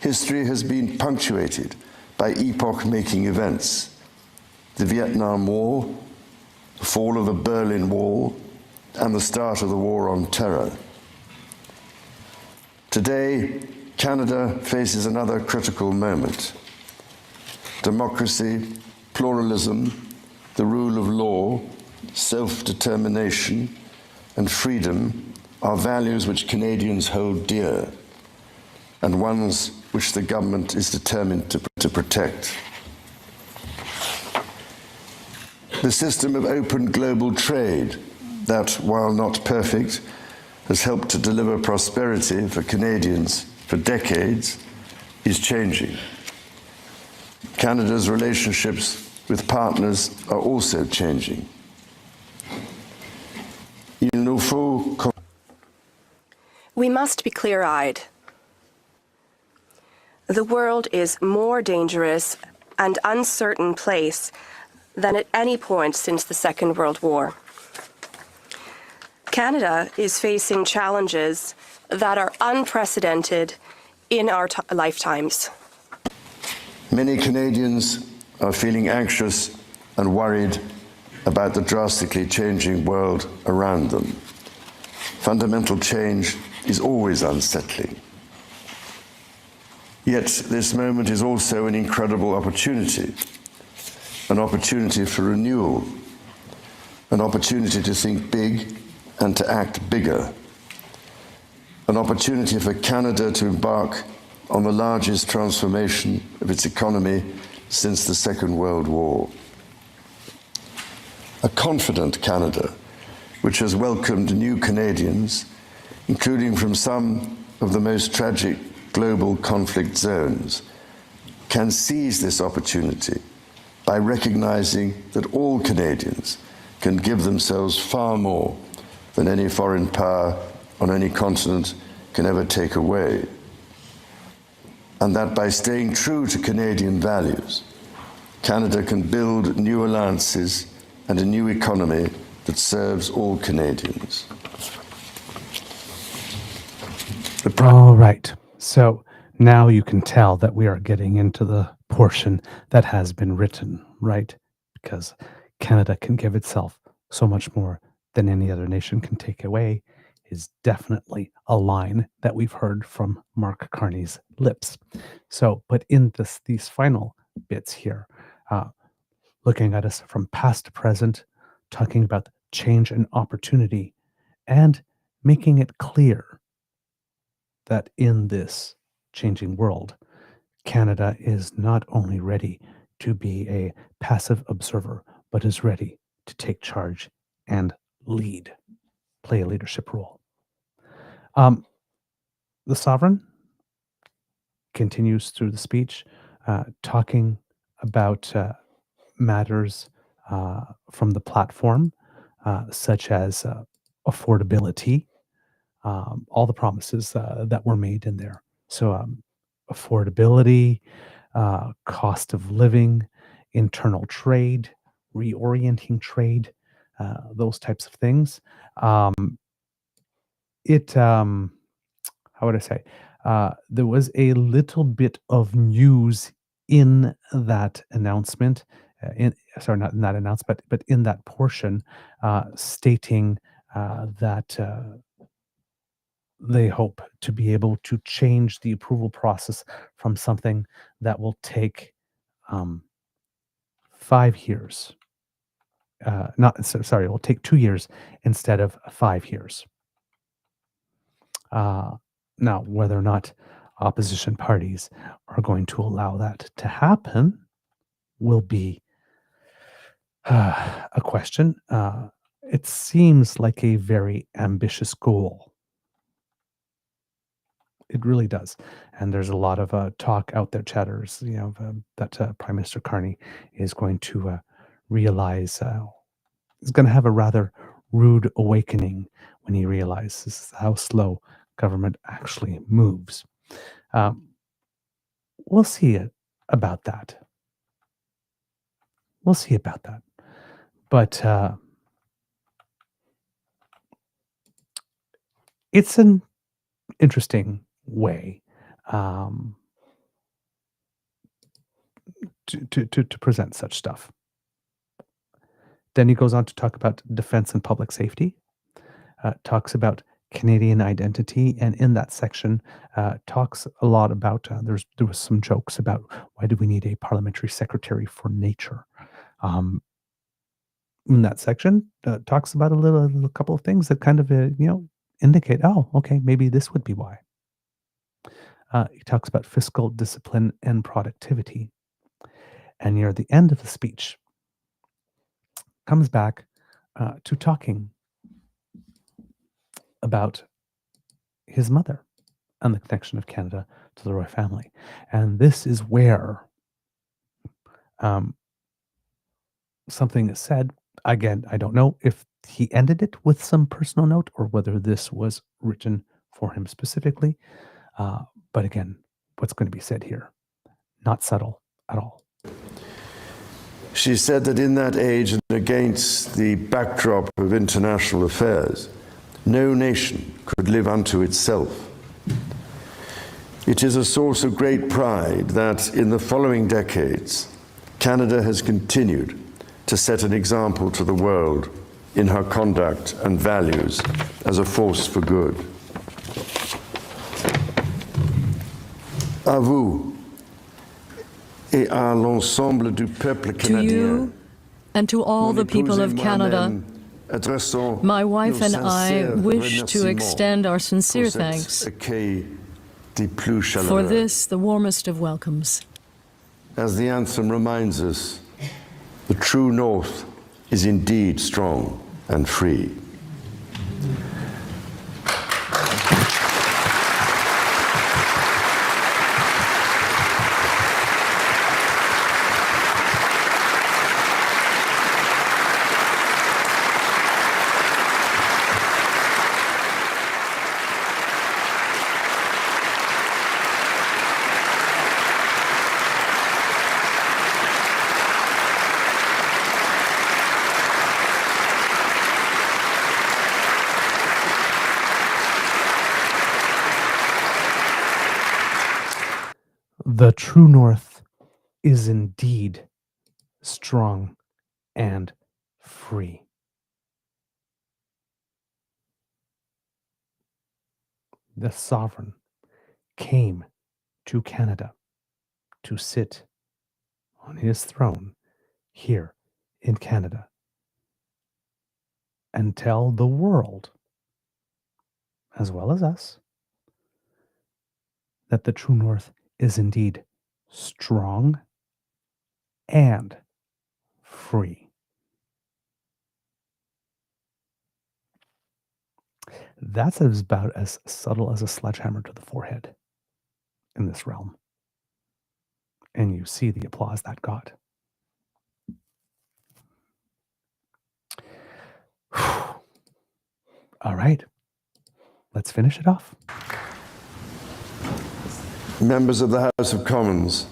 history has been punctuated by epoch-making events: the Vietnam War, the fall of the Berlin Wall, and the start of the War on Terror. Today, Canada faces another critical moment. Democracy, pluralism, the rule of law, self-determination, and freedom are values which Canadians hold dear, and ones which the government is determined to protect. The system of open global trade that, while not perfect, has helped to deliver prosperity for Canadians for decades, is changing. Canada's relationships with partners are also changing. We must be clear-eyed. The world is more dangerous and uncertain place than at any point since the Second World War. Canada is facing challenges that are unprecedented in our lifetimes. Many Canadians are feeling anxious and worried about the drastically changing world around them. Fundamental change is always unsettling. Yet this moment is also an incredible opportunity, an opportunity for renewal, an opportunity to think big and to act bigger, an opportunity for Canada to embark on the largest transformation of its economy since the Second World War. A confident Canada, which has welcomed new Canadians, including from some of the most tragic global conflict zones, can seize this opportunity by recognizing that all Canadians can give themselves far more than any foreign power on any continent can ever take away. And that by staying true to Canadian values, Canada can build new alliances and a new economy that serves all Canadians. All right. So now you can tell that we are getting into the portion that has been written, right? Because Canada can give itself so much more than any other nation can take away is definitely a line that we've heard from Mark Carney's lips. So, but in these final bits here, looking at us from past to present, talking about change and opportunity, and making it clear that in this changing world, Canada is not only ready to be a passive observer, but is ready to take charge and lead, play a leadership role. The sovereign continues through the speech, talking about matters from the platform, such as affordability, all the promises that were made in there. So affordability, cost of living, internal trade, reorienting trade, those types of things. How would I say? There was a little bit of news in that announcement, not in that announcement, but in that portion, stating that they hope to be able to change the approval process from something that will take 5 years. It will take 2 years instead of 5 years. Now, whether or not opposition parties are going to allow that to happen will be a question. It seems like a very ambitious goal. It really does. And there's a lot of talk out there, chatters, that Prime Minister Carney is going to realize is going to have a rather rude awakening when he realizes how slow government actually moves. We'll see about that. We'll see about that. But it's an interesting way to present such stuff. Then he goes on to talk about defense and public safety, talks about Canadian identity, and in that section talks a lot about, there was some jokes about why do we need a parliamentary secretary for nature. In that section, talks about a couple of things that kind of, indicate, oh, okay, maybe this would be why. He talks about fiscal discipline and productivity. And near the end of the speech, comes back to talking about his mother and the connection of Canada to the royal family. And this is where something is said. Again, I don't know if he ended it with some personal note or whether this was written for him specifically. But again, what's going to be said here? Not subtle at all. She said that in that age and against the backdrop of international affairs, no nation could live unto itself. It is a source of great pride that in the following decades, Canada has continued to set an example to the world in her conduct and values as a force for good. À vous et à l'ensemble du peuple canadien. To you and to all the people of Canada, my wife and I wish to extend our sincere thanks for this, the warmest of welcomes. As the anthem reminds us, the true North is indeed strong and free. The true North is indeed strong and free. The sovereign came to Canada to sit on his throne here in Canada and tell the world, as well as us, that the true North is indeed strong and free. That's about as subtle as a sledgehammer to the forehead in this realm. And you see the applause that got. All right, let's finish it off. Members of the House of Commons,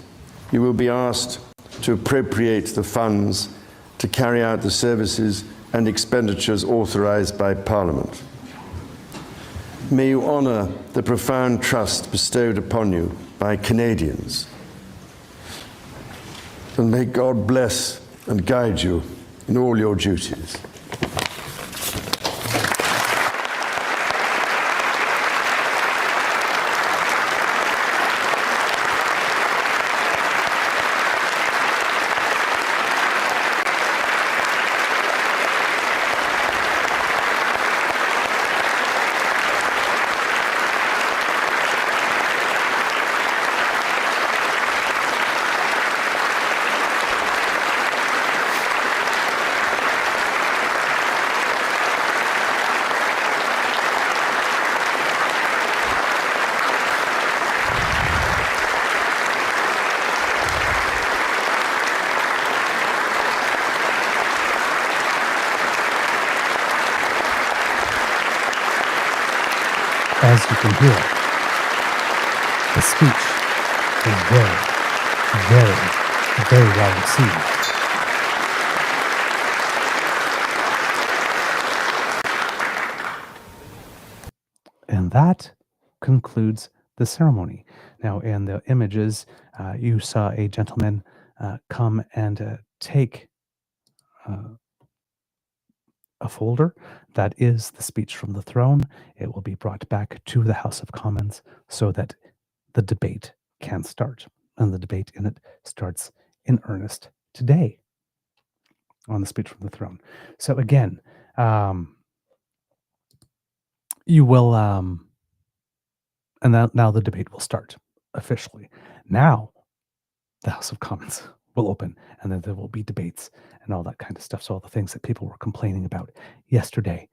you will be asked to appropriate the funds to carry out the services and expenditures authorised by Parliament. May you honour the profound trust bestowed upon you by Canadians. And may God bless and guide you in all your duties. hear it. The speech was very, very, very well received. And that concludes the ceremony. Now, in the images, you saw a gentleman come and take a folder that is the speech from the throne. It will be brought back to the House of Commons so that the debate can start. And the debate in it starts in earnest today on the speech from the throne. So again, you will, and now the debate will start officially. Now the House of Commons will open, and then there will be debates and all that kind of stuff. So all the things that people were complaining about yesterday,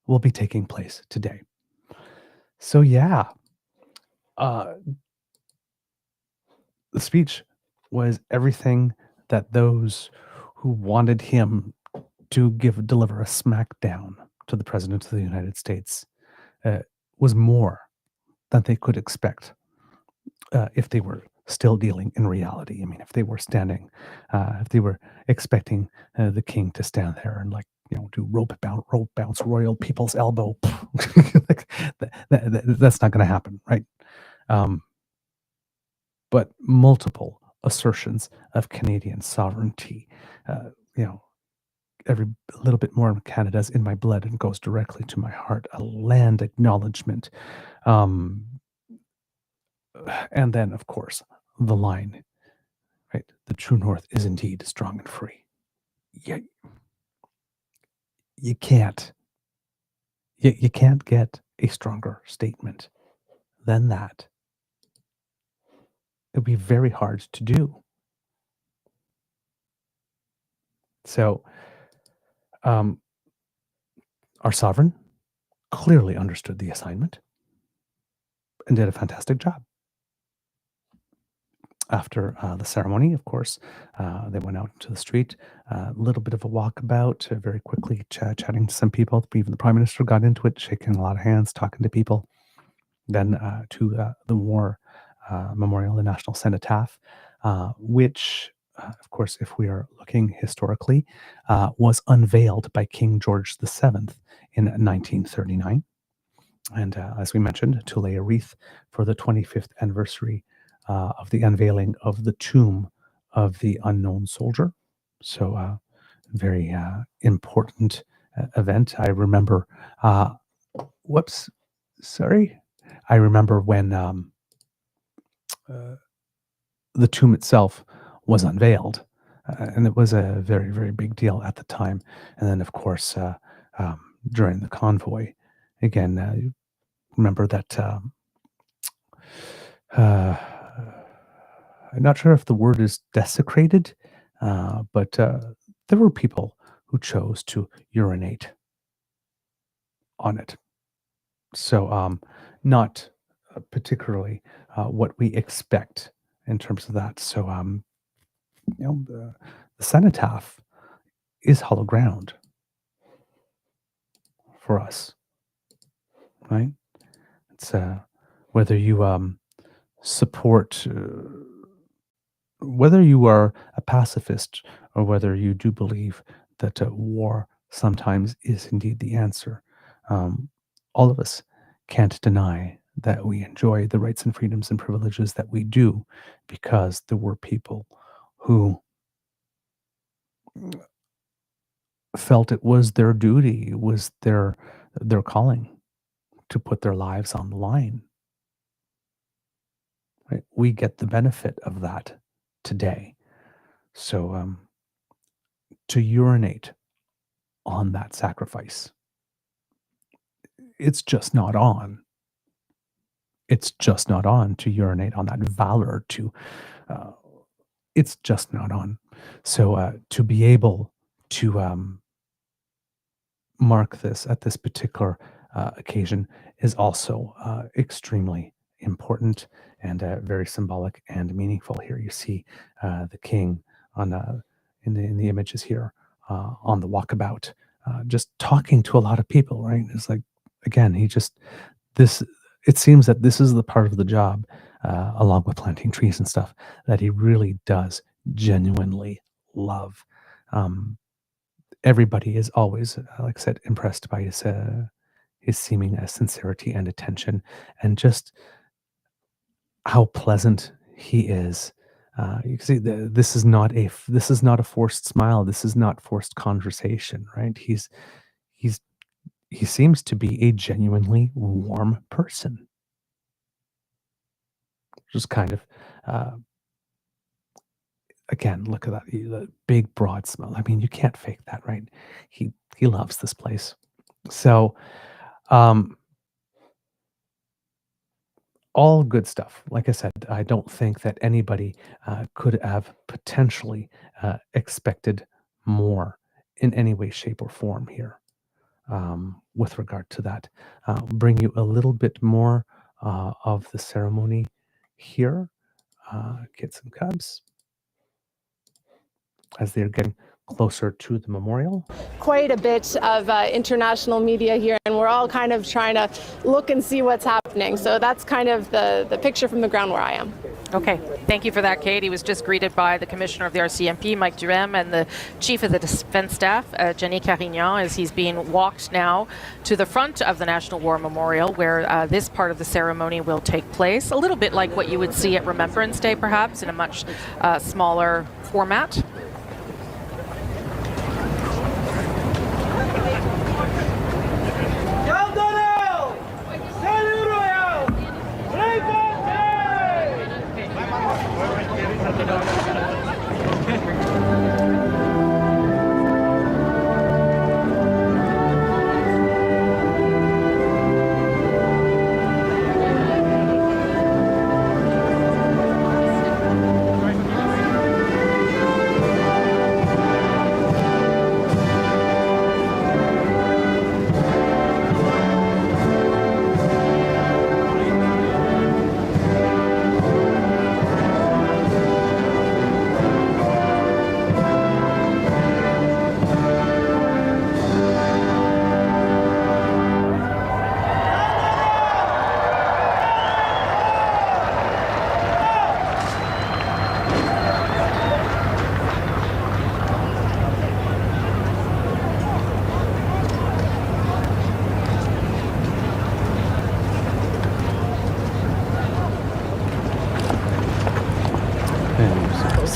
will be taking place today. So yeah, the speech was everything that those who wanted him to deliver a smackdown to the President of the United States was more than they could expect if they were still dealing in reality. I mean, if they were if they were expecting the king to stand there and do rope bounce royal people's elbow, that's not going to happen, right? But multiple assertions of Canadian sovereignty, every little bit more of Canada's in my blood and goes directly to my heart, a land acknowledgement. And then, of course, the line, right? The true north is indeed strong and free. You can't get a stronger statement than that. It would be very hard to do. So, our sovereign clearly understood the assignment and did a fantastic job. After the ceremony, of course, they went out into the street, a little bit of a walkabout, very quickly chatting to some people. Even the Prime Minister got into it, shaking a lot of hands, talking to people. Then to the War Memorial, the National Cenotaph, which, of course, if we are looking historically, was unveiled by King George VII in 1939. And as we mentioned, to lay a wreath for the 25th anniversary of the unveiling of the tomb of the unknown soldier. So very important event. I remember, I remember when the tomb itself was unveiled, and it was a very, very big deal at the time. And then, of course, during the convoy, again, remember that I'm not sure if the word is desecrated, but there were people who chose to urinate on it. So not particularly what we expect in terms of that. So the cenotaph is hollow ground for us, right? It's whether you support, whether you are a pacifist or whether you do believe that war sometimes is indeed the answer. All of us can't deny that we enjoy the rights and freedoms and privileges that we do because there were people who felt it was their duty, it was their calling to put their lives on the line. Right? We get the benefit of that today. So to urinate on that sacrifice, it's just not on. It's just not on to urinate on that valor. It's just not on. So to be able to mark this at this particular occasion is also extremely important and very symbolic and meaningful. Here you see the king on in the images here on the walkabout, just talking to a lot of people. Right? It's like again, this, it seems that this is the part of the job, along with planting trees and stuff, that he really does genuinely love. Everybody is always, like I said, impressed by his seeming sincerity and attention, and just how pleasant he is. You can see this is not a forced smile. This is not forced conversation, right? He seems to be a genuinely warm person. Just kind of, again, look at that, the big broad smile. I mean, you can't fake that, right? He loves this place. So, all good stuff. Like I said, I don't think that anybody could have potentially expected more in any way, shape, or form here, with regard to that. Bring you a little bit more of the ceremony here, kids and cubs, as they're getting closer to the memorial. Quite a bit of international media here, and we're all kind of trying to look and see what's happening. So that's kind of the picture from the ground where I am. Okay, thank you for that, Kate. He was just greeted by the Commissioner of the RCMP, Mike Duhem, and the Chief of the Defence Staff, Jenny Carignan, as he's being walked now to the front of the National War Memorial, where this part of the ceremony will take place. A little bit like what you would see at Remembrance Day, perhaps, in a much smaller format.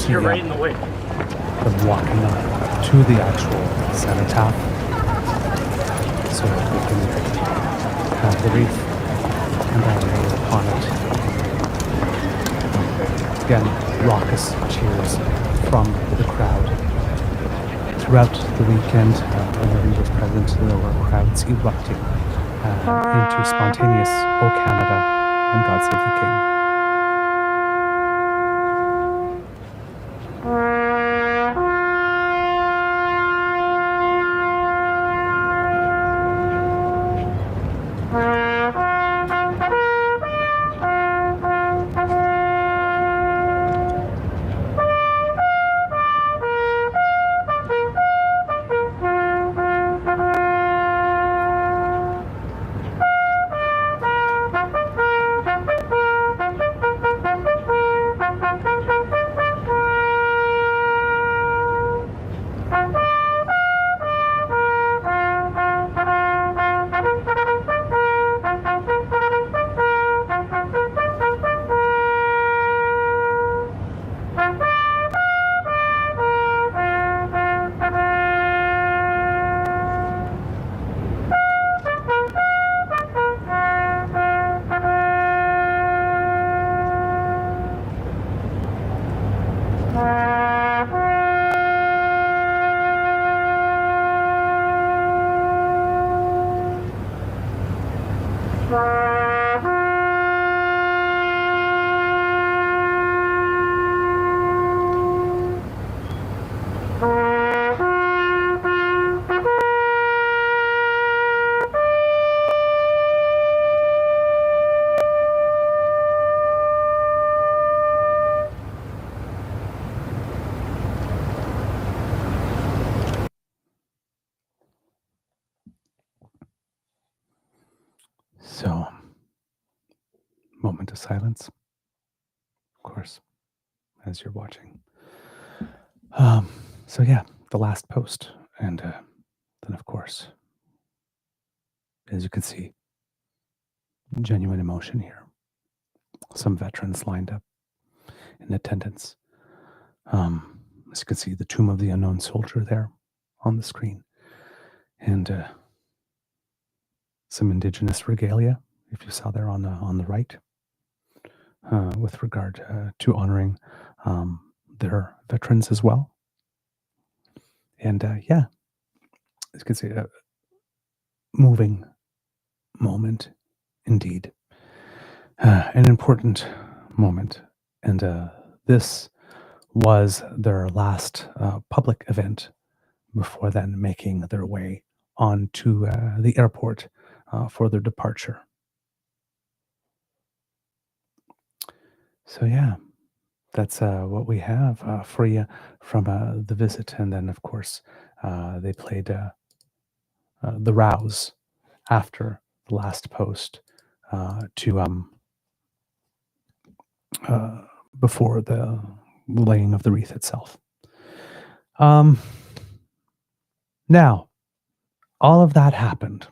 You're right in the way. Them walking up to the actual cenotaph, so that we can have the wreath and our name upon it. Again, raucous cheers from the crowd. Throughout the weekend, whenever he was present, there were crowds erupting into spontaneous "O Canada" and "God Save the King." So, moment of silence, of course, as you're watching. So yeah, the last post. And then, of course, as you can see, genuine emotion here. Some veterans lined up in attendance. As you can see, the tomb of the unknown soldier there on the screen. And some indigenous regalia, if you saw there on the right, with regard to honoring their veterans as well. And yeah, as you can see, a moving moment indeed. An important moment. And this was their last public event before then making their way on to the airport for their departure. So yeah, that's what we have for you from the visit. And then, of course, they played the rouse after the last post to before the laying of the wreath itself. Now, all of that happened.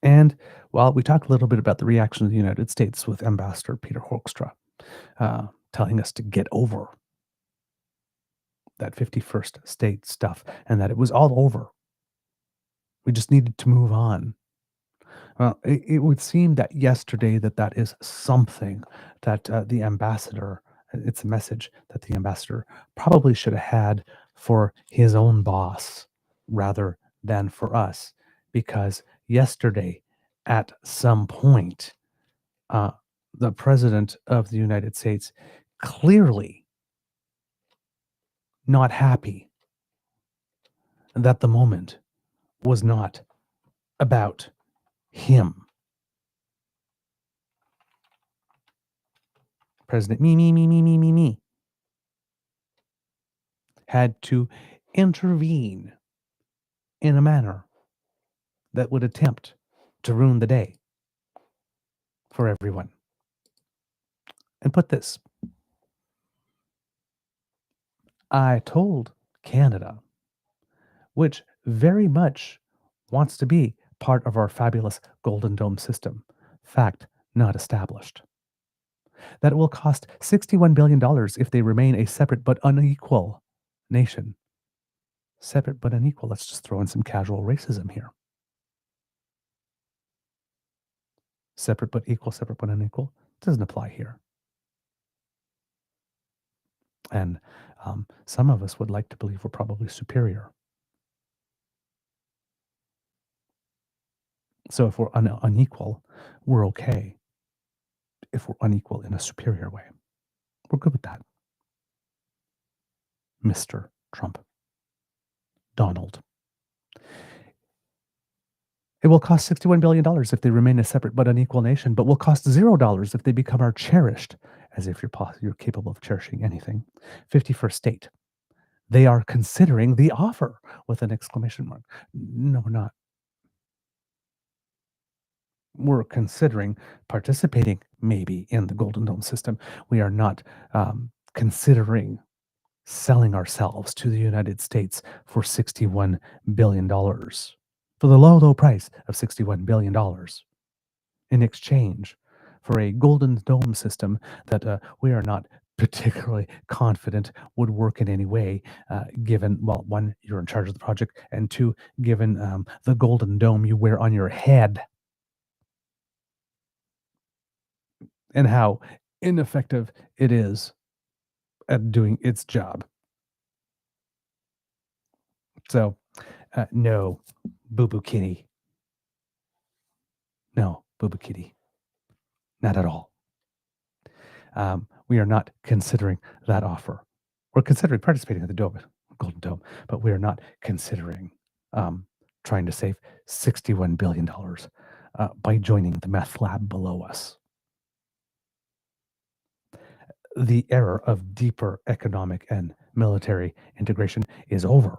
And, well, we talked a little bit about the reaction of the United States with Ambassador Peter Hoekstra telling us to get over that 51st state stuff and that it was all over. We just needed to move on. Well, it would seem that yesterday that is something that the ambassador, it's a message that the ambassador probably should have had for his own boss rather than for us. Because yesterday, at some point, the President of the United States clearly not happy that the moment was not about him. President me had to intervene in a manner that would attempt to ruin the day for everyone. And put this, I told Canada, which very much wants to be part of our fabulous Golden Dome system, fact not established, that it will cost $61 billion if they remain a separate but unequal nation. Separate but unequal. Let's just throw in some casual racism here. Separate but equal, separate but unequal doesn't apply here. And some of us would like to believe we're probably superior. So if we're unequal, we're okay. If we're unequal in a superior way, we're good with that. Mr. Trump. Donald. It will cost $61 billion if they remain a separate but unequal nation, but will cost $0 if they become our cherished, as if you're capable of cherishing anything, 51st state. They are considering the offer with an exclamation mark. No, we're not. We're considering participating maybe in the Golden Dome system. We are not considering selling ourselves to the United States for $61 billion. For the low price of $61 billion in exchange for a Golden Dome system that we are not particularly confident would work in any way, given, well, one, you're in charge of the project, and two, given the Golden Dome you wear on your head and how ineffective it is at doing its job. So, no, boo-boo kitty. No, boo-boo kitty. Not at all. We are not considering that offer. We're considering participating in the Golden Dome, but we are not considering trying to save $61 billion by joining the meth lab below us. The era of deeper economic and military integration is over.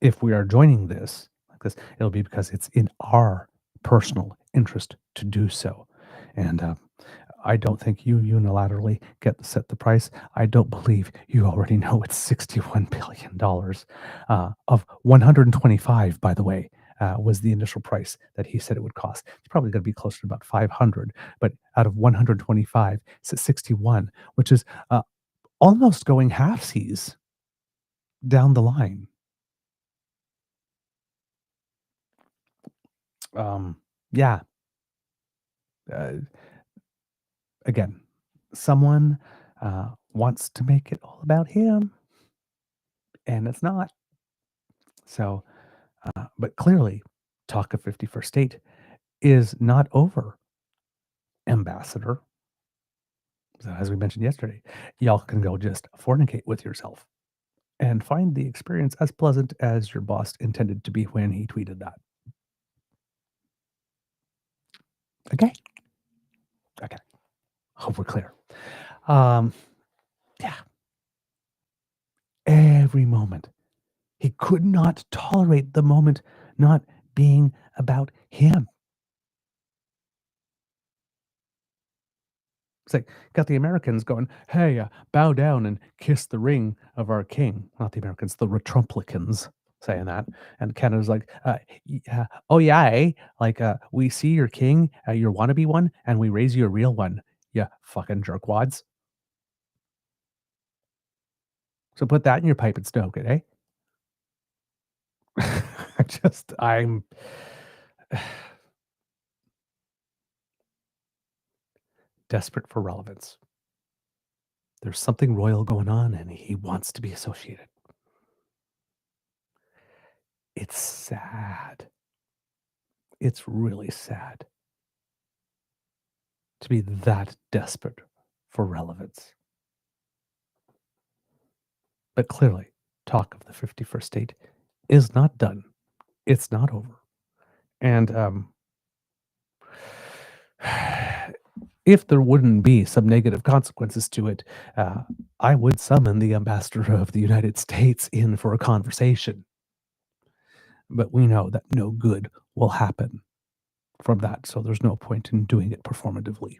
if we are joining this like this, it'll be because it's in our personal interest to do so. And I don't think you unilaterally get to set the price. I don't believe you already know it's $61 billion. Of 125, by the way, was the initial price that he said it would cost. It's probably going to be closer to about 500, but out of 125, it's at 61, which is almost going halfsies down the line. Yeah. Again, someone wants to make it all about him, and it's not. So, but clearly, talk of 51st state is not over, Ambassador. So, as we mentioned yesterday, y'all can go just fornicate with yourself and find the experience as pleasant as your boss intended to be when he tweeted that. Okay. Okay. Hope we're clear. Yeah. Every moment. He could not tolerate the moment not being about him. It's like, got the Americans going, hey, bow down and kiss the ring of our king. Not the Americans, the Retrumplicans saying that. And Canada's like, oh, yeah, eh? Like, we see your king, your wannabe one, and we raise you a real one. Yeah, fucking jerkwads. So put that in your pipe and stoke it, eh? I'm desperate for relevance. There's something royal going on, and he wants to be associated. It's sad. It's really sad to be that desperate for relevance. But clearly, talk of the 51st state is not done. It's not over. And if there wouldn't be some negative consequences to it, I would summon the ambassador of the United States in for a conversation. But we know that no good will happen from that, so there's no point in doing it performatively.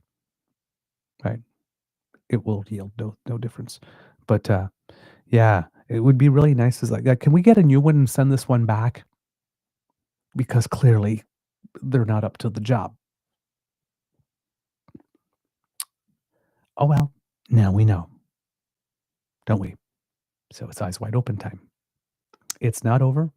Right? It will yield no difference. But yeah, it would be really nice as like, can we get a new one and send this one back? Because clearly they're not up to the job. Oh, well, now we know, don't we? So it's eyes wide open time. It's not over,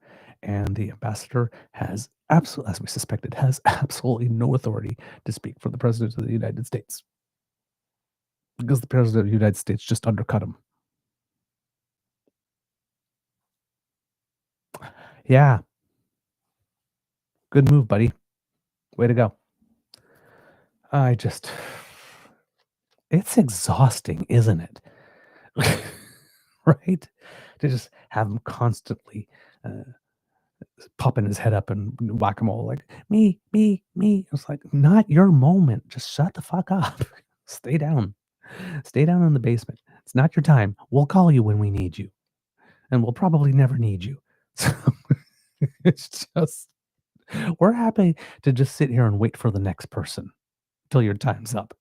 and the ambassador has absolutely, as we suspected, has absolutely no authority to speak for the President of the United States. Because the President of the United States just undercut him. Yeah. Good move, buddy. Way to go. It's exhausting, isn't it? Right? To just have him constantly popping his head up and whack-a-mole like, me. It's like, not your moment. Just shut the fuck up. Stay down. Stay down in the basement. It's not your time. We'll call you when we need you. And we'll probably never need you. So it's just, we're happy to just sit here and wait for the next person till your time's up.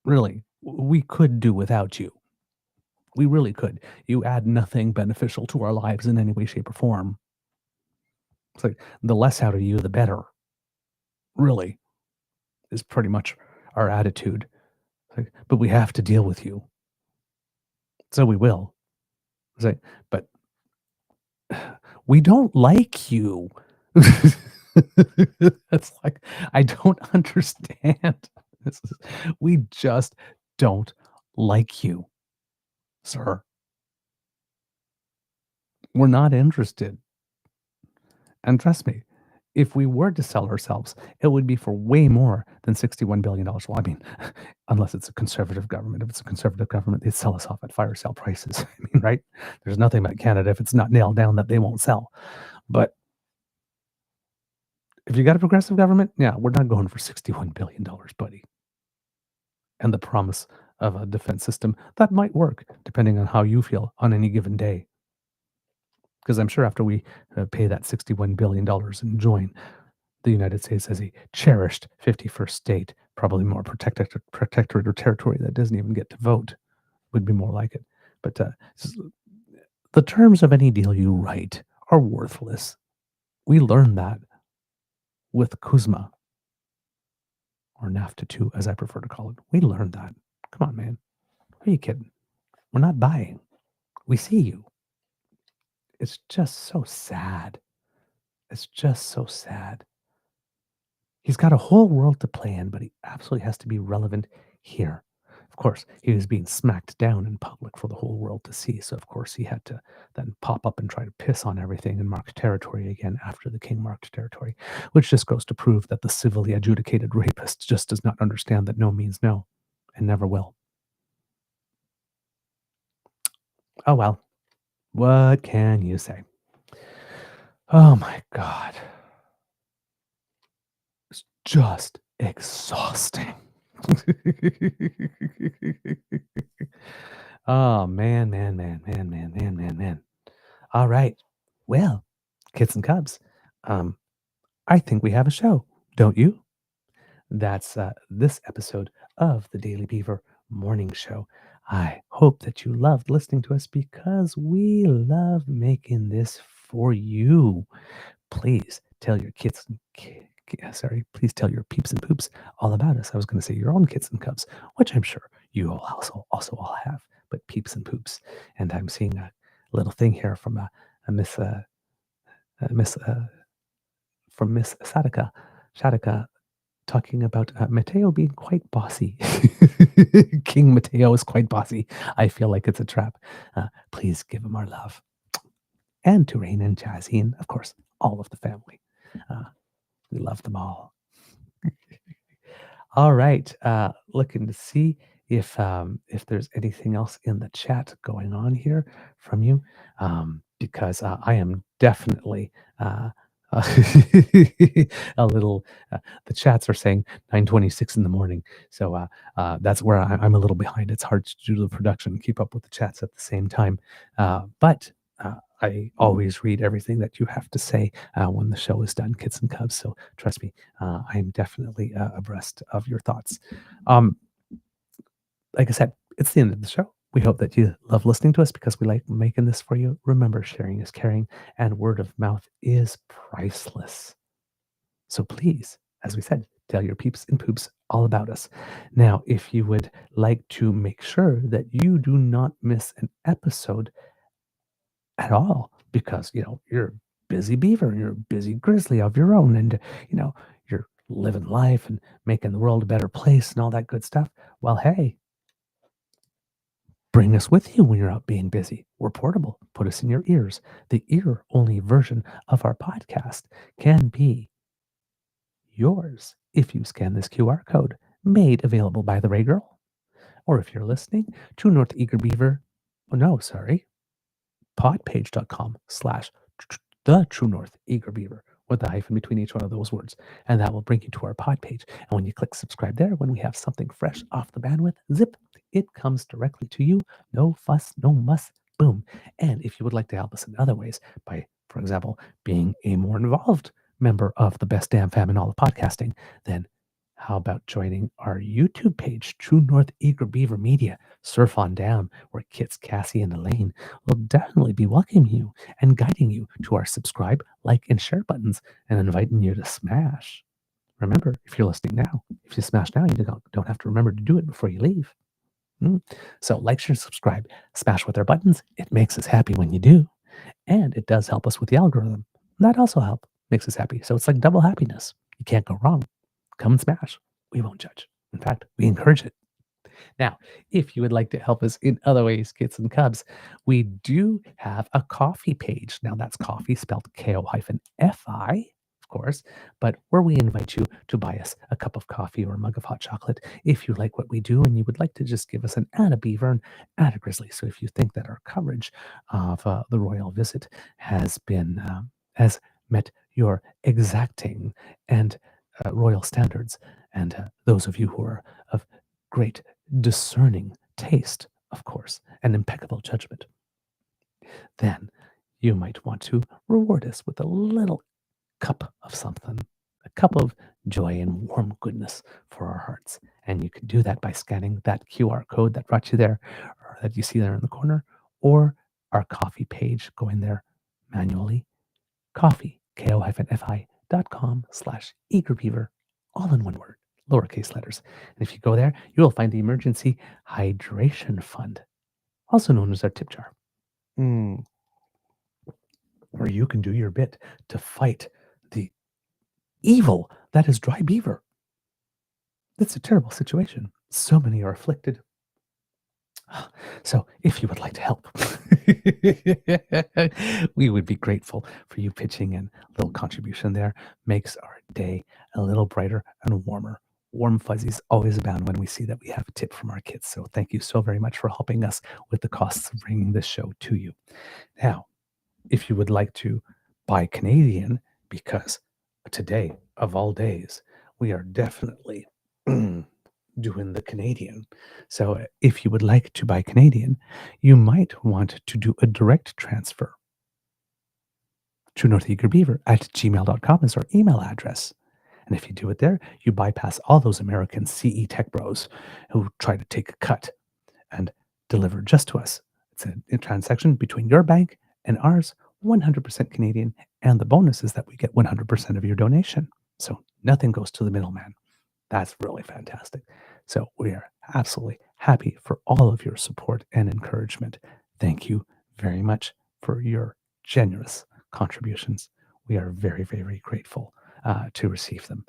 Really, we could do without you. We really could. You add nothing beneficial to our lives in any way, shape, or form. It's like the less out of you, the better. Really, is pretty much our attitude. Like, but we have to deal with you. So we will. It's like, but we don't like you. It's like, I don't understand. We just don't like you, sir. We're not interested. And trust me, if we were to sell ourselves, it would be for way more than $61 billion. Well, I mean, unless it's a conservative government. If it's a conservative government, they'd sell us off at fire sale prices. I mean, right? There's nothing about Canada if it's not nailed down that they won't sell. But if you got a progressive government, yeah, we're not going for $61 billion, buddy. And the promise of a defense system that might work, depending on how you feel on any given day. Because I'm sure after we pay that $61 billion and join the United States as a cherished 51st state, probably more protectorate or territory that doesn't even get to vote, would be more like it. But the terms of any deal you write are worthless. We learned that with Kuzma, or NAFTA 2, as I prefer to call it. We learned that. Come on, man. Are you kidding? We're not buying. We see you. It's just so sad. It's just so sad. He's got a whole world to play in, but he absolutely has to be relevant here. Of course, he was being smacked down in public for the whole world to see. So, of course, he had to then pop up and try to piss on everything and mark territory again after the king marked territory, which just goes to prove that the civilly adjudicated rapist just does not understand that no means no and never will. Oh, well. What can you say? Oh, my God. It's just exhausting. Oh, man. All right. Well, kids and cubs, I think we have a show, don't you? That's this episode of the Daily Beaver Morning Show. I hope that you loved listening to us because we love making this for you. Please tell your kids, please tell your peeps and poops all about us. I was going to say your own kids and cubs, which I'm sure you all also all have, but peeps and poops. And I'm seeing a little thing here from Miss Shadika, talking about Mateo being quite bossy. King Mateo is quite bossy. I feel like it's a trap. Please give him our love. And to Rain and Jazzy, and of course, all of the family. We love them all. All right. Looking to see if there's anything else in the chat going on here from you, because I am definitely a little. The chats are saying 9:26 in the morning, so that's where I'm a little behind. It's hard to do the production and keep up with the chats at the same time, but. I always read everything that you have to say when the show is done, kids and cubs. So trust me, I'm definitely abreast of your thoughts. Like I said, it's the end of the show. We hope that you love listening to us because we like making this for you. Remember, sharing is caring, and word of mouth is priceless. So please, as we said, tell your peeps and poops all about us. Now, if you would like to make sure that you do not miss an episode at all, because you're a busy beaver, you're a busy grizzly of your own, and you're living life and making the world a better place and all that good stuff. Well, hey, bring us with you when you're out being busy. We're portable. Put us in your ears. The ear-only version of our podcast can be yours if you scan this QR code made available by the Ray Girl, or if you're listening to podpage.com/the True North Eager Beaver with a hyphen between each one of those words. And that will bring you to our pod page. And when you click subscribe there, when we have something fresh off the bandwidth, zip, it comes directly to you. No fuss, no muss, boom. And if you would like to help us in other ways by, for example, being a more involved member of the best damn fam in all of podcasting, then how about joining our YouTube page, True North Eager Beaver Media? Surf on down, where Kits, Cassie, and Elaine will definitely be welcoming you and guiding you to our subscribe, like, and share buttons and inviting you to smash. Remember, if you're listening now, if you smash now, you don't have to remember to do it before you leave. So like, share, subscribe, smash with our buttons. It makes us happy when you do. And it does help us with the algorithm. That also makes us happy. So it's like double happiness. You can't go wrong. Come and smash. We won't judge. In fact, we encourage it. Now, if you would like to help us in other ways, kids and cubs, we do have a coffee page. Now, that's coffee spelled KO-FI, of course, but where we invite you to buy us a cup of coffee or a mug of hot chocolate if you like what we do and you would like to just give us an add a beaver and add a grizzly. So if you think that our coverage of the royal visit has met your exacting and royal standards, and those of you who are of great discerning taste, of course, and impeccable judgment, then you might want to reward us with a little cup of something, a cup of joy and warm goodness for our hearts. And you can do that by scanning that QR code that brought you there, or that you see there in the corner, or our coffee page. Go in there manually. Coffee, ko-fi.com/eagerbeaver, all in one word, lowercase letters. And if you go there, you will find the Emergency Hydration Fund, also known as our tip jar, where you can do your bit to fight the evil that is dry beaver. It's a terrible situation. So many are afflicted. So if you would like to help, we would be grateful for you pitching in. A little contribution there makes our day a little brighter and warmer. Warm fuzzies always abound when we see that we have a tip from our kids. So thank you so very much for helping us with the costs of bringing this show to you. Now, if you would like to buy Canadian, because today, of all days, we are definitely doing the Canadian. So if you would like to buy Canadian, you might want to do a direct transfer. truenortheagerbeaver@gmail.com is our email address. And if you do it there, you bypass all those American CE tech bros who try to take a cut and deliver just to us. It's a transaction between your bank and ours, 100% Canadian, and the bonus is that we get 100% of your donation. So nothing goes to the middleman. That's really fantastic. So we are absolutely happy for all of your support and encouragement. Thank you very much for your generous contributions. We are very, very grateful to receive them.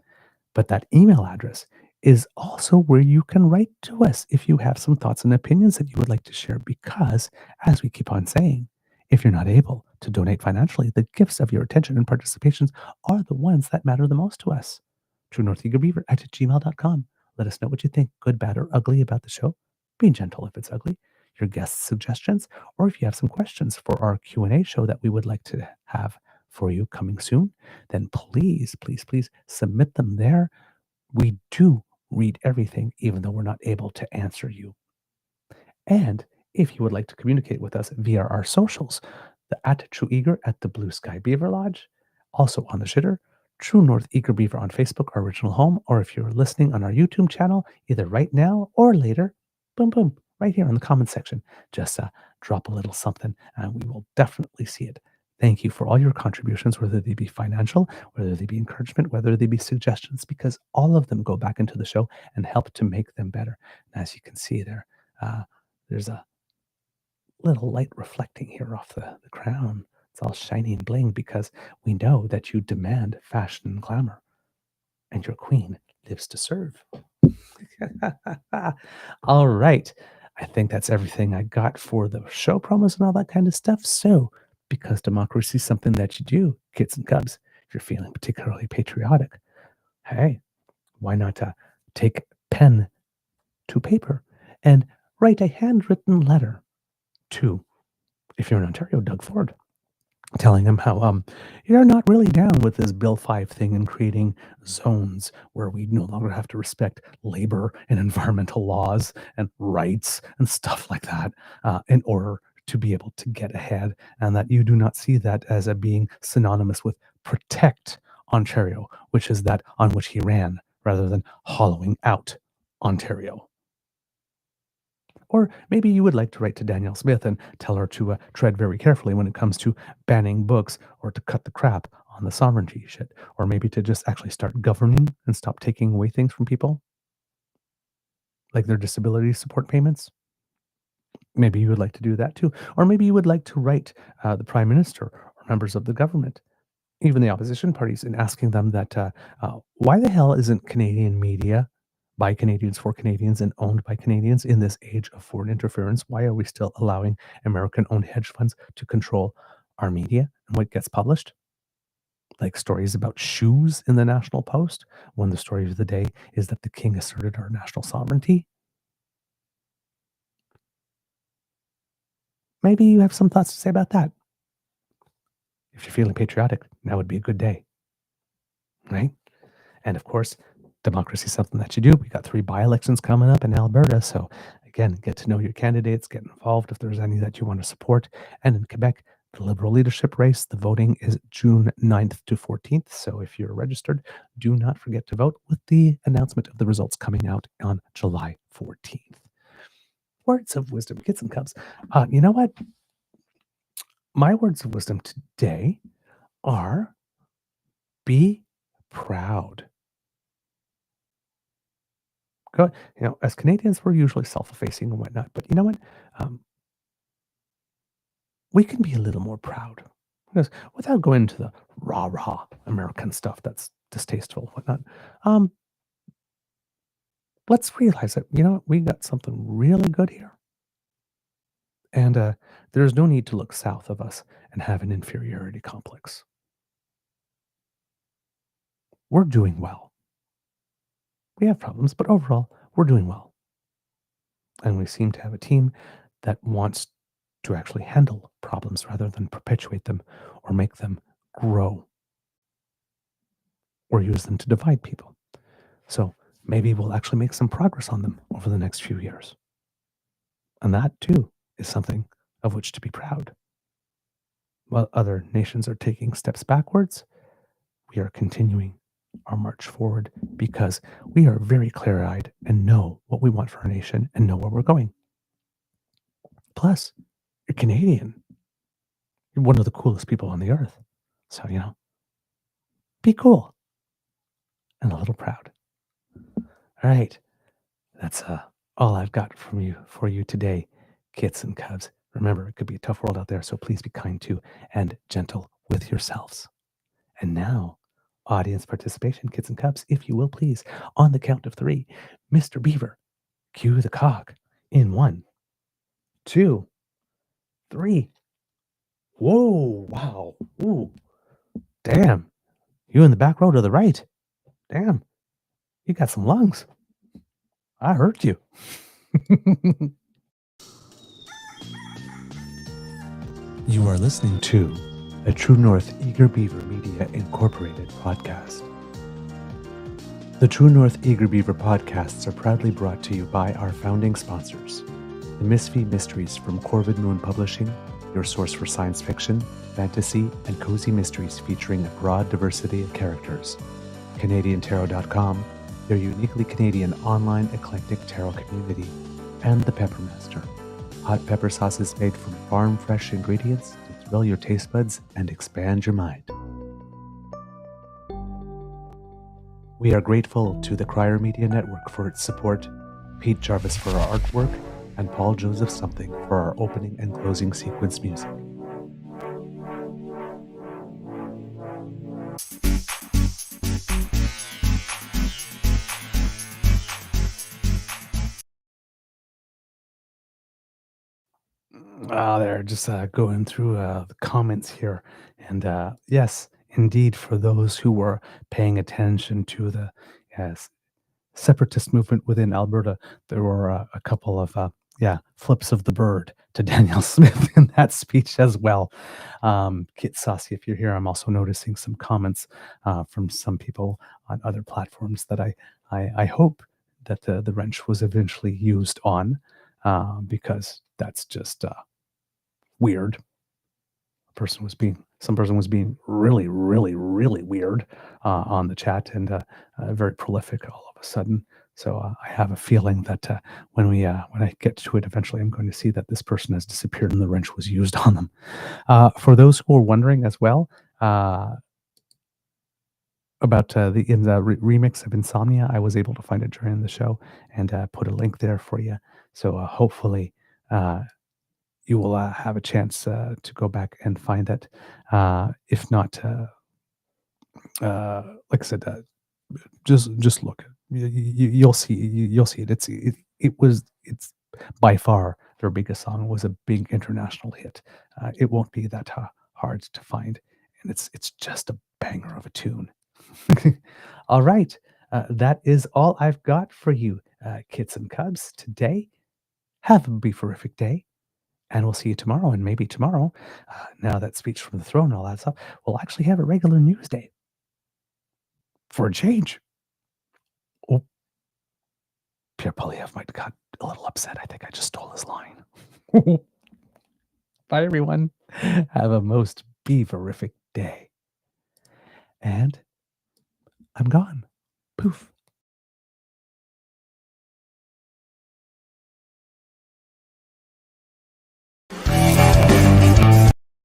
But that email address is also where you can write to us if you have some thoughts and opinions that you would like to share, because as we keep on saying, if you're not able to donate financially, the gifts of your attention and participations are the ones that matter the most to us. truenortheagerbeaver@gmail.com. Let us know what you think, good, bad, or ugly about the show. Be gentle if it's ugly. Your guest suggestions, or if you have some questions for our Q&A show that we would like to have for you coming soon, then please, please, please submit them there. We do read everything, even though we're not able to answer you. And if you would like to communicate with us via our socials, the @TrueEager at the Blue Sky Beaver Lodge, also on the shitter, True North Eager Beaver on Facebook, our original home, or if you're listening on our YouTube channel, either right now or later, boom, boom, right here in the comment section. Just drop a little something and we will definitely see it. Thank you for all your contributions, whether they be financial, whether they be encouragement, whether they be suggestions, because all of them go back into the show and help to make them better. And as you can see there, there's a little light reflecting here off the crown. It's all shiny and bling because we know that you demand fashion and glamour, and your queen lives to serve. All right. I think that's everything I got for the show promos and all that kind of stuff. So, because democracy is something that you do, kids and cubs, if you're feeling particularly patriotic, hey, why not take pen to paper and write a handwritten letter to, if you're in Ontario, Doug Ford, telling him how you're not really down with this Bill 5 thing and creating zones where we no longer have to respect labor and environmental laws and rights and stuff like that in order to be able to get ahead, and that you do not see that as a being synonymous with protect Ontario, which is that on which he ran, rather than hollowing out Ontario. Or maybe you would like to write to Danielle Smith and tell her to tread very carefully when it comes to banning books, or to cut the crap on the sovereignty shit, or maybe to just actually start governing and stop taking away things from people, like their disability support payments. Maybe you would like to do that too. Or maybe you would like to write the Prime Minister or members of the government, even the opposition parties, and asking them that why the hell isn't Canadian media by Canadians for Canadians and owned by Canadians in this age of foreign interference? Why are we still allowing American-owned hedge funds to control our media and what gets published? Like stories about shoes in the National Post, when the story of the day is that the king asserted our national sovereignty. Maybe you have some thoughts to say about that. If you're feeling patriotic, now would be a good day, right? And of course, democracy is something that you do. We got 3 by-elections coming up in Alberta. So again, get to know your candidates, get involved if there's any that you want to support. And in Quebec, The Liberal leadership race, the voting is June 9th to 14th. So if you're registered, do not forget to vote, with the announcement of the results coming out on July 14th. Words of wisdom, kids and cubs. You know what? My words of wisdom today are: be proud. As Canadians, we're usually self-effacing and whatnot, but you know what? We can be a little more proud, because without going into the rah-rah American stuff that's distasteful and whatnot. Let's realize that, we got something really good here. And there's no need to look south of us and have an inferiority complex. We're doing well. We have problems, but overall, we're doing well. And we seem to have a team that wants to actually handle problems rather than perpetuate them or make them grow or use them to divide people. So maybe we'll actually make some progress on them over the next few years. And that, too, is something of which to be proud. While other nations are taking steps backwards, we are continuing our march forward because we are very clear-eyed and know what we want for our nation and know where we're going. Plus, you're Canadian. You're one of the coolest people on the earth. So, be cool and a little proud. All right. That's all I've got for you today, kits and cubs. Remember, it could be a tough world out there, so please be kind to and gentle with yourselves. And now, audience participation, kits and cubs, if you will, please. On the count of 3, Mr. Beaver, cue the cock in 1, 2, 3. Whoa, wow. Ooh, damn. You in the back row to the right. Damn. You got some lungs. I heard you. You are listening to a True North Eager Beaver Media Incorporated podcast. The True North Eager Beaver podcasts are proudly brought to you by our founding sponsors: the Misfit Mysteries from Corvid Moon Publishing, your source for science fiction, fantasy, and cozy mysteries featuring a broad diversity of characters; CanadianTarot.com, their uniquely Canadian online eclectic tarot community; and the Peppermaster, hot pepper sauces made from farm-fresh ingredients to thrill your taste buds and expand your mind. We are grateful to the Crier Media Network for its support, Pete Jarvis for our artwork, and Paul Joseph Something for our opening and closing sequence music. They're just going through the comments here. And yes, indeed, for those who were paying attention to the separatist movement within Alberta, there were a couple of flips of the bird to Daniel Smith in that speech as well. Kit Saucy, if you're here, I'm also noticing some comments from some people on other platforms that I hope that the wrench was eventually used on, because that's just weird. Some person was being really, really, really weird on the chat, and very prolific all of a sudden. So I have a feeling that when I get to it eventually, I'm going to see that this person has disappeared and the wrench was used on them. For those who are wondering as well about the remix of Insomnia, I was able to find it during the show and put a link there for you. So hopefully you will have a chance to go back and find it. If not, like I said, just look. You'll see. You'll see it. It's by far their biggest song. It was a big international hit. It won't be that hard to find, and it's just a banger of a tune. All right, that is all I've got for you, kits and cubs, today. Have a beeferific day. And we'll see you tomorrow, and maybe tomorrow, now that speech from the throne and all that stuff, we'll actually have a regular news day. For a change. Oh, Pierre Polyev might have got a little upset. I think I just stole his line. Bye, everyone. Have a most beaverific day. And I'm gone. Poof.